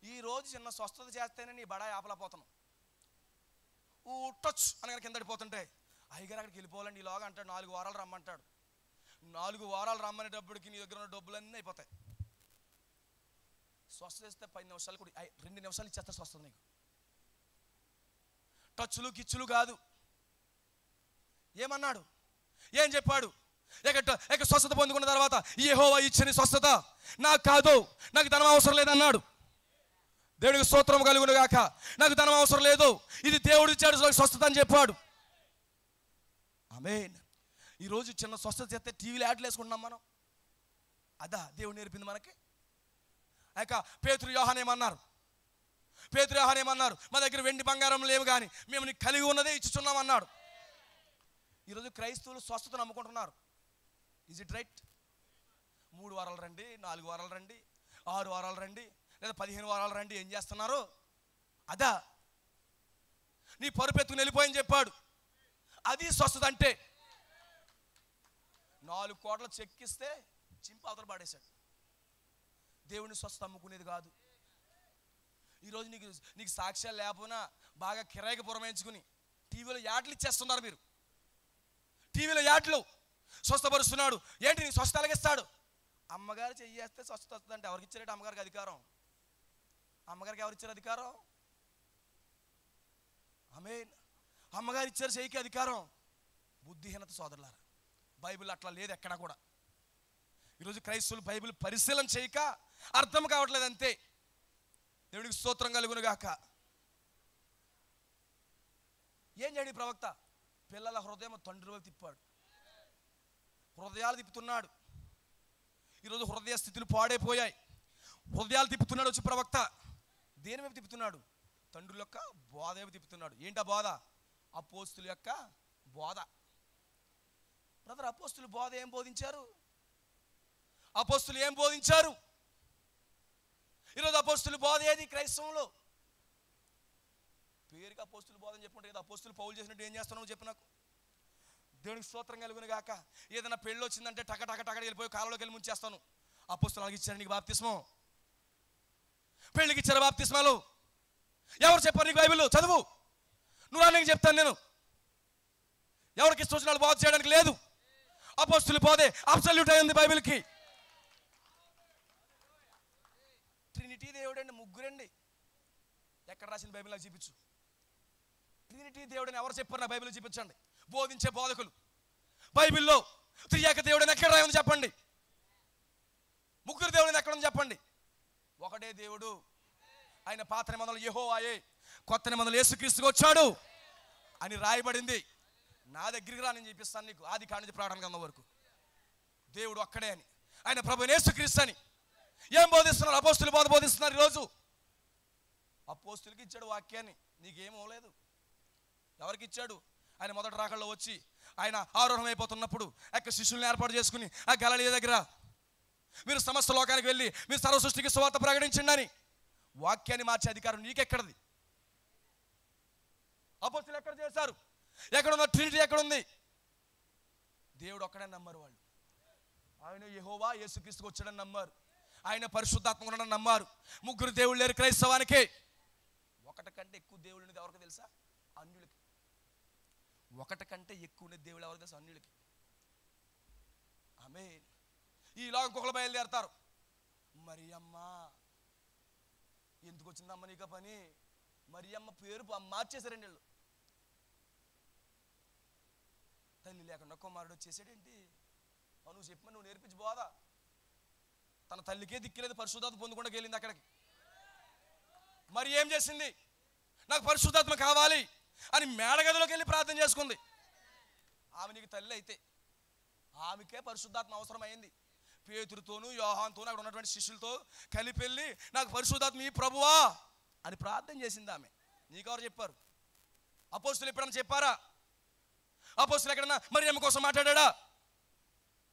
ఈరోజు చిన్న స్వస్థత చేస్తేనే నీ బడా ఆపలేకపోతున్నాం. టచ్ అనగా కిందకి పోతుంటే అయ్యగారు అక్కడికి వెళ్ళిపోవాలండి ఈలోగా అంటాడు. 4 వారాలు రమ్మంటాడు. 4 వారాలు రమ్మనేటప్పటికి నీ దగ్గర ఉన్న డబ్బులన్నీ అయిపోతాయి. స్వస్థత ఇస్తే 10 నిమిషాలు కూడా 2 నిమిషాలు ఇచ్చేస్తా స్వస్థత నీకు. టచ్లు కిచ్చులు కాదు. ఏమన్నాడు? ఏం చెప్పాడు? ఇక స్వస్థత పొందుకున్న తర్వాత యెహోవా ఇచ్చిన స్వస్థత నాకు కాదు, నాకు ధనం అవసరం లేదన్నాడు. దేవుడికి స్తోత్రం కలుగును గాక. నాకు ధనం అవసరం లేదు, ఇది దేవుడు ఇచ్చాడు స్వస్థత అని చెప్పాడు. ఆమేన్. ఈరోజు చిన్న స్వస్థత చేస్తే టీవీలో యాడ్లు వేసుకుంటున్నాం మనం. అదా దేవుడు నేర్పింది మనకి. పేతురు యోహాను ఏమన్నారు? మా దగ్గర వెండి బంగారం లేవు కానీ మేము నీకు కలిగి ఉన్నదే ఇచ్చుచున్నాం అన్నాడు. ఈరోజు క్రైస్తవులు స్వస్థతను నమ్ముకుంటున్నారు. Is it right? 3 వారాలు రండి, 4 వారాలు రండి, 6 వారాలు రండి, లేదా 15 వారాలు రండి. ఏం చేస్తున్నారు? అదా నీ పరుపెత్తుకుని వెళ్ళిపోయని చెప్పాడు. అది స్వస్థత అంటే. 4 కోట్ల చెక్కిస్తే చింపి అవతల పాడేశాడు. దేవుని స్వస్థత అమ్ముకునేది కాదు. ఈరోజు నీకు సాక్ష్యాలు లేకపోయినా బాగా కిరాయికి పురమాయించుకుని టీవీలో యాడ్లు ఇచ్చేస్తున్నారు. మీరు టీవీలో యాడ్లు స్వస్థపరుస్తున్నాడు. ఏంటి నీకు స్వస్థత ఎలాగిస్తాడు? అమ్మగారు చెయ్యేస్తే స్వస్థత వస్తుందంటే ఎవరికి ఇచ్చారంటే అమ్మగారికి అధికారం. అమ్మగారికి ఎవరు ఇచ్చారు అధికారం? ఆమేన్. అమ్మగారు ఇచ్చారు చెయ్యికి అధికారం. బుద్ధిహీనత సోదరులారా. బైబిల్ అట్లా లేదు ఎక్కడా కూడా. ఈరోజు క్రైస్తవులు బైబిల్ పరిశీలన చేయక అర్థం కావట్లేదు అంతే. దేవుడికి స్తోత్రం కలుగును గాక. ఏం చేయడు ప్రవక్త? పిల్లల హృదయం తండ్రి వైపు తిప్పాడు. హృదయాలు తిప్పుతున్నాడు. ఈరోజు హృదయ స్థితులు పాడైపోయాయి. హృదయాలు తిప్పుతున్నాడు వచ్చి ప్రవక్త. దేని వైపు తిప్పుతున్నాడు? తండ్రుల యొక్క బోధ వైపు తిప్పుతున్నాడు. ఏంటా బోధ? అపోస్తుల యొక్క బోధ. బ్రదర్, అపోస్తులు బోధ ఏం బోధించారు? అపోస్తులు ఏం బోధించారు? ఈరోజు అపోస్తులు బోధ ఏది క్రైస్తవంలో? పేరుకి అపోస్తులు బోధ అని చెప్పుకుంటే కదా. అపోస్తులు పౌలు చేసినట్టు ఏం చేస్తున్నావు చెప్పు నాకు. దేవునికి స్తోత్రం కలుగును గాక. ఏదైనా పెళ్ళి వచ్చిందంటే టక వెళ్ళిపోయి కాలంలోకి వెళ్ళి ముంచేస్తాను. అపోస్తులు అలాగే ఇచ్చారు నీకు బాప్తిస్మం. పెళ్ళికి ఇచ్చారు బాప్తిస్మాలు. ఎవరు చెప్పారు నీకు? బైబిల్ చదువు. నువ్వు నీకు చెప్తాను నేను. ఎవరికి ఇష్టం వచ్చిన వాళ్ళు బోధ చేయడానికి లేదు. అపోస్తులు బోధే అబ్సల్యూట్ అయింది బైబిల్కి. ట్రినిటీ దేవుడండి, ముగ్గురండి. ఎక్కడ రాసింది బైబిల్ నాకు చూపించు. ట్రినిటీ దేవుడని ఎవరు చెప్పారు? నా బైబిల్ చూపించండి. బోధించే బోధకులు బైబిల్లో త్రియేక దేవుడని ఎక్కడ రాయని చెప్పండి. ముగ్గురు దేవుడని ఎక్కడ చెప్పండి. ఒకటే దేవుడు. ఆయన పాత నిబంధనలు యెహోవాయే, కొత్త నిబంధనలు యేసుక్రీస్తుగా వచ్చాడు అని రాయబడింది. నా దగ్గరికి రా, నేను చూపిస్తాను నీకు. ఆది కాండం నుంచి ప్రకటన గ్రంథం వరకు దేవుడు ఒక్కడే అని, ఆయన ప్రభువు యేసుక్రీస్తు అని. ఏం బోధిస్తున్నారు? అపోస్తులు బోధ బోధిస్తున్నారు. ఈరోజు అపోస్తులకి ఇచ్చాడు వాక్యాన్ని, నీకేమో లేదు. ఎవరికి ఇచ్చాడు? ఆయన మొదటి రాకల్లో వచ్చి ఆయన ఆరోహణం అయిపోతున్నప్పుడు శిష్యుల్ని ఏర్పాటు చేసుకుని ఆ గలిలయ దగ్గర మీరు సమస్త లోకానికి వెళ్ళి మీరు సర్వ సృష్టికి సువార్త ప్రకటించండి అని వాక్యాన్ని మార్చే అధికారం నీకెక్కడది? అపోస్తులు ఎక్కడ చేశారు? ఎక్కడున్న ట్రినిటీ ఎక్కడుంది? దేవుడు ఒక్కడే నమ్మారు వాళ్ళు. ఆయన యెహోవా యేసుక్రీస్తుకు వచ్చాడని నమ్మారు. ఆయన పరిశుద్ధాత్మ ఉన్నాడని నమ్మారు. ముగ్గురు దేవుళ్ళు లేరు క్రైస్తవానికి. ఒకటి కంటే ఎక్కువ దేవుళ్ళు ఉన్నది ఎవరికి తెలుసా? అన్యులకి. ఒకటి కంటే ఎక్కువ ఉన్నది దేవుళ్ళు ఎవరికి తెలుసా? అన్యులకి. ఆమేన్. ఈ లోకం ఇంకొకరు బయలుదేరతారు. మరి అమ్మ ఎందుకు వచ్చిందమ్మ నీకు పని? మరి అమ్మ పేరు మార్చేశారండి వీళ్ళు. తల్లి లేకుండా కుమారుడు వచ్చేసాడేంటి? నువ్వు చెప్పమని నువ్వు నేర్పించి బోదా. తన తల్లికే దిక్కులేదు, పరిశుద్ధాత్మ పొందకుండా వెళ్ళింది అక్కడికి. మరి ఏం చేసింది? నాకు పరిశుద్ధాత్మ కావాలి అని మేడగదిలోకి వెళ్ళి ప్రార్థన చేసుకుంది. ఆమె నీకు తల్లి అయితే ఆమెకే పరిశుద్ధాత్మ అవసరమైంది. పేతురుతోనూ యోహానుతోనూ అక్కడ ఉన్నటువంటి శిష్యులతో కలిపి వెళ్ళి నాకు పరిశుద్ధాత్మ ఈ ప్రభువా అని ప్రార్థన చేసింది ఆమె. నీకెవరు చెప్పారు? అపోస్తులు ఎప్పుడన్నా చెప్పారా? అపోస్తులు ఎక్కడన్నా మరియమ్మ కోసం మాట్లాడా?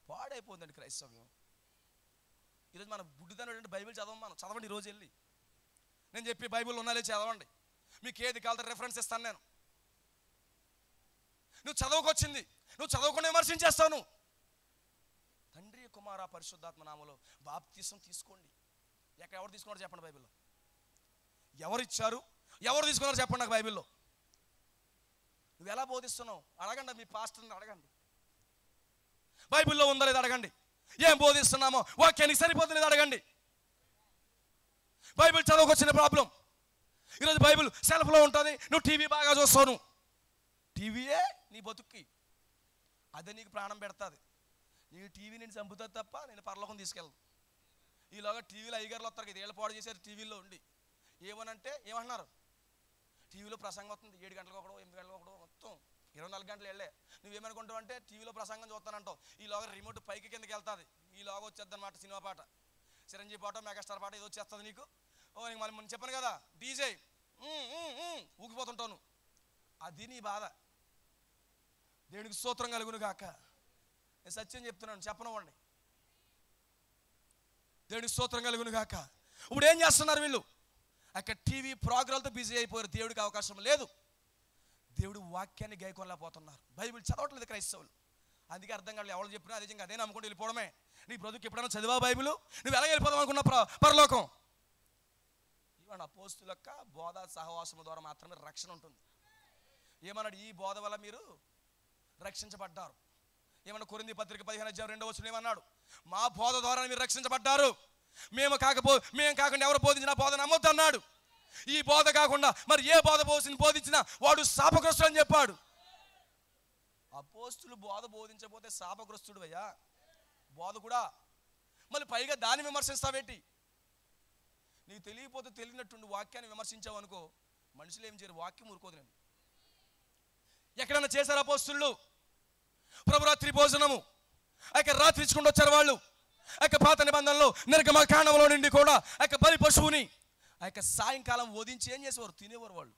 పాడైపోతుందండి క్రైస్తవ్యం. ఈరోజు మన గుడ్డిదనం బైబిల్ చదవండి ఈరోజు వెళ్ళి. నేను చెప్పి బైబిల్ ఉన్నాలే చదవండి. మీకు ఏది కావాలంటే రెఫరెన్స్ ఇస్తాను నేను. నువ్వు చదవకొచ్చింది, నువ్వు చదవకుండా విమర్శించేస్తావు. తండ్రి కుమార పరిశుద్ధాత్మ నామములో బాప్తిసం తీసుకోండి. ఎవరు తీసుకున్నారో చెప్పండి బైబిల్లో. ఎవరు ఇచ్చారు, ఎవరు తీసుకున్నారో చెప్పండి నాకు బైబిల్లో. నువ్వు ఎలా బోధిస్తున్నావు అడగండి, మీ పాస్టర్ని అడగండి. బైబిల్లో ఉందో లేదో అడగండి. ఏం బోధిస్తున్నామో వాక్యానికి సరిపోతుంది అడగండి. బైబిల్ చదవకొచ్చిన ప్రాబ్లం. ఈరోజు బైబిల్ సెల్ఫ్లో ఉంటుంది, నువ్వు టీవీ బాగా చూస్తావు. టీవీయే నీ బతుక్కి, అదే నీకు ప్రాణం పెడతాది. నీ టీవీ నేను చంపుతుంది తప్ప నేను పరలోకం తీసుకెళ్ళదు. ఈలోగా టీవీలో అయ్యగారులు వస్తారు కదా, ఏళ్ళు పాడు చేశారు టీవీలో ఉండి. ఏమనంటే ఏమంటున్నారు, టీవీలో ప్రసంగం వస్తుంది 7 గంటలకు ఒకడో 8 గంటలకు ఒకడో, మొత్తం 24 గంటలు వెళ్ళే. నువ్వేమనుకుంటావు అంటే టీవీలో ప్రసంగం చూస్తానంటావు. ఈలోగా రిమోట్ పైకి కిందకి వెళ్తుంది, ఈలోగా వచ్చేద్ది అనమాట సినిమా పాట, చిరంజీవి పాట, మెగాస్టార్ పాట, ఇది వచ్చేస్తుంది నీకు. నీకు మళ్ళీ మనం చెప్పాను కదా డీజే ఊగిపోతుంటావు. అది నీ బాధ. దేవునికి స్తోత్రం కలుగును గాక. నేను సత్యం చెప్తున్నాను, చెప్పనివ్వండి. దేవునికి స్తోత్రం కలుగును గాక. ఇప్పుడు ఏం చేస్తున్నారు వీళ్ళు? అక్కడ టీవీ ప్రోగ్రాంలతో బిజీ అయిపోయారు. దేవుడికి అవకాశం లేదు. దేవుడు వాక్యాన్ని గైకొనలేకపోతున్నారు. బైబిల్ చదవట్లేదు క్రైస్తవులు. అందుకే అర్థం కాదు. ఎవరు చెప్పినా అదే అదే నమ్ముకుంటూ వెళ్ళిపోవడమే. నీ బ్రతుకు ఎప్పుడైనా చదివా బైబిల్? నువ్వు ఎలా వెళ్ళిపోదాం అనుకున్న పరలోకం? ఇవాళ అపోస్తుల యొక్క బోధ సహవాసము ద్వారా మాత్రమే రక్షణ ఉంటుంది. ఏమన్నాడు? ఈ బోధ వల్ల మీరు రక్షించబడ్డారు. ఏమన్నా కొరింథీ పత్రిక 15:2 ఏమన్నాడు? మా బోధ ద్వారా మీరు రక్షించబడ్డారు. మేము కాకుండా ఎవరు బోధించిన బోధ నమ్మొద్దు అన్నాడు. ఈ బోధ కాకుండా మరి ఏ బోధ బోధించినా వాడు శాపగ్రస్తుడు అని చెప్పాడు. అపోస్తులు బోధ బోధించకపోతే శాపగ్రస్తుడు అయ్యా బోధ కూడా. మళ్ళీ పైగా దాన్ని విమర్శిస్తావేంటి? నీకు తెలియకపోతే తెలియనట్టుండి వాక్యాన్ని విమర్శించావు అనుకో, మనుషులు ఏం చేయరు, వాక్యం ఊరుకోదు. నేను ఎక్కడన్నా చేశారు అపోస్తులు? ప్రభురాత్రి భోజనము రాత్రి ఇచ్చుకుంటూ వచ్చారు వాళ్ళు. పాత నిబంధనలో నిర్గమకాండంలో నుండి కూడా బలి పశువుని సాయంకాలం వధించి ఏం చేసేవారు? తినేవారు వాళ్ళు.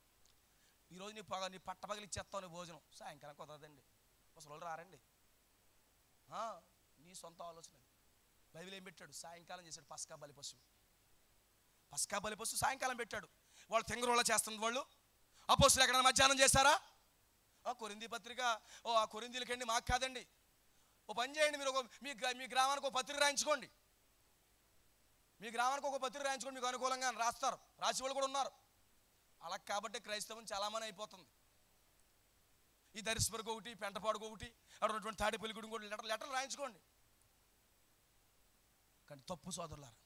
ఈరోజు నీ పట్టపగలి ఇచ్చేస్తావు నీ భోజనం, సాయంకాలం కుదరదండి, అసలు వాళ్ళు రారండి. నీ సొంత ఆలోచన. బైబిల్ ఏం పెట్టాడు? సాయంకాలం చేశాడు పస్కా బలి పశువు. పస్కా బలి పశువు సాయంకాలం పెట్టాడు. వాళ్ళు తెంగరోళ్ళ చేస్తున్నారు వాళ్ళు. అపోస్తులు ఎక్కడైనా మధ్యాహ్నం చేశారా? కొరింథీ పత్రిక ఆ కొరింథీలకండి, మాకు కాదండి. ఓ పని చేయండి, మీరు మీ గ్రామానికి ఒక పత్రిక రాయించుకోండి. మీ గ్రామానికి ఒక పత్రిక రాయించుకోండి, మీకు అనుకూలంగా రాస్తారు. రాసి వాళ్ళు కూడా ఉన్నారు. అలా కాబట్టి క్రైస్తవం చాలామంది అయిపోతుంది. ఈ దరిస్బర్గ్ ఒకటి, పెంటపాడుకు ఒకటి, అక్కడ ఉన్నటువంటి తాడేపల్లిగూడెం కూడా లెటర్లు రాయించుకోండి. కానీ తప్పు సోదరులారా,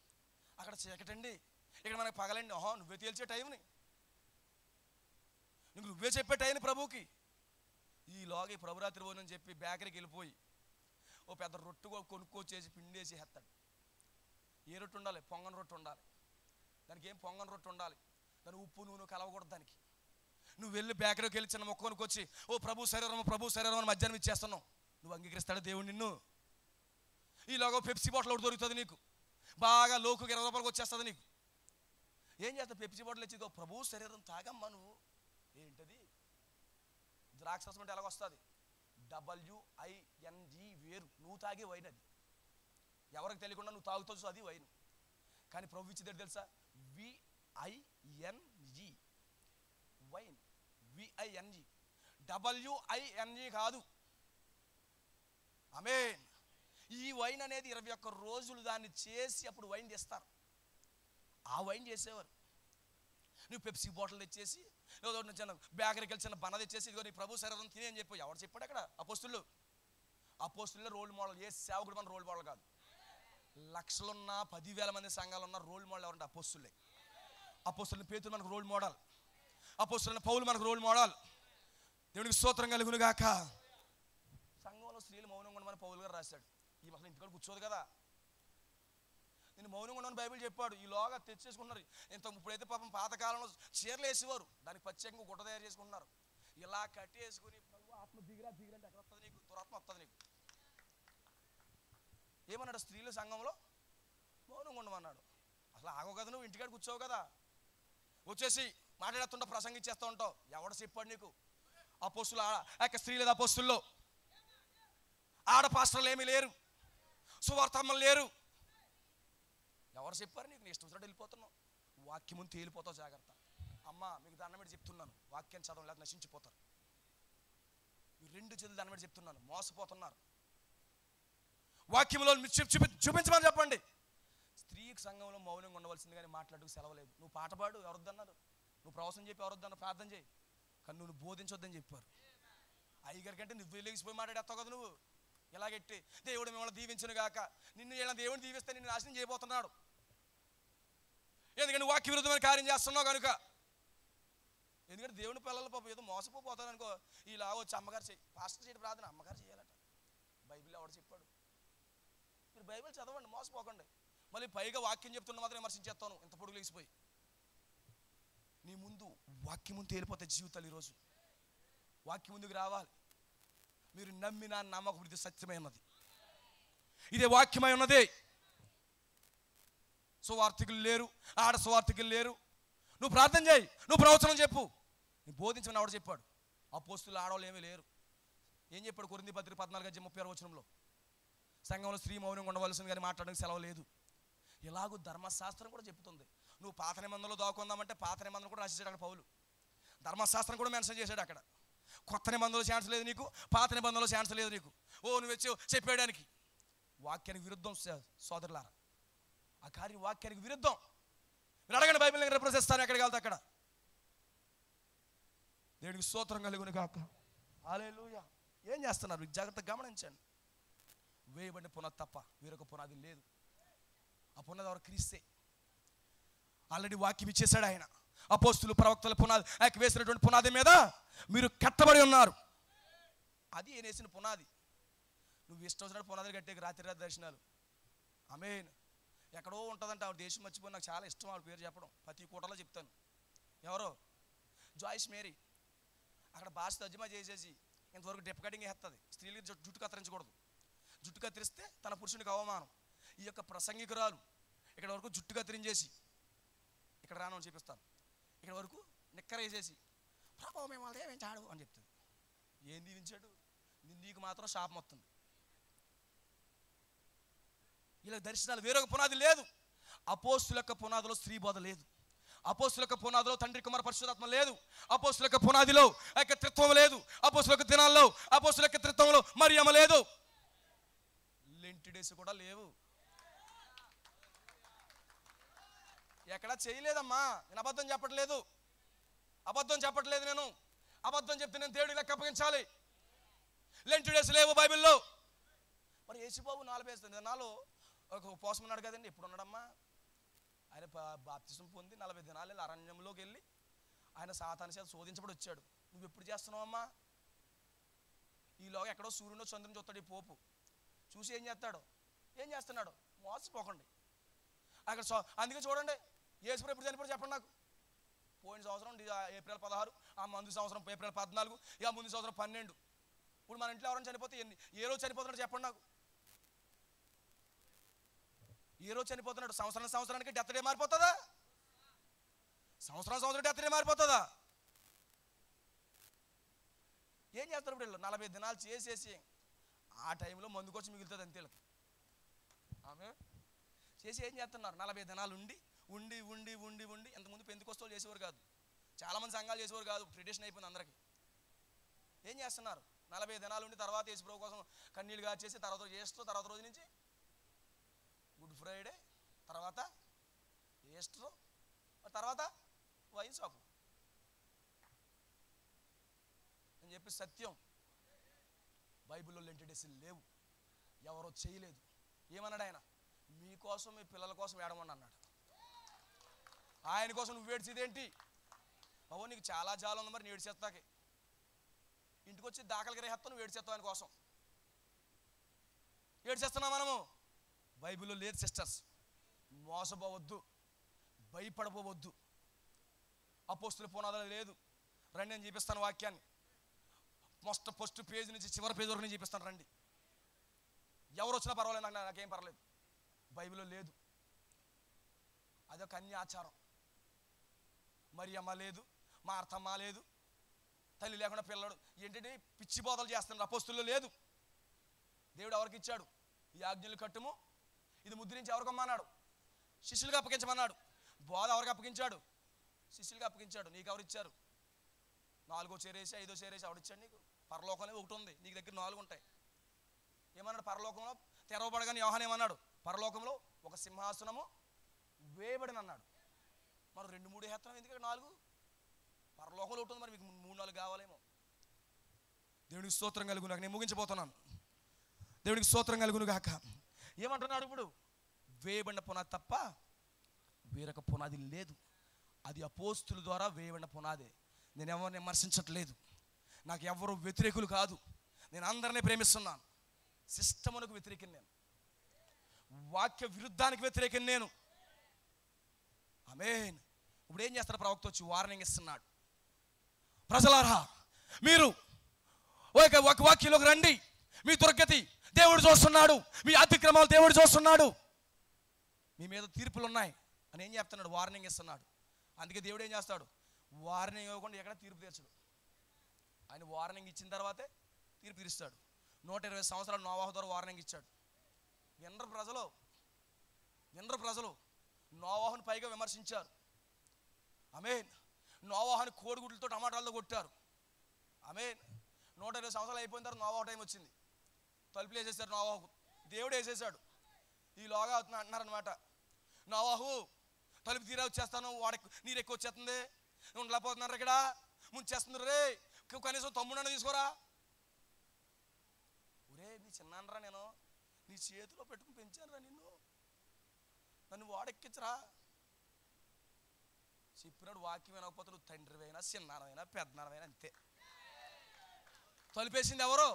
అక్కడ చీకటండి, ఇక్కడ మనకి పగలండి. నువ్వే తేల్చే టైంని, నువ్వే చెప్పే టైంని ప్రభువుకి. ఈలోగా ఈ ప్రభురాత్రి భోజనం చెప్పి బేకరీకి వెళ్ళిపోయి ఓ పెద్ద రొట్టు కొనుక్కొచ్చేసి పిండేసి హెత్తాడు. ఏ రొట్టె ఉండాలి? పొంగన్ రొట్టె ఉండాలి. దానికి ఏం పొంగన్ రొట్టె ఉండాలి, దాని ఉప్పు నూనె కలవకూడదు దానికి. నువ్వు వెళ్ళి బేకరీకి వెళ్ళి చిన్న మొక్క కొనుక్కొచ్చి ఓ ప్రభు శరీరం అని మధ్యాహ్నం ఇచ్చేస్తున్నావు. నువ్వు అంగీకరిస్తాడు దేవుడు నిన్ను? ఈలోగా పెప్సీ బాటిల్ ఒకటి దొరుకుతుంది నీకు, బాగా లోకుకి 20 రూపాయలకు వచ్చేస్తుంది నీకు. ఏం చేస్తావు? పెప్సీ బాటిల్ ఇచ్చి ప్రభు శరీరం తాగమ్మా నువ్వు. ఏంటది? ద్రాక్షరసం అంటే ఎలాగొస్తుంది? WING వేరు. నువ్వు తాగే వైన్ అది. ఎవరికి తెలియకుండా నువ్వు తాగుతావు, అది వైన్. కానీ ప్రభు ఇచ్చేది తెలుసా? VING wine. VING WING కాదు. ఆమేన్. ఈ వైన్ అనేది 21 రోజులు దాన్ని చేసి అప్పుడు వైన్ చేస్తారు. ఆ వైన్ చేసేవారు. నువ్వు పెప్సీ బాటిల్ తెచ్చేసి చిన్న బేకరీకి వెళ్ళి చిన్న బన తెచ్చేసి ఇదిగో నీ ప్రభు శరీరం తినే అని చెప్పి ఎవరు చెప్పాడు? అక్కడ అపోస్తుల్లో రోల్ మోడల్. ఏ సేవకుడు మన రోల్ మోడల్ కాదు. లక్షలున్న 10,000 మంది సంఘాలున్న రోల్ మోడల్ ఎవరంటే అపోస్తులే. అపోస్తులని పేతురు మనకు రోల్ మోడల్, అపోస్తులైన పౌలు మనకు రోల్ మోడల్. దేవునికి స్తోత్రం కలుగును గాక. సంఘంలో స్త్రీలు మౌనంగా ఉండమని పౌలు గారు రాశాడు. ఈ అసలు ఇంటికాడ కూర్చోదు కదా, నేను మౌనంగా ఉండమని బైబిల్ చెప్పాడు. ఈలోగా తెచ్చేసుకున్నారు. ఇప్పుడైతే పాపం పాతకాలంలో చీరలు వేసేవారు, దానికి ప్రత్యేకంగా గుడ్డ తయారు చేసుకుంటున్నారు. ఇలా కట్టేసుకుని ప్రభు ఆత్మ దిగిరా అంటే ఎక్కడ వస్తుంది నీకు? దురాత్మ వస్తుంది నీకు. ఏమన్నాడు? స్త్రీల సంఘంలో మౌనంగా ఉండమన్నాడు. అసలు ఆగవు కదా, నువ్వు ఇంటికాడ కూర్చోవు కదా, వచ్చేసి మాట్లాడుతుంటావు, ప్రసంగించేస్తూ ఉంటావు. ఎవడు చెప్పాడు నీకు? అపోస్తులు స్త్రీ లేదా అపోస్తుల్లో ఆడ పాస్టర్లు ఏమీ లేరు, సువార్తమ్మలు లేరు. ఎవరు చెప్పారు నీకు? నీ ఇష్టం వచ్చినట్టు వెళ్ళిపోతున్నావు. వాక్యం ముందు తేలిపోతావు, జాగ్రత్త. అమ్మ మీకు దండం పెట్టి చెప్తున్నాను, వాక్యాన్ని చదవం లేదా నశించిపోతారు. మీరు 2 చేతులు దండం పెట్టి చెప్తున్నాను, మోసపోతున్నారు. వాక్యంలో చూపించమని చెప్పండి. స్త్రీకి సంఘంలో మౌనంగా ఉండవలసింది, కానీ మాట్లాడుకు సెలవలేదు. నువ్వు పాట పాడు, ఎవరొద్దన్నారు? నువ్వు ప్రవచనం చెప్పి ఎవరొద్దన్నారు? ప్రార్థన చేయి, కానీ నువ్వు బోధించొద్దని చెప్పారు. అయ్యగారి కంటే నువ్వు లేచిపోయి మాట్లాడేస్తావు కదా. నువ్వు ఇలాగెట్టి దేవుడు మిమ్మల్ని దీవించను గాక, నిన్ను ఇలా దేవుడిని దీవిస్తే నిన్ను నాశనం చేయబోతున్నాడు. ఎందుకంటే వాక్య విరుద్ధమైన కార్యం చేస్తున్నావు కనుక. ఎందుకంటే దేవుని పిల్లల పాపం ఏదో మోసపోతాను అనుకో, ఇలా వచ్చి అమ్మగారు చేయి, పాస్టర్ చేయడం ప్రార్థన అమ్మగారు చేయాలట. బైబిల్ ఎవడు చెప్పాడు? మీరు బైబిల్ చదవండి, మోసపోకండి. మళ్ళీ పైగా వాక్యం చెప్తున్న మాత్రం విమర్శించేస్తాను, ఇంత పొడుగు లేచిపోయి. నీ ముందు వాక్యం ముందు తేలిపోతే జీవితాలు. ఈరోజు వాక్యం ముందుకు రావాలి. మీరు నమ్మిన నమ్మకం ఇది సత్యమైనది, ఇదే వాక్యమై ఉన్నది. సువార్థికులు లేరు, ఆడ సువార్థికులు లేరు. నువ్వు ప్రార్థన చేయి, నువ్వు ప్రవచనం చెప్పు, నువ్వు బోధించమని ఎవడు చెప్పాడు? అపోస్తులు ఆడవాళ్ళు ఏమీ లేరు. ఏం చెప్పాడు? కొరింథీ పత్రిక 14:36 సంఘంలో స్త్రీ మౌనంగా ఉండవలసింది, కానీ మాట్లాడడానికి సెలవు లేదు. ఇలాగూ ధర్మశాస్త్రం కూడా చెప్తుంది. నువ్వు పాత నిబంధనలో దాక్కుందామంటే పాత నిబంధనలు కూడా రాసేసాడు అక్కడ పౌలు. ధర్మశాస్త్రం కూడా మెన్షన్ చేశాడు అక్కడ. కొత్త నిబంధనలో ఛాన్స్ లేదు నీకు, పాత నిబంధనలో ఛాన్స్ లేదు నీకు. నువ్వు వచ్చి చెప్పేయడానికి. వాక్యానికి విరుద్ధం సోదరులారా, ఆ కార్యం వాక్యానికి విరుద్ధం. మీరు అడగండి, బైబిల్ రిప్రజెంట్ చేస్తాను, ఎక్కడికి వెళ్తా అక్కడ. దేవుడికి స్తోత్రం కలుగును గాక. హల్లెలూయా. ఏం చేస్తున్నారు? మీకు జాగ్రత్తగా గమనించండి. వేయబడిన పునాది తప్ప వేరొక పునాది లేదు. ఆ పునాది ఎవరు? క్రీస్తే. ఆల్రెడీ వాక్యం ఇచ్చేసాడు ఆయన. అపోస్తులు ప్రవక్తల పునాది వేసినటువంటి పునాది మీద మీరు కట్టబడి ఉన్నారు. అది ఆయన వేసిన పునాది. నువ్వు ఇష్టం వచ్చినట్టు పునాదులు కట్టే రాత్రి దర్శనాలు. ఆమేన్. ఎక్కడో ఉంటుందంటే ఆవిడ దేశం మర్చిపోయి, నాకు చాలా ఇష్టం ఆవిడ పేరు చెప్పడం, ప్రతి కూటలో చెప్తాను. ఎవరో జాయిస్ మేరీ. అక్కడ భాష తర్జుమా చేసేసి ఇంతవరకు డెప్ కటింగ్ వేస్తుంది. స్త్రీలు జుట్టు కత్తిరించకూడదు, జుట్టు కత్తిరిస్తే తన పురుషునికి అవమానం. ఈ యొక్క ప్రసంగికురాలు ఇక్కడ వరకు జుట్టు కత్తిరించేసి, ఇక్కడ రాను అని చూపిస్తాను, ఇక్కడ వరకు నిక్కర వేసేసి ప్రభావం మేము ఏమేం చాడు అని చెప్తుంది. ఏం దీవించాడు? నీకు మాత్రం శాపం వస్తుంది. ఇలా దర్శనాలు. వేరొక పునాది లేదు. అపోస్తుల యొక్క పునాదిలో స్త్రీ బోధ లేదు. అపోస్తుల యొక్క పునాదిలో తండ్రి కుమార పరిశుద్ధాత్మ లేదు. అపోస్తుల యొక్క పునాదిలో త్రిత్వం లేదు. అపోస్తుల యొక్క దినాల్లో అపోస్తుల యొక్క త్రిత్వంలో మరియమ్మ లేదు. లెంటి డేస్ కూడా లేవు. ఎక్కడా చేయలేదమ్మా. నేను అబద్ధం చెప్పట్లేదు, అబద్ధం చెప్పట్లేదు. నేను అబద్ధం చెప్తే నేను దేవుడి లెక్క అప్పగించాలి. లెంటి డేస్ లేవు బైబిల్లో. మరి యేసుబాబు 40 దినాలు ఒక ఉపవాసం ఉన్నాడు కదండి. ఎప్పుడు ఉన్నాడమ్మా? ఆయన బాప్తిసం పొంది 40 దినాలు అరణ్యంలోకి వెళ్ళి ఆయన సాతాను చేత శోధించబడి వచ్చాడు. నువ్వు ఎప్పుడు చేస్తున్నావమ్మా? ఈలోగా ఎక్కడో సూర్యుడు చంద్రుని చూస్తాడు ఈ పోపు. చూసి ఏం చేస్తున్నాడు? మోసపోకండి అక్కడ. అందుకే చూడండి, యేసు ఎప్పుడు చనిపోయాడు చెప్పండి నాకు. పోయిన సంవత్సరం ఏప్రిల్ 16, ఆ ముందు సంవత్సరం ఏప్రిల్ 14, ఇక ముందు సంవత్సరం 12. ఇప్పుడు మన ఇంట్లో ఎవరైనా చనిపోతే ఏ రోజు చనిపోతున్నాడు చెప్పండి నాకు. ఏ రోజు చనిపోతున్నాడు? సంవత్సరానికి డెత్ డే మారిపోతుందా? సంవత్సరం డెత్ డే మారిపోతుందా? ఏం చేస్తారు ఇప్పుడు వీళ్ళు? 40 దినాలు చేసేసి ఆ టైంలో మందు కోసం మిగులుతుంది అంతే. ఆమె చేసి ఏం చేస్తున్నారు? 40 దినాలు ఉండి ఉండి ఉండి ఉండి ఉండి ఎంతమంది పెంతుకొస్తూ చేసేవారు కాదు, చాలామంది సంఘాలు చేసేవారు కాదు, ట్రెడిషన్ అయిపోయింది అందరికీ. ఏం చేస్తున్నారు? 40 దినాలు ఉండి తర్వాత యేసుప్రభు కోసం కన్నీళ్ళు గాచేసి తర్వాత చేస్తూ, తర్వాత రోజు నుంచి గుడ్ ఫ్రైడే, తర్వాత ఈస్టర్, తర్వాత వైన్ షాపు అని చెప్పి సత్యం. బైబిల్లో లెంటి డేస్ లేవు, ఎవరో చేయలేదు. ఏమన్నాడు ఆయన? మీకోసం మీ పిల్లల కోసం ఏడమండి అన్నాడు. ఆయన కోసం నువ్వు ఏడ్చేదేంటి? బాబు నీకు చాలా జాలు ఉంది, మరి నేను ఏడ్చేస్తాకే. ఇంటికి వచ్చి దాఖలు గ్రహిస్తావు, నువ్వు ఏడ్చేస్తావు ఆయన కోసం. ఏడ్చేస్తున్నావు మనము. బైబిల్లో లేదు సిస్టర్స్. మోసపోవద్దు, భయపడపోవద్దు. అపోస్తుల పునాదులు లేదు. రండి నేను చూపిస్తాను వాక్యాన్ని. ఫస్ట్ పేజ్ నుంచి చివరి పేజ్ వరకు నేను చూపిస్తాను. రండి. ఎవరు వచ్చినా పర్వాలేదు, నాకేం పర్లేదు. బైబిల్లో లేదు. అదొక కన్యాచారం. మరియమ్మ లేదు, మార్తమ్మ లేదు, తల్లి లేకుండా పిల్లడు. ఏంటంటే పిచ్చి బోధలు చేస్తున్నారు. అపోస్తుల్లో లేదు. దేవుడు ఎవరికి ఇచ్చాడు? ఈ ఆజ్ఞలు కట్టుము, ఇది ముద్రించి ఎవరికి అమ్మన్నాడు? శిష్యులుగా అప్పగించమన్నాడు. బోధ ఎవరికి అప్పగించాడు? శిష్యులుగా అప్పగించాడు. నీకు ఎవరు ఇచ్చారు? 4వ చేరేసి 5వ చేరేసి ఎవడిచ్చాడు నీకు? పరలోకంలో ఒకటి ఉంది, నీకు దగ్గర 4 ఉంటాయి. ఏమన్నాడు? పరలోకంలో తెరవబడగానే యోహాను ఏమన్నాడు? పరలోకంలో ఒక సింహాసనము వేయబడిన అన్నాడు. మనం 2, 3 హెత్తనం ఎందుకు? 4 పరలోకంలో ఉంటుంది. మరి మీకు 3, 4 కావాలేమో. దేవునికి స్తోత్రం కలుగును గాక. నేను ముగించబోతున్నాను. దేవునికి స్తోత్రం కలుగును గాక. ఏమంటున్నాడు ఇప్పుడు? వేయబడిన పునాది తప్ప వేరొక పునాది లేదు. అది అపోస్తుల ద్వారా వేయబడిన పునాదే. నేను ఎవరిని విమర్శించట్లేదు, నాకు ఎవరు వ్యతిరేకులు కాదు. నేను అందరినీ ప్రేమిస్తున్నాను. సిస్టమునకు వ్యతిరేకం నేను, వాక్య విరుద్ధానికి వ్యతిరేకం నేను. ఆమేన్. ఇప్పుడు ఏం చేస్తారు? ప్రవక్త వచ్చి వార్నింగ్ ఇస్తున్నాడు. ప్రజలారా, మీరు ఒక వాక్యంలోకి రండి. మీ దుర్గతి దేవుడు చూస్తున్నాడు, మీ అతిక్రమాలు దేవుడు చూస్తున్నాడు, మీ మీద తీర్పులు ఉన్నాయి అని ఏం చెప్తున్నాడు? వార్నింగ్ ఇస్తున్నాడు. అందుకే దేవుడు ఏం చేస్తాడు? వార్నింగ్ ఇవ్వకుండా ఎక్కడ తీర్పు తీర్చడు. ఆయన వార్నింగ్ ఇచ్చిన తర్వాతే తీర్పు తీరుస్తాడు. 120 సంవత్సరాలు నోవాహు ద్వారా వార్నింగ్ ఇచ్చాడు. వినరు ప్రజలు నోవాహుని పైగా విమర్శించారు. ఆమేన్. నోవాహుని కోడిగుడ్లతో టమాటాలతో కొట్టారు. ఆమేన్. 120 సంవత్సరాలు అయిపోయిన తర్వాత నోవాహు టైం వచ్చింది. తలుపులు వేసేసారు నోవాహుకు. దేవుడు వేసేసాడు. ఈలోగా అంటున్నారనమాట, నోవాహు తలుపు తీరా వచ్చేస్తాను, వాడికి నీరు ఎక్కువ వచ్చేస్తుంది, ఉండలేకపోతున్నారు, ఇక్కడ ముంచేస్తున్నారు రే, కనీసం తమ్ముడని తీసుకోరా. ఒరే నీ చిన్నానరా, నేను నీ చేతిలో పెట్టుకుని పెంచానురా, నన్ను వాడెక్కించరా. చెప్పినాడు వాక్యం వినకపోతే నువ్వు తండ్రివైనా చిన్నానమైనా పెద్దనానమైనా అంతే. తలుపేసింది ఎవరు?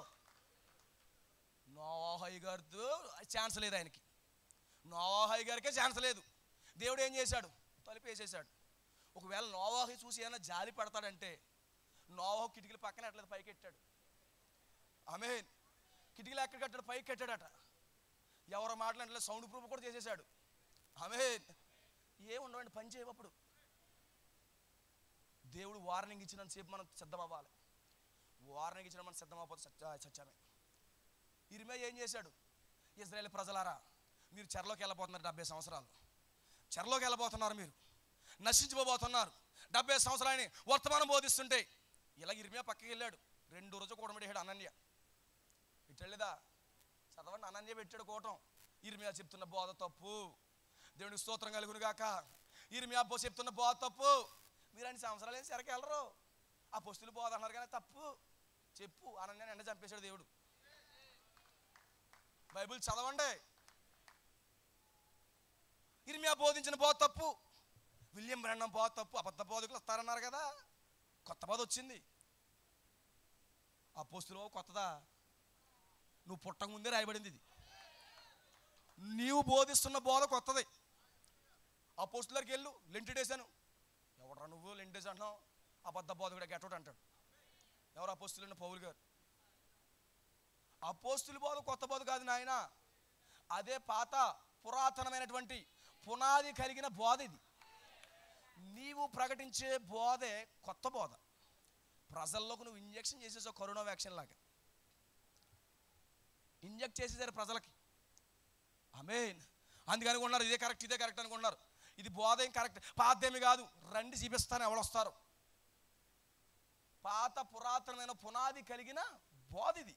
నోవాహు గారితో ఛాన్స్ లేదు. ఆయనకి నోవాహు గారికే ఛాన్స్ లేదు. దేవుడు ఏం చేశాడు? తలుపేసేసాడు. ఒకవేళ నోవాహు చూసి ఏమైనా జాలి పడతాడంటే నోవాహు కిటికీల పక్కన అట్లేదు పైకి ఎట్టాడు. ఆమేన్. కిటికీలు ఎక్కడ కట్టాడు? పైకి కట్టాడట. ఎవరో మాట్లాడలేదు, సౌండ్ ప్రూఫ్ కూడా చేసేసాడు. ఆమేన్. ఏముండవండి, పని చేయవప్పుడు. దేవుడు వార్నింగ్ ఇచ్చినంతసేపు మనం సిద్ధం అవ్వాలి. వార్నింగ్ ఇచ్చిన మనం సిద్ధం అవ్వకపోతే సత్యమే. ఇర్మియా ఏం చేశాడు? ఇశ్రాయేలు ప్రజలారా, మీరు చెరలోకి వెళ్ళబోతున్నారు. 70 సంవత్సరాలు చెరలోకి వెళ్ళబోతున్నారు, మీరు నశించిపోబోతున్నారు. 70 సంవత్సరాలని వర్తమానం బోధిస్తుంటే ఇలా ఇర్మియా పక్కకి వెళ్ళాడు. 2 రోజులు కూటం పెట్టాడు. అనన్య ఇటు వెళ్ళేదా? చదవండి. అనన్య పెట్టాడు కూటం. ఇర్మియా చెప్తున్న బోధ తప్పు. దేవునికి స్తోత్రం కలుగును గాక. ఇర్మియా చెప్తున్న బోధ తప్పు. మీరు 2 సంవత్సరాలు ఏం చెరకి వెళ్ళరు. ఆ పొస్తులు బోధ అన్నారు కానీ తప్పు. చెప్పు. అనన్యని ఎండ చంపేశాడు దేవుడు. బైబిల్ చదవండి. ఇర్మియా బోధించిన బోధ తప్పు. విలియం బ్రాండం బోధ తప్పు. అబద్ధ బోధకులు వస్తారన్నారు కదా, కొత్త బోధ వచ్చింది. ఆ పోస్టులో కొత్తదా? నువ్వు పుట్టక ముందే రాయబడింది ఇది. నీవు బోధిస్తున్న బోధ కొత్తది. ఆ పోస్టులకి వెళ్ళు. లెంటిడేసాను. ఎవడరా నువ్వు లెంటిడేసి అంటున్నావు? అబద్ధ బోధకుడు గెటౌట్ అంటాడు. ఎవరు? అపోస్తులైన పౌలు గారు. అపోస్తుల బోధ కొత్త బోధ కాదు నాయన, అదే పాత పురాతనమైనటువంటి పునాది కలిగిన బోధ ఇది. నీవు ప్రకటించే బోధే కొత్త బోధ. ప్రజల్లోకి నువ్వు ఇంజెక్షన్ చేసేసావు, కరోనా వ్యాక్సిన్ లాగా ఇంజెక్ట్ చేసేసారు ప్రజలకి. ఆమేన్. అందుకని అనుకున్నారు ఇదే కరెక్ట్ అనుకున్నారు. ఇది బోధ ఏం కరెక్ట్, పాతేమి కాదు. రండి చూపిస్తాను ఎవడొస్తారు. పాత పురాతనమైన పునాది కలిగిన బోధ ఇది.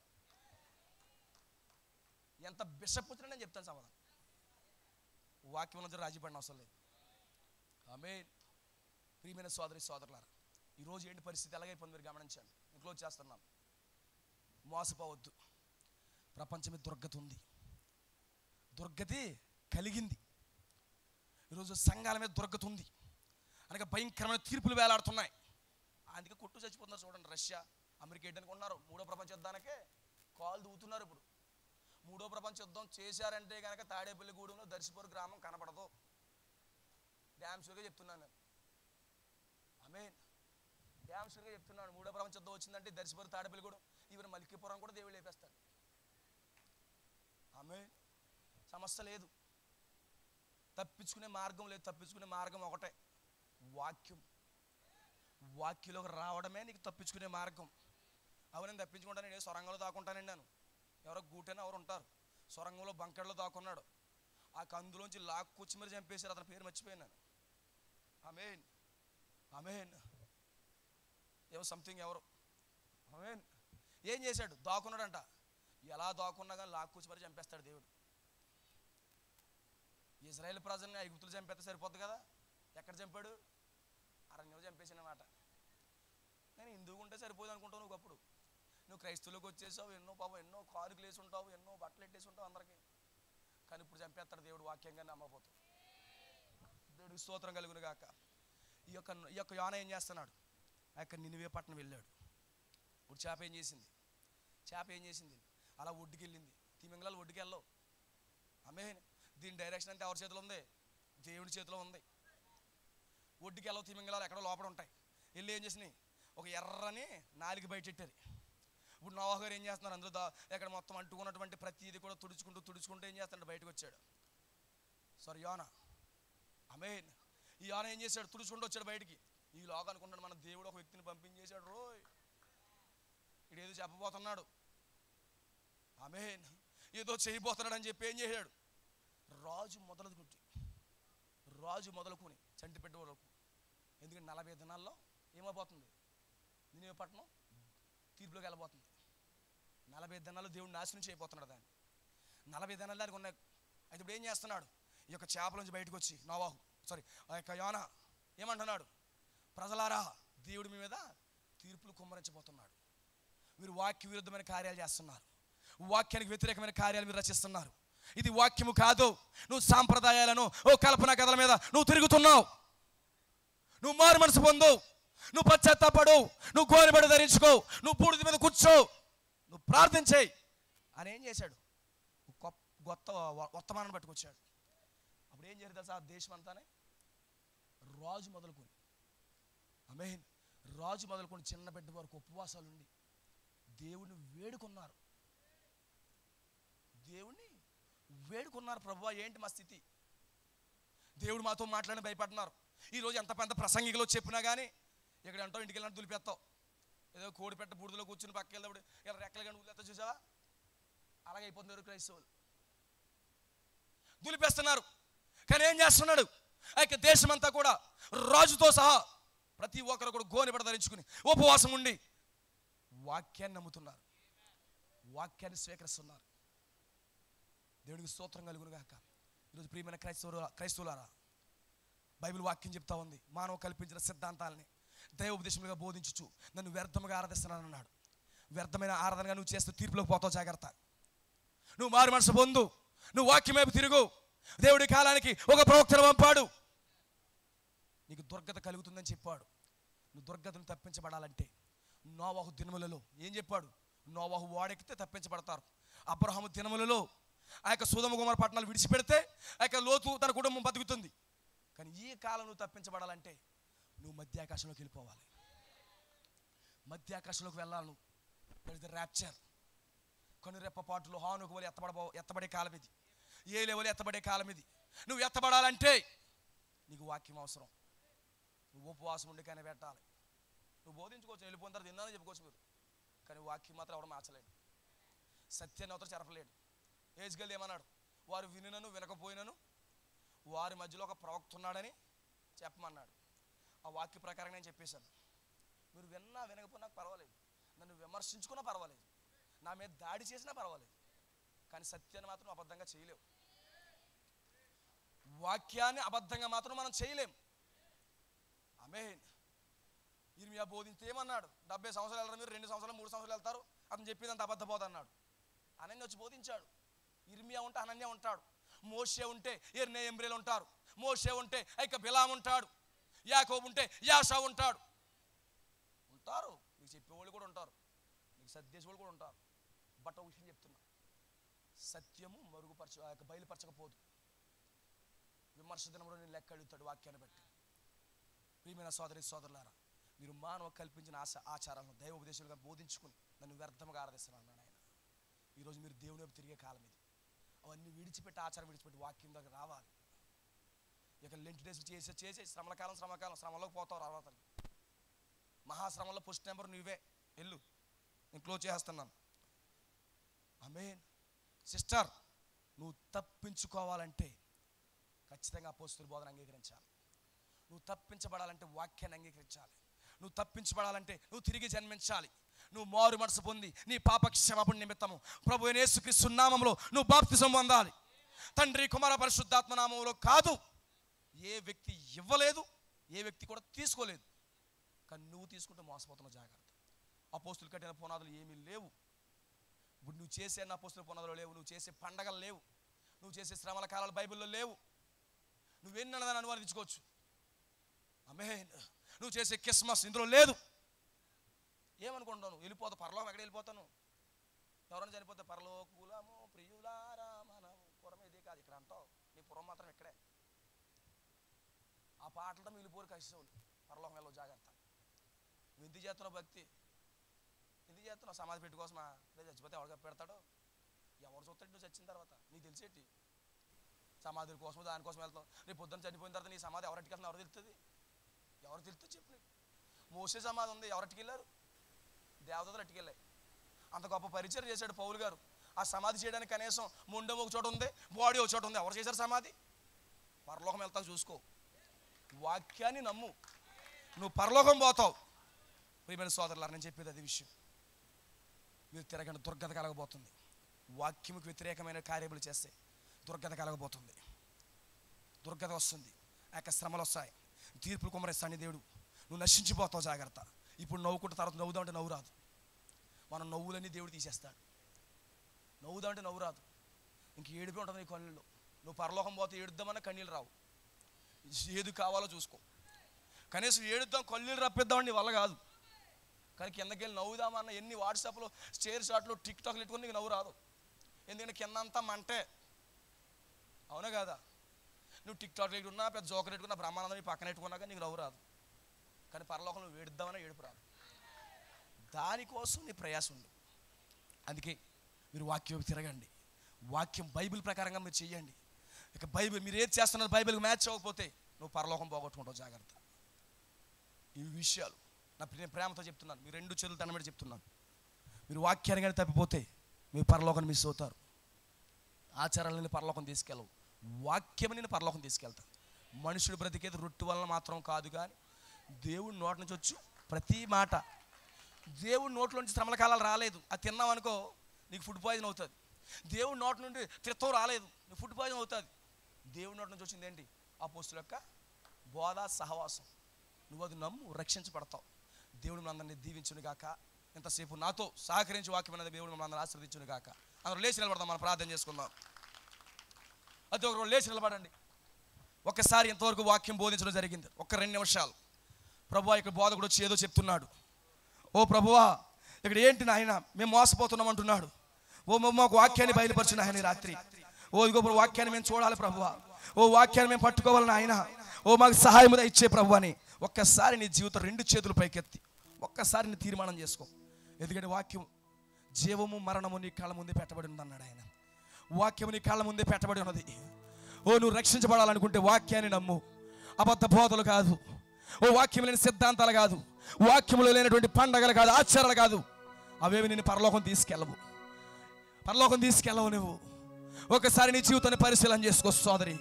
ఎంత బిషపుత్రుడు నేను చెప్తాను సమాధానం. వాక్యం రాజీపడిన అవసరం లేదు. ఆమేన్. ప్రియమైన సోదరులారా, ఈరోజు ఏంటి పరిస్థితి ఎలాగైపోయింది మీరు గమనించండి. నేను క్లోజ్ చేస్తున్నాను. మోసపోవద్దు. ప్రపంచం మీద దుర్గతి ఉంది, దుర్గతి కలిగింది. ఈరోజు సంఘాల మీద దుర్గతి ఉంది. అనగా భయంకరమైన తీర్పులు వేలాడుతున్నాయి. అందుకే కొట్టు చచ్చిపోతున్నారు. చూడండి, రష్యా అమెరికా ఏంటనుకుంటున్నారు? 3వ ప్రపంచ యుద్ధానికే కాలు దూతున్నారు. ఇప్పుడు 3వ ప్రపంచ యుద్ధం చేశారంటే కనుక తాడేపల్లిగూడెంలో దర్శిపూర్ గ్రామం కనపడదు. డ్యామ్ షూర్గా చెప్తున్నాను నేను. ఆమేన్. డ్యామ్ షూర్గా చెప్తున్నాను. 3వ ప్రపంచ యుద్ధం వచ్చిందంటే దర్శిపూర్, తాడేపల్లిగూడెం, ఈవెన్ మల్కీపురం కూడా దేవుడు లేపేస్తాడు. ఆమేన్. సమస్య లేదు, తప్పించుకునే మార్గం లేదు. తప్పించుకునే మార్గం ఒకటే, వాక్యం. వాక్యంలోకి రావడమే నీకు తప్పించుకునే మార్గం. నేను తప్పించుకుంటాను, నేను సొరంగంలో దాక్కుంటానండి. నేను ఎవరో గూటైనా ఎవరు ఉంటారు, సొరంగంలో బంకెట్లో దాక్కున్నాడు. ఆ కందులోంచి లాక్కొచ్చి మరి చంపేశారు, అతని పేరు మర్చిపోయాను నేను. ఆమేన్ ఆమేన్. ఏవో సంథింగ్ ఎవరు. ఆమేన్. ఏం చేశాడు? దాక్కున్నాడంట. ఎలా దాక్కున్నా కానీ లాక్కొచ్చి మరి చంపేస్తాడు దేవుడు. ఇజ్రాయేల్ ప్రజల్ని ఐగుప్తులు చంపేస్తే సరిపోద్ది కదా, ఎక్కడ చంపాడు? అరణ్యంలో చంపేసిన మాట. నేను హిందువుగా ఉంటే సరిపోదు అనుకుంటావు నువ్వు. అప్పుడు నువ్వు క్రైస్తవులకు వచ్చేసావు, ఎన్నో కారుకులు వేసి ఉంటావు, ఎన్నో బట్టలు ఎట్టేసి ఉంటావు అందరికీ. కానీ ఇప్పుడు చంపేస్తాడు దేవుడు వాక్యంగా నమ్మపోతావు. దేవుడికి స్తోత్రం కలుగును గాక. ఈ యొక్క యోన ఏం చేస్తున్నాడు? ఆ యొక్క నినివే పట్టణం వెళ్ళాడు. ఇప్పుడు చేప ఏం చేసింది? అలా ఒడ్డుకి వెళ్ళింది. తిమింగలాలు ఒడ్డుకి వెళ్ళవు. ఆమేన్. దీని డైరెక్షన్ అంటే ఎవరి చేతిలో ఉంది? దేవుడి చేతిలో ఉంది. ఒడ్డుకి వెళ్ళవు తిమింగలాలు, ఎక్కడో లోపల ఉంటాయి. వెళ్ళి ఏం చేసినాయి? ఒక ఎర్రని నాలుగు బయటెట్టారు. ఇప్పుడు నోవహు గారు ఏం చేస్తున్నారు? అందులో ఎక్కడ మొత్తం అంటుకున్నటువంటి ప్రతిదీ కూడా తుడుచుకుంటూ ఏం చేస్తాడు? బయటకు వచ్చాడు. యోన. ఆమేన్. ఈ యోన ఏం చేశాడు? తుడుచుకుంటూ వచ్చాడు బయటికి. ఈ లోగా అనుకుంటాడు మన దేవుడు ఒక వ్యక్తిని పంపించేశాడు, రోయ్ ఇడేదో చెప్పబోతున్నాడు, ఆమేన్, ఏదో చేయబోతున్నాడు అని చెప్పి ఏం చేశాడు? రాజు మొదలుకొని చంటిపెట్టు వరకు. ఎందుకంటే 40 దినాల్లో ఏమైపోతుంది? నినివే పట్టణం తీర్పులోకి వెళ్ళబోతుంది. 40 దినాల్లో దేవుడు నాశనం చేయబోతున్నాడు దాన్ని. 40 దినాలు దానికి ఉన్నాయి. అయితే ఇప్పుడు ఏం చేస్తున్నాడు? ఈ యొక్క చేపల నుంచి బయటకు వచ్చి ఆ యొక్క యోన ఏమంటున్నాడు? ప్రజలారా, దేవుడి మీ మీద తీర్పులు కుమ్మరించబోతున్నాడు. మీరు వాక్య విరుద్ధమైన కార్యాలు చేస్తున్నారు, వాక్యానికి వ్యతిరేకమైన కార్యాలు మీరు రచిస్తున్నారు. ఇది వాక్యము కాదు. నువ్వు సాంప్రదాయాలను, కల్పన కథల మీద నువ్వు తిరుగుతున్నావు. నువ్వు మారు మనసు పొందు, నువ్వు పశ్చాత్తాపడు, నువ్వు గోనెబడి ధరించుకో, నువ్వు బూడిద మీద కూర్చో, నువ్వు ప్రార్థించేయి అని ఏం చేశాడు? వర్తమానాన్ని పట్టుకొచ్చాడు. అప్పుడు ఏం జరిగింది తెలుసా? ఆ దేశం అంతానే రాజు మొదలుకొని, ఆమేన్, రాజు మొదలుకొని చిన్న బిడ్డ వరకు ఉపవాసాలు ఉండి దేవుణ్ణి వేడుకున్నారు. ప్రభువా ఏంటి మా స్థితి? దేవుడు మాతో మాట్లాడి భయపడుతున్నారు. ఈరోజు ఎంత పెద్ద ప్రసంగికులు చెప్పినా కానీ ఇక్కడ అంటావు, ఇంటికి వెళ్ళినట్టు దులిపేస్తావు. ఏదో కోడి పెట్ట బూడిదలో కూర్చుని పక్కకి వెళ్ళినప్పుడు ఇలా రెక్కలు కానీ ఊళ్ళేస్తా చూసావా? అలాగే అయిపోతున్నారు క్రైస్తవులు, దులిపేస్తున్నారు. కానీ ఏం చేస్తున్నాడు? అయితే దేశం అంతా కూడా రాజుతో సహా ప్రతి ఒక్కరు కూడా గోనెబడ ధరించుకుని ఉపవాసం ఉండి వాక్యాన్ని నమ్ముతున్నారు, వాక్యాన్ని స్వీకరిస్తున్నారు. దేవుడికి స్తోత్రం కలుగును గాక. ఈరోజు ప్రియమైన క్రైస్తవులారా, బైబిల్ వాక్యం చెప్తా ఉంది, మానవ కల్పించిన సిద్ధాంతాలని దైవోపదేశములుగా బోధించుచు నన్ను వ్యర్థముగా ఆరాధిస్తున్నాను అన్నాడు. వ్యర్థమైన ఆరాధనగా నువ్వు చేస్తే తీర్పులోకి పోతావు, జాగ్రత్త. నువ్వు మారు మనసు పొందు, నువ్వు వాక్యం వైపు తిరుగు. దేవుడి కాలానికి ఒక ప్రవక్తను పంపాడు, నీకు దుర్గత కలుగుతుందని చెప్పాడు. నువ్వు దుర్గతను తప్పించబడాలంటే నోవహు దినములలో ఏం చెప్పాడు? నోవహు ఓడెక్కితే తప్పించబడతారు. అబ్రహాము దినములలో ఆ యొక్క సొదొమ గొమొర్రా పట్టణాలు విడిచిపెడితే ఆ యొక్క లోతు తన కుటుంబం బతుకుతుంది. కానీ ఈ కాలం నువ్వు తప్పించబడాలంటే నువ్వు మధ్య ఆకాశంలోకి వెళ్ళిపోవాలి. మధ్య ఆకాశంలోకి వెళ్ళాలి నువ్వు. That is the rapture. కనురెప్పపాటులో హానుకు వలె ఎత్తబడే కాలం ఇది, ఏ లెవెల్ ఎత్తబడే కాలం ఇది. నువ్వు ఎత్తబడాలంటే నీకు వాక్యం అవసరం. నువ్వు ఉపవాసం ఉండి కానీ పెట్టాలి. నువ్వు బోధించుకోవచ్చు, వెళ్ళిపోయిన తర్వాత తిన్నానని చెప్పుకోవచ్చు మీరు, కానీ వాక్యం మాత్రం ఎవరు మార్చలేడు, సత్యాన్ని అవతల చెరపలేడు. ఏజ్గల్ ఏమన్నాడు? వారు వినను వినకపోయినను వారి మధ్యలో ఒక ప్రవక్త ఉన్నాడని చెప్పమన్నాడు. ఆ వాక్య ప్రకారం నేను చెప్పేశాను. మీరు విన్నా వినకపోయినా నాకు పర్వాలేదు, నన్ను విమర్శించుకున్నా పర్వాలేదు, నా మీద దాడి చేసినా పర్వాలేదు, కానీ సత్యాన్ని మాత్రం అబద్ధంగా చేయలేవు. వాక్యాన్ని అబద్ధంగా మాత్రం మనం చేయలేము. ఆమేన్. ఇర్మియా బోధించి ఏమన్నాడు? 70 సంవత్సరాలు వెళ్తారు మీరు, 2 సంవత్సరాలు 3 సంవత్సరాలు వెళ్తారు, అతను చెప్పిందంత అబద్ధ బోధ అన్నాడు. అనన్య వచ్చి బోధించాడు. ఇర్మియా ఉంటే అనన్య ఉంటాడు, మోషే ఉంటే ఎర్నే ఎంబ్రేలు ఉంటారు, మోషే ఉంటే ఇక బిలాం ఉంటాడు, యాకోబు ఉంటే యాషా ఉంటారు. నీకు చెప్పేవాళ్ళు కూడా ఉంటారు, నీకు సద్దేశ వాళ్ళు కూడా ఉంటారు. బట్ ఒక విషయం చెప్తున్నా, సత్యము బయలుపరచకపోదు. విమర్శ దినంలో నేను లెక్క అడుగుతాడు వాక్యాన్ని బట్టి. ప్రియమైన సోదరులారా, మీరు మానవ కల్పించిన ఆచారాలను దైవోపదేశాలుగా బోధించుకుని నన్ను వ్యర్థముగా ఆరాధిస్తున్నాను అన్నాడు ఆయన. ఈరోజు మీరు దేవుని వైపు తిరిగే కాలం ఇది. అవన్నీ విడిచిపెట్టి, ఆచారం విడిచిపెట్టి వాక్యం దగ్గర రావాలి. ఇక లెంట్ డేస్ చేసే శ్రమలోకి పోతావు. తర్వాత మహాశ్రమంలో ఫస్ట్ నెంబర్ నువ్వే. వెళ్ళు, నేను క్లోజ్ చేస్తున్నాను. ఆమేన్. సిస్టర్, నువ్వు తప్పించుకోవాలంటే ఖచ్చితంగా అపోస్తలుల బోధన అంగీకరించాలి. నువ్వు తప్పించబడాలంటే వాక్యాన్ని అంగీకరించాలి. నువ్వు తప్పించబడాలంటే నువ్వు తిరిగి జన్మించాలి. నువ్వు మారు మనసు పొంది నీ పాప క్షమాపణ నిమిత్తము ప్రభు అయిన యేసుక్రీస్తు నామములో నువ్వు బాప్తిసం పొందాలి. తండ్రి, కుమార, పరిశుద్ధాత్మ నామములో కాదు. ఏ వ్యక్తి ఇవ్వలేదు, ఏ వ్యక్తి కూడా తీసుకోలేదు. కానీ నువ్వు తీసుకుంటే మోసపోతున్నావు. జాగ్రత్త. అపోస్తులు కట్టిన పునాదులు ఏమీ లేవు. ఇప్పుడు నువ్వు చేసే అపోస్తుల పునాదులు లేవు. నువ్వు చేసే పండగలు లేవు. నువ్వు చేసే శ్రమల కాలాలు బైబిల్లో లేవు. నువ్వెన్నదాన్ని అనువాదించుకోవచ్చు. ఆమేన్. నువ్వు చేసే క్రిస్మస్ ఇందులో లేదు. ఏమనుకుంటాను? వెళ్ళిపోతావు. పరలోకం ఎక్కడ వెళ్ళిపోతాను? ఎవరైనా చనిపోతే పరలోకులము ప్రియులారా మనము పురం ఇదే కాదు ఇక్కడ అంటావు. నీ పురం మాత్రం ఇక్కడే. ఆ పాటలతో మిగిలిపోరు కష్టం. పరలోకం వెళ్ళవు. జాగ్రత్త. నువ్వు ఎందుకు చేస్తున్నావు భక్తి? ఎందుకు చేస్తున్నావు? సమాధి పెట్టి కోసమా? లేదా చచ్చిపోతే ఎవరికి పెడతాడో? ఎవరు చూస్తాడు నువ్వు చచ్చిన తర్వాత? నీకు తెలిసేటి సమాధుల కోసం దానికోసం వెళ్తావు. రేపు పొద్దున్న చనిపోయిన తర్వాత నీ సమాధి ఎవరింటికి వెళ్తున్నా ఎవరు తెలుస్తుంది? ఎవరు తెలుస్తుంది చెప్పు. మోసే సమాధి ఉంది, ఎవరింటికి వెళ్ళారు? దేవతలు అట్టుకెళ్ళాయి. అంత గొప్ప పరిచయం చేశాడు పౌలు గారు. ఆ సమాధి చేయడానికి కనీసం ముండం ఒక చోట ఉంది, బాడీ ఒక చోట ఉంది. ఎవరు చేశారు సమాధి? పరలోకం వెళ్తావు. చూసుకో. వాక్యాన్ని నమ్ము, నువ్వు పరలోకం పోతావు. ప్రియమైన సోదరులారా, నేను చెప్పేది అది విషయం. మీరు తిరగండి, దుర్గత కలగబోతుంది. వాక్యముకు వ్యతిరేకమైన కార్యములు చేస్తే దుర్గత కలగబోతుంది. దుర్గత వస్తుంది. ఆ యొక్క శ్రమలు వస్తాయి. తీర్పులు కుమ్మరిస్తాను దేవుడు. నువ్వు నశించిపోతావు. జాగ్రత్త. ఇప్పుడు నవ్వుకుంటే తర్వాత నవ్వుదామంటే నవ్వు రాదు. మనం నవ్వులన్నీ దేవుడు తీసేస్తాడు. నవ్వుదామంటే నవ్వు రాదు. ఇంక ఏడుపే ఉంటుంది నీ కన్నీళ్ళు. నువ్వు పరలోకం పోతే ఏడుద్దామన్నా కన్నీళ్ళు రావు. ఏది కావాలో చూసుకో. కనీసం ఏడుద్దాం, కన్నీళ్ళు రప్పిద్దామని నీ వల్ల కాదు. కానీ కిందకి వెళ్ళి నవ్వుదామన్న ఎన్ని వాట్సాప్లో స్టేర్ షాట్లు టిక్టాక్లు పెట్టుకుని నీకు నవ్వు రాదు. ఎందుకంటే కింద అంతా మంటే. అవునా కాదా? నువ్వు టిక్టాక్లు పెట్టుకున్నా, పెద్ద జోకర్ పెట్టుకున్నా, బ్రహ్మానందం నీ పక్కన పెట్టుకున్నాక నీకు నవ్వు రాదు. కానీ పరలోకంలో ఏడుద్దామన్నా ఏడుపు రాదు. దానికోసం నీ ప్రయాసం ఉంది. అందుకే మీరు వాక్యం తిరగండి. వాక్యం బైబిల్ ప్రకారంగా మీరు చెయ్యండి. ఇక బైబిల్ మీరు ఏది చేస్తున్నారు బైబిల్కి మ్యాచ్ అవ్వకపోతే నువ్వు పరలోకం పోగొట్టుకుంటావు. జాగ్రత్త. ఈ విషయాలు నేను ప్రేమతో చెప్తున్నాను. మీరు రెండు చేతులు తనబడి చెప్తున్నాను. మీరు వాక్యాన్ని కానీ తప్పిపోతే మీ పరలోకాన్ని మిస్ అవుతారు. ఆచారాలని పరలోకం తీసుకెళ్ళవు. వాక్యం నేను పరలోకం తీసుకెళ్తాను. మనుషుడు బ్రతికేది రొట్టె వలన మాత్రం కాదు, కానీ దేవుడి నోటి నుంచి వచ్చు ప్రతి మాట. దేవుడి నోట్లో నుంచి శ్రమల కాలాలు రాలేదు. అది తిన్నావు అనుకో నీకు ఫుడ్ పాయిజన్ అవుతుంది. దేవుడి నోటి నుండి తిత్తం రాలేదు, నీకు ఫుడ్ పాయిజన్ అవుతుంది. దేవుడి నోటి నుంచి వచ్చింది ఏంటి? అపోస్తుల యొక్క బోధ, సహవాసం. నువ్వు అది నమ్ము, రక్షించబడతావు. దేవుడు మనందరినీ దీవించును గాక. ఇంతసేపు నాతో సహకరించి వాక్యం అనేది దేవుడు మనందరినీ ఆశీర్వదించును గాక. అందరూ లేచి నిలబడదాం. మనం ప్రార్థన చేసుకుందాం. అది ఒకరు లేచి నిలబడండి. ఒక్కసారి ఇంతవరకు వాక్యం బోధించడం జరిగింది. ఒక్క 2 నిమిషాలు. ప్రభువా, ఇక్కడ బోధకుడు వచ్చి ఏదో చెప్తున్నాడు. ఓ ప్రభువా, ఇక్కడ ఏంటి నాయన మేము మోసపోతున్నాం అంటున్నాడు. ఓ మాకు వాక్యాన్ని బయలుపరచు నాయన రాత్రి. ఓ ఇగో వాక్యాన్ని మేము చూడాలి ప్రభువా. ఓ వాక్యాన్ని మేము పట్టుకోవాలి నాయన. ఓ మాకు సహాయం ఇచ్చే ప్రభు అని ఒక్కసారి నీ జీవితం 2 చేతులు పైకెత్తి ఒక్కసారి నీ తీర్మానం చేసుకో. ఎందుకంటే వాక్యం జీవము మరణము నీ కళ్ళ ముందే పెట్టబడి ఉంది అన్నాడు ఆయన. వాక్యము నీ కళ్ళ ముందే పెట్టబడి ఉన్నది. ఓ నువ్వు రక్షించబడాలనుకుంటే వాక్యాన్ని నమ్ము. అబద్ధ బోధలు కాదు, ఓ వాక్యం లేని సిద్ధాంతాలు కాదు, వాక్యములో లేనటువంటి పండగలు కాదు, ఆచారాలు కాదు. అవేవి నేను పరలోకం తీసుకెళ్ళవు. పరలోకం తీసుకెళ్ళవు నువ్వు. ఒకసారి నీ జీవితాన్ని పరిశీలన చేసుకో సోదరి.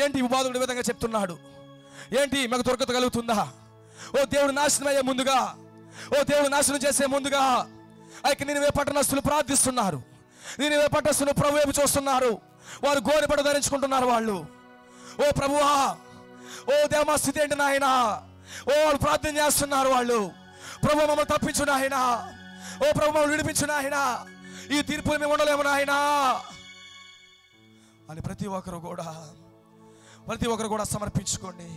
ఏంటి బోధకుడు విధంగా చెప్తున్నాడు? ఏంటి మాకు దుర్గత కలుగుతుందా? ఓ దేవుడు నాశనం అయ్యే ముందుగా, ఓ దేవుడు నాశనం చేసే ముందుగా అయితే నినివే పట్టణస్తులు ప్రార్థిస్తున్నారు. నినివే పట్టణస్తులు ప్రభు వైపు చూస్తున్నారు. వారు గోనెపట్ట ధరించుకుంటున్నారు. వాళ్ళు ఓ ప్రభువా, ఓ దేవ మా స్థితి ఏంటి నాయన? ఓ వాళ్ళు ప్రార్థన చేస్తున్నారు. వాళ్ళు ప్రభు మమ్మల్ని తప్పించు నాయన. ఓ ప్రభు మమ్మల్ని విడిపించు నాయన. ఈ తీర్పులు మేము ఉండలేము నాయన అని ప్రతి ఒక్కరు కూడా సమర్పించుకోండి.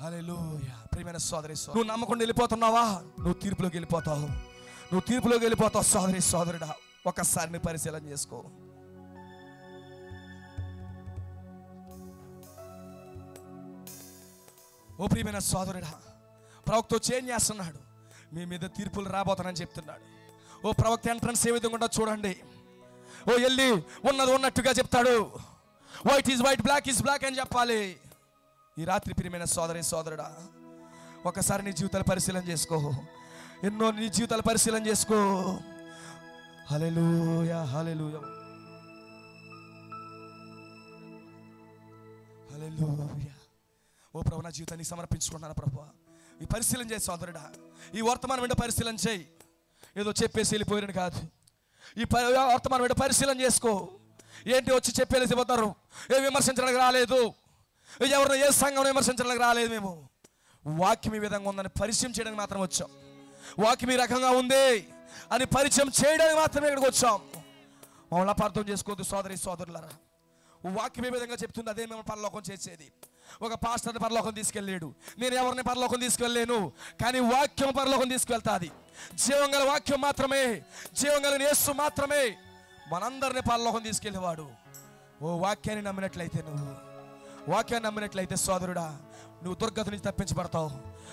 హల్లెలూయా. ప్రియమైన సోదరి, నువ్వు నమ్మకుండా వెళ్ళిపోతున్నావా? నువ్వు తీర్పులోకి వెళ్ళిపోతావు. నువ్వు తీర్పులోకి వెళ్ళిపోతావు. సోదరి సోదరుడా, ఒక్కసారి నీ పరిశీలన చేసుకో. ఓ ప్రియమైన సోదరుడా, ప్రవక్త వచ్చి ఏం చేస్తున్నాడు? మీ మీద తీర్పులు రాబోతానని చెప్తున్నాడు. ఓ ప్రవక్త ఎంట్రన్స్ ఏ విధంగా ఉంటుందో చూడండి. ఓ వెళ్ళి ఉన్నది ఉన్నట్టుగా చెప్తాడు. White is white, black is black అని చెప్పాలి. ఈ రాత్రి ప్రియమైన సోదరుడా, ఒకసారి నీ జీవితాలు పరిశీలన చేసుకో. నీ జీవితాలు పరిశీలన చేసుకో. హల్లెలూయా, హల్లెలూయా, హల్లెలూయా. ఓ ప్రభు, నా జీవితాన్ని సమర్పించుకున్నాను ప్రభు. ఈ పరిశీలన చేయి సోదరుడా. ఈ వర్తమానం వెంట పరిశీలన చేయి. ఏదో చెప్పేసి వెళ్ళిపోయారని కాదు. ఈ వర్తమానం వెంట పరిశీలన చేసుకో. ఏంటి వచ్చి చెప్పేసి పోతారు? ఏ విమర్శించడానికి రాలేదు, ఎవరిని ఏ సంఘం విమర్శించడానికి రాలేదు. మేము వాక్యం ఈ విధంగా ఉందని పరిచయం చేయడానికి మాత్రం వచ్చాం. వాక్యం ఈ రకంగా ఉంది అని పరిచయం చేయడానికి మాత్రమే ఇక్కడికి వచ్చాం. మమ్మల్ని అపార్థం చేసుకోవద్దు సోదరులారా. వాక్యం ఏ విధంగా చెప్తుంది అదే మేము పరలోకం చేసేది. ఒక పాస్టర్ని పరలోకం తీసుకెళ్ళాడు, నేను ఎవరిని పరలోకం తీసుకెళ్ళలేను. కానీ వాక్యం పరలోకం తీసుకెళ్తాది. జీవం గల వాక్యం మాత్రమే, జీవం గల యేసు మాత్రమే మనందరినీ పరలోకం తీసుకెళ్ళేవాడు. ఓ వాక్యాన్ని నమ్మినట్లయితే, నువ్వు వాక్యాన్ని నమ్మినట్లయితే సోదరుడా, నువ్వు దుర్గతి నుంచి తప్పించబడతావు.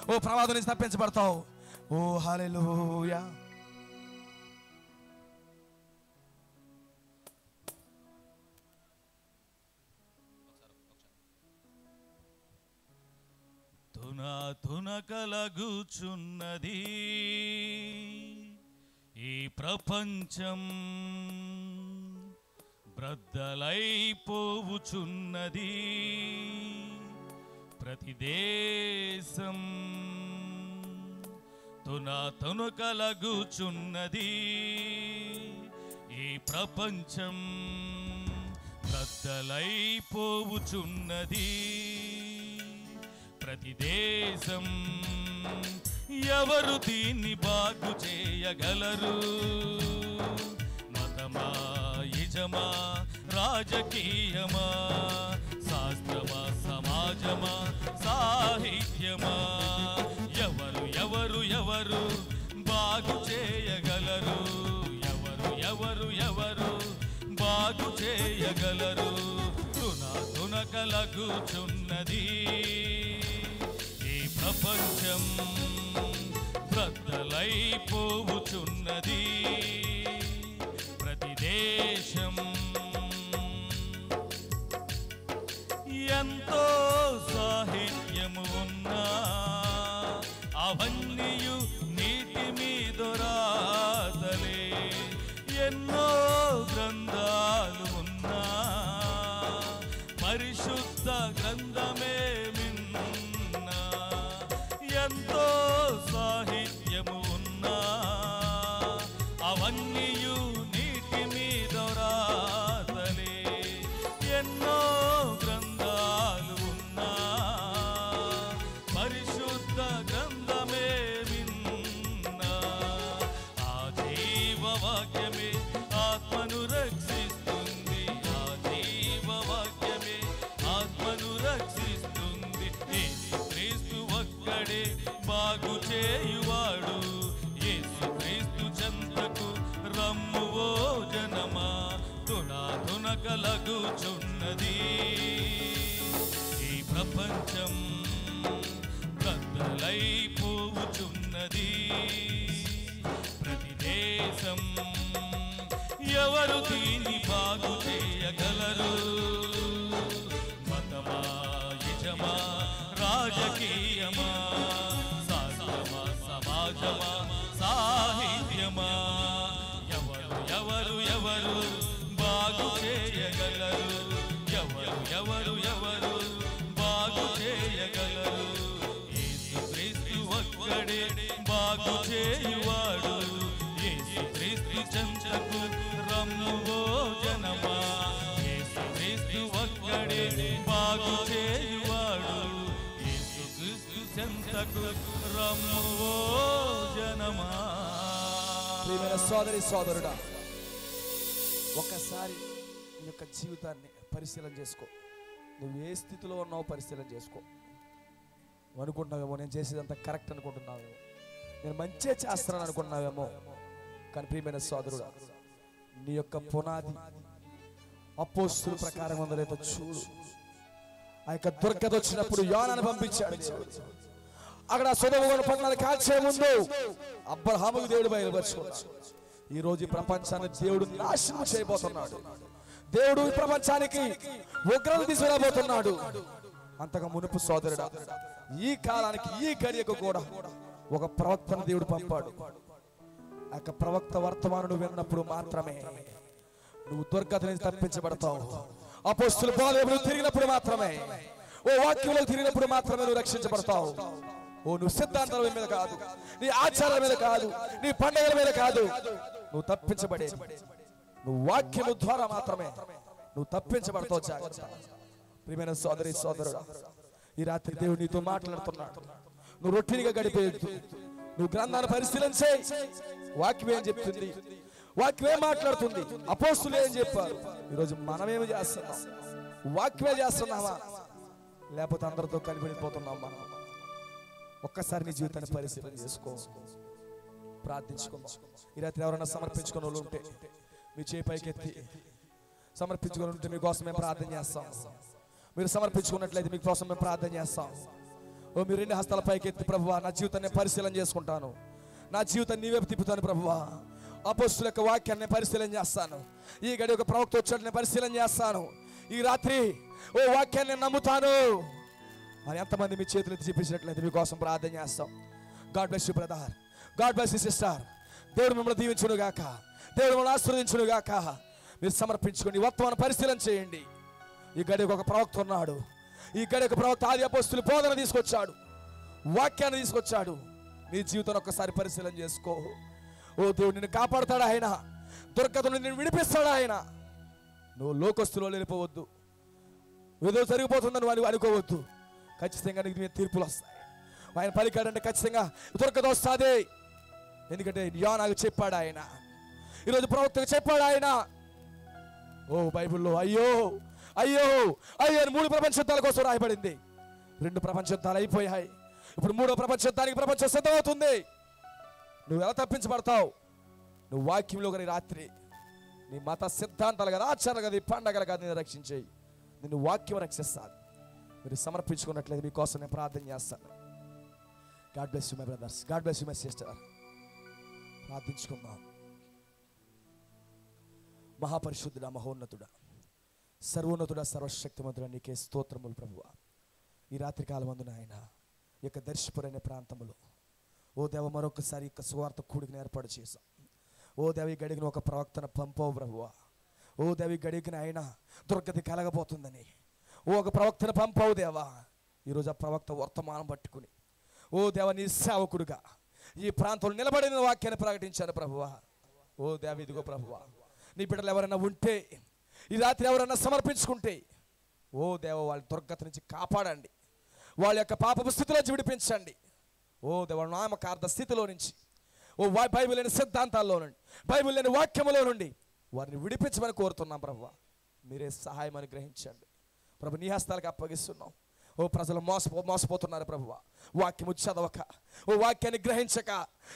ఓ ప్రమాదం నుంచి తప్పించబడతావు. ఓ హల్లెలూయా. తున కలగుచున్నది ఈ ప్రపంచం, బ్రద్దలైపోవుచున్నది ప్రతి దేశం. తున కలగుచున్నది ఈ ప్రపంచం, బ్రద్దలైపోవుచున్నది ప్రతి దేశం. ఎవరు దీన్ని బాగు చేయగలరు? మతమా, యజమా, రాజకీయమా, శాస్త్రమా, సమాజమా, సాహిత్యమా? ఎవరు ఎవరు ఎవరు బాగు చేయగలరు? ఎవరు ఎవరు ఎవరు బాగు చేయగలరు? తున కలగుచున్నది ఈ ప్రపంచం, బ్రద్దలైపోవుచున్నది ప్రతి దేశం. ఎంతో సాహిత్యము ఉన్నా అవన్నీయు నీటి మీద రాతలే. ఎన్నో గ్రంథాలు ఉన్నా పరిశుద్ధ గ్రంథమే మిన్నా. ఎంతో సాహిత్యము ఉన్నా అవన్నీయు నీటి మీద రాతలే. ఎన్నో గ్రంథాలు ఉన్నా పరిశుద్ధ గ్రంథమే మిన్నా. ఆ జీవవాక్యమే ఆత్మను రక్షిస్తుంది, ఆ జీవవాక్యమే ఆత్మను రక్షిస్తుంది. యేసుక్రీస్తు ఒక్కడే బాగు చేయువాడు. యేసుక్రీస్తు చెంతకు రమ్ము ఓ జనమా. తున కలగుచున్నది ఈ ప్రపంచం, బ్రద్దలైపోవుచున్నది ప్రతి దేశం. ఎవరు దీన్ని బాగు చేయగలరు? మతమా, యజమా, రాజకీయమా, శాస్త్రమా, సమాజమా, సాహిత్యమా? ఎవరు ఎవరు ఎవరు బాగు చేయగలరు? ఎవరు ఎవరు ఎవరు బాగు చేయగలరు? యేసుక్రీస్తు ఒక్కడే బాగు చేయువాడు. యేసుక్రీస్తు చెంతకు రమ్ము ఓ జనమా. యేసుక్రీస్తు ఒక్కడే బాగు చేయువాడు. యేసుక్రీస్తు చెంతకు రమ్ము ఓ జనమా. ప్రియమైన సోదరుడా, ఒక్కసారి నీ యొక్క జీవితాన్ని పరిశీలన చేసుకో. నువ్వు ఏ స్థితిలో ఉన్నావో పరిశీలన చేసుకో. నువ్వు అనుకుంటున్నావేమో నేను చేసేదంతా కరెక్ట్ అనుకుంటున్నావేమో, నేను మంచిగా చేస్తున్నాను అనుకుంటున్నావేమో. కానీ ప్రియమైన సోదరుడా, నీ యొక్క పునాది అపోస్తుల ప్రకారం ఉందో లేదో చూడు. ఆ యొక్క దుర్గత వచ్చినప్పుడు యోనాను పంపించాడు దేవుడు. అక్కడ సొదొమ పట్టణాన్ని కాల్చే ముందు అబ్రహాముకు దేవుడు బయలుపరుచుకున్నాడు. ఈ రోజు ఈ ప్రపంచాన్ని దేవుడు నాశనం చేయబోతున్నాడు. దేవుడు ఈ ప్రపంచానికి ఉగ్రత తీసుకురాబోతున్నాడు. అంతగా మునుపు సోదరుడా, ఈ కాలానికి ఈ గడియకు కూడా ఒక ప్రవక్తను దేవుడు పంపాడు. ఆ యొక్క ప్రవక్త వర్తమానం విన్నప్పుడు మాత్రమే నువ్వు దుర్గత నుంచి తప్పించబడతావు. అపోస్తుల బోధనలో తిరిగినప్పుడు మాత్రమే, ఓ వాక్యంలో తిరిగినప్పుడు మాత్రమే నువ్వు రక్షించబడతావు. ఓ నువ్వు సిద్ధాంతాల మీద కాదు, నీ ఆచారాల మీద కాదు, నీ పండుగల మీద కాదు, నువ్వు తప్పించబడే నువ్వు వాక్యము ద్వారా మాత్రమే నువ్వు తప్పించబడతావు. జాగ్రత్త. ప్రియమైన సోదరి సోదరుడా, ఈ రాత్రి దేవుడు నీతో మాట్లాడుతున్నాడు. నువ్వు రొటీన్గా గడిపేయద్దు. నువ్వు గ్రంథాన్ని పరిశీలించే. వాక్యం ఏం చెప్తుంది, వాక్యం ఏం మాట్లాడుతుంది, అపోస్తులు ఏం చెప్పారు. ఈరోజు మనమేమి చేస్తున్నాం? వాక్యమే చేస్తున్నామా, లేకపోతే అందరితో కలిపిపోతున్నాం? మనం ఒక్కసారి నీ జీవితాన్ని పరిశీలన చేసుకో, ప్రార్థించుకుందాం. ఈ రాత్రి ఎవరైనా సమర్పించుకున్న వాళ్ళు ఉంటే మీ చేయి పైకెత్తి సమర్పించుకుని ఉంటే మీకోసం మేము ప్రార్థన చేస్తాం. మీరు సమర్పించుకున్నట్లయితే మీకోసం మేము ప్రార్థన చేస్తాం. ఓ మీరు 2 హస్తాల పైకెత్తి, ప్రభువా నా జీవితాన్ని పరిశీలన చేసుకుంటాను, నా జీవితాన్ని నీ వైపు తిప్పుతాను ప్రభువా. అపోస్తుల యొక్క వాక్యాన్ని పరిశీలన చేస్తాను. ఈ గడి ఒక ప్రవక్త వచ్చాడు, నేను పరిశీలన చేస్తాను. ఈ రాత్రి ఓ వాక్యాన్ని నమ్ముతాను అని ఎంతమంది మీ చేతులు ఎత్తి చూపించినట్లయితే మీకోసం ప్రార్థన చేస్తాం. God bless you brother, God bless you sister. దేవుడు మిమ్మల్ని దీవించును గాక, దేవుడు మిమ్మల్ని ఆశీర్వదించును గాక. మీరు సమర్పించుకోండి, వర్తమానం పరిశీలన చేయండి. ఈ గడికి ఒక ప్రవక్త ఉన్నాడు. ఈ గడికి ఒక ప్రవక్త ఆది అపోస్తుల బోధన తీసుకొచ్చాడు, వాక్యాన్ని తీసుకొచ్చాడు. నీ జీవితాన్ని ఒక్కసారి పరిశీలన చేసుకో. ఓ దేవుడు నిన్ను కాపాడుతాడు, ఆయన దుర్గత నుండి నిన్ను విడిపిస్తాడు. ఆయన నువ్వు లోకస్తులో వెళ్ళిపోవద్దు, ఏదో జరిగిపోతుందని వాడు అనుకోవద్దు. ఖచ్చితంగా నీకు మీద తీర్పులు వస్తాయి. ఆయన పలికాడంటే ఖచ్చితంగా దుర్గత వస్తుంది. ఎందుకంటే యోనాకు చెప్పాడు ఆయన, ఈరోజు ప్రవక్తకు చెప్పాడు ఆయన. ఓ బైబిల్లో అయ్యో అయ్యో అయ్యో అని 3 ప్రపంచ యుద్ధాల కోసం రాయబడింది. 2 ప్రపంచ యుద్ధాలు అయిపోయాయి. ఇప్పుడు 3వ ప్రపంచ యుద్ధానికి ప్రపంచం సిద్ధమవుతుంది. నువ్వు ఎలా తప్పించబడతావు? నువ్వు వాక్యంలో కానీ రాత్రి నీ మత సిద్ధాంతాలు కదా, ఆచారాలు కదా, పండగలు కదా నేను రక్షించేయి. నిన్ను వాక్యం రక్షిస్తాను. మీరు సమర్పించుకున్నట్లయితే మీకోసం నేను ప్రార్థన చేస్తాను. God bless you my brothers, God bless you my sister. ప్రార్థించుకుందాం. మహాపరిశుద్ధుడా, మహోన్నతుడా, సర్వోన్నతుడా, సర్వశక్తిమంతుడా, నీకే స్తోత్రములు ప్రభువా. ఈ రాత్రి కాలం అందున ఆయన యొక్క దర్శపుర అనే ప్రాంతంలో ఓ దేవ మరొకసారి యొక్క సువార్త కూడికను ఏర్పాటు చేశాం. ఓ దేవ ఈ గడిగిన ఒక ప్రవక్తను పంపవు ప్రభువా. ఓ దేవ ఈ గడిగిన ఆయన దుర్గతి కలగబోతుందని ఓ ఒక ప్రవక్తను పంపవు దేవా. ఈరోజు ఆ ప్రవక్త వర్తమానం పట్టుకుని ఓ దేవ నీ సేవకుడుగా ఈ ప్రాంతంలో నిలబడిన వాక్యాన్ని ప్రకటించాను ప్రభువా. ఓ దేవ ఇదిగో ప్రభువా, నీ బిడ్డలు ఎవరైనా ఉంటే, ఈ రాత్రి ఎవరైనా సమర్పించుకుంటే, ఓ దేవ వాళ్ళ దుర్గత నుంచి కాపాడండి, వాళ్ళ యొక్క పాపపు స్థితిలో విడిపించండి. ఓ దేవ నామకార్థ స్థితిలో నుంచి, ఓ బైబిల్ లేని సిద్ధాంతాల్లో నుండి, బైబిల్ లేని వాక్యములో నుండి వారిని విడిపించమని కోరుతున్నాం ప్రభువా. మీరే సహాయం అనుగ్రహించండి ప్రభు. నీ హస్తాలకు అప్పగిస్తున్నాం. ఓ ప్రజలు మోసపోతున్నారు ప్రభువా. వాక్యము చదవక, ఓ వాక్యాన్ని గ్రహించక,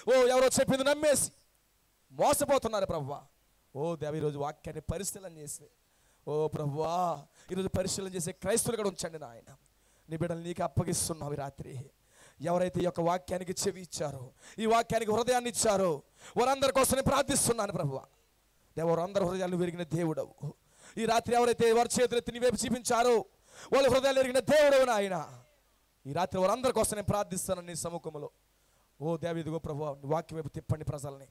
ఓ ఎవరో చెప్పింది నమ్మేసి మోసపోతున్నారు ప్రభువా. ఓ దేవ ఈరోజు వాక్యాన్ని పరిశీలన చేసి, ఓ ప్రభువా ఈరోజు పరిశీలన చేసే క్రైస్తవులు కూడా ఉంచండి నాయన. నీ బిడ్డలు నీకు అప్పగిస్తున్నావు. ఈ రాత్రి ఎవరైతే ఈ యొక్క వాక్యానికి చెవి ఇచ్చారో, ఈ వాక్యానికి హృదయాన్ని ఇచ్చారో, వారందరి కోసం నేను ప్రార్థిస్తున్నాను ప్రభువా. దేవరందరి హృదయాలు విరిగిన దేవుడవు. ఈ రాత్రి ఎవరైతే వారి చేతులెత్తి నీ వైపు చూపించారో వాళ్ళ హృదయాలు విరిగిన దేవుడవు నాయన. ఈ రాత్రి వారందరి కోసం నేను ప్రార్థిస్తాను నీ సముఖంలో. ఓ దేవ ఇదిగో ప్రభువా, వాక్యం వైపు తిప్పండి ప్రజల్ని,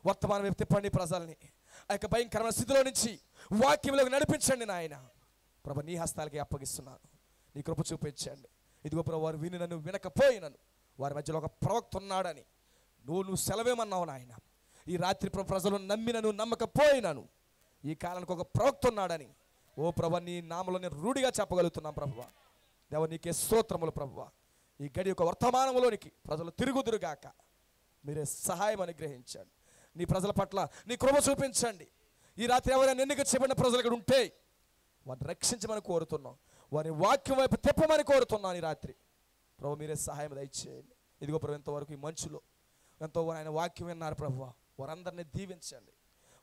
వర్తమానం వైపు తిప్పండి ప్రజల్ని. ఆ యొక్క భయంకరమైన స్థితిలో నుంచి వాక్యంలోకి నడిపించండి నాయన. ప్రభు నీ హస్తాలకి అప్పగిస్తున్నాను. నీ కృప చూపించండి. ఇదిగో ప్రభు, వారు విని నన్ను వినకపోయినను వారి మధ్యలో ఒక ప్రవక్త ఉన్నాడని నువ్వు సెలవేమన్నావు నాయన. ఈ రాత్రి ప్రజలు నమ్మినను నమ్మకపోయినాను ఈ కాలానికి ఒక ప్రవక్త ఉన్నాడని ఓ ప్రభు నీ నామలో నేను రూఢిగా చెప్పగలుగుతున్నాను ప్రభువా. దేవ నీకే స్తోత్రములు ప్రభువా. ఈ గడి యొక్క వర్తమానంలోనికి ప్రజలు తిరుగుదురుగాక మీరే సహాయం అనుగ్రహించండి. నీ ప్రజల పట్ల నీ కృప చూపించండి. ఈ రాత్రి ఎవరైనా ఎన్నిక చేయబడిన ప్రజలు ఇక్కడ ఉంటే వారిని రక్షించమని కోరుతున్నాం, వారిని వాక్యం వైపు తిప్పమని కోరుతున్నాను. ఈ రాత్రి ప్రభు మీరే సహాయం దయచేయండి. ఇదిగో ప్రభు ఎంతవరకు ఈ మంచులో ఎంతో ఆయన వాక్యం విన్నారు ప్రభువా. వారందరినీ దీవించండి,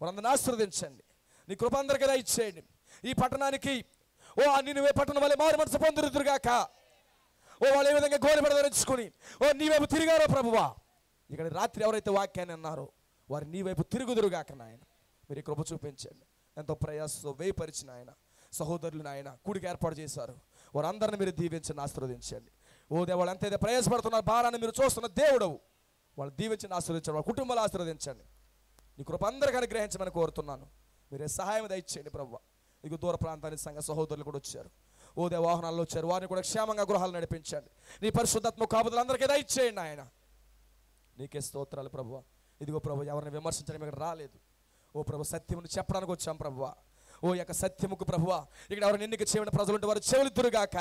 వారందరిని ఆశీర్వదించండి. నీ కృప అందరికీ దయచేయండి. ఈ పట్టణానికి ఓ ఆ నినివే పట్టణం వలె మారు మనసు పొందురుగాక. ఓ వాళ్ళు ఏ విధంగా గోనెపట్ట ధరించుకొని ఓ నీ వైపు తిరిగారో ప్రభువా, ఇక్కడ రాత్రి ఎవరైతే వాక్యాన్ని అన్నారో వారు నీ వైపు తిరుగుదురుగాక నాయన. మీరు కృప చూపించండి. ఎంతో ప్రయాసంతో వేయపరిచిన ఆయన సహోదరులు నాయన కూడికి ఏర్పాటు చేశారు, వారందరిని మీరు దీవించండి, ఆశీర్వదించండి. ఓ దేవ వాళ్ళు ఎంతైతే ప్రయాసపడుతున్నారు భారాన్ని మీరు చూస్తున్న దేవుడవు, వాళ్ళు దీవించండి, ఆశీర్వదించండి, వాళ్ళ కుటుంబాలు ఆశీర్వదించండి. నీ కృప అందరికీ అనుగ్రహించమని కోరుతున్నాను. మీరే సహాయం దయచేయండి ప్రభువా. ఇక దూర ప్రాంతానికి సంఘ సహోదరులు కూడా వచ్చారు, ఓ దేవ వాహనాల్లో వచ్చారు, వారిని కూడా క్షేమంగా గృహాలు నడిపించండి. నీ పరిశుద్ధాత్మ కాపుదలు అందరికీ దయచేయండి ఆయన. నీకే స్తోత్రాలు ప్రభువా. ఇదిగో ప్రభు ఎవరిని విమర్శించడం ఇక్కడ రాలేదు, ఓ ప్రభు సత్యమును చెప్పడానికి వచ్చాం ప్రభువా. ఓ యొక్క సత్యముకు ప్రభువా ఇక్కడ ఎవరిని ఎన్నిక చేయని ప్రజలు ఉంటే వారు చెవులుద్దురుగాక.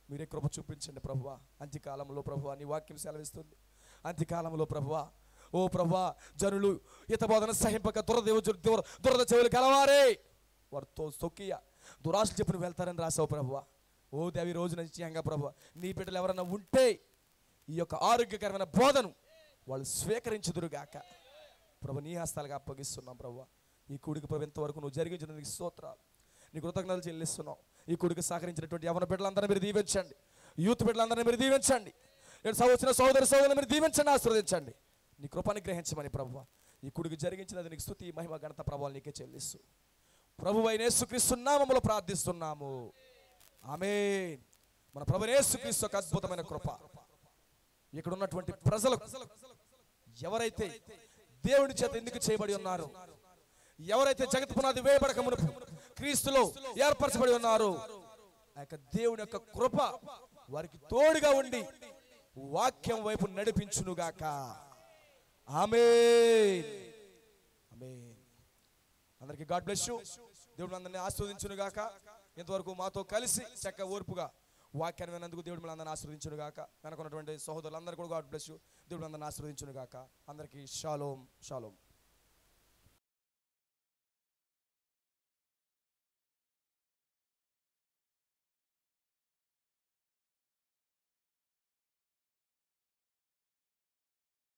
మీరే కృప చూపించండి ప్రభువా. అంత్యకాలంలో ప్రభువా నీ వాక్యం సెలవిస్తుంది, అంత్యకాలంలో ప్రభువా ఓ ప్రభువా జనులు హితబోధన సహింపక దురద చెవులు కలవారే వారితో సొక్కియ దురాశ చెప్పును వెళ్తారని రాసావు ప్రభువా. ఓ దేవి రోజు నిశ్చయంగా ప్రభువా నీ బిడ్డలు ఎవరైనా ఉంటే ఈ యొక్క ఆరోగ్యకరమైన బోధను వాళ్ళు స్వీకరించుదురుగాక. ప్రభు నీ హస్తాలుగా అప్పగిస్తున్నాం ప్రభువా. ఈ కూడికి ప్రభు ఇంతవరకు నువ్వు జరిగించినందుకు స్తోత్రాలు, నీ కృతజ్ఞతలు చెల్లిస్తున్నాం. ఈ కూడికి సహకరించినటువంటి యవన బిడ్డలందరినీ మీరు దీవించండి, యూత్ బిడ్డలందరినీ మీరు దీవించండి, వచ్చిన సోదరులను మీరు దీవించండి, ఆశీర్వదించండి. నీ కృపని గ్రహించమని ప్రభువా ఈ కూడికి జరిగించినది నీకు స్తుతి మహిమ ఘనత ప్రభావాలు నీకే చెల్లిస్తూ ప్రభువైన యేసుక్రీస్తు నామములో ప్రార్థిస్తున్నాము, ఆమేన్. మన ప్రభువైన యేసుక్రీస్తు యొక్క అద్భుతమైన కృప ఇక్కడ ఉన్నటువంటి ప్రజలకు ఎవరైతే దేవుని చేత ఎందుకు చేయబడి ఉన్నారు, ఎవరైతే జగత్ పునాది వేయబడక మునుపు క్రీస్తులో ఏర్పరచబడి ఉన్నారు, ఆ యొక్క దేవుని యొక్క కృప వారికి తోడుగా ఉండి వాక్యం వైపు నడిపించునుగాక. ఆమేన్, ఆమేన్. అందరికీ గాడ్ బ్లెస్ యు. దేవుడు అందరినీ ఆశీర్వదించునుగాక. ఇంతవరకు మాతో కలిసి చక్క ఓర్పుగా వాక్యాన్ని విన్నందుకు దేవుడు మిమ్మల్ని అందరిని ఆశీర్వదించునుగాక. వెనకున్నటువంటి సహోదరులందరూ కూడా గాడ్ బ్లెస్ యు. దేవుడు అందరిని ఆశీర్వదించునుగాక. అందరికీ షాలోమ్, షాలోమ్.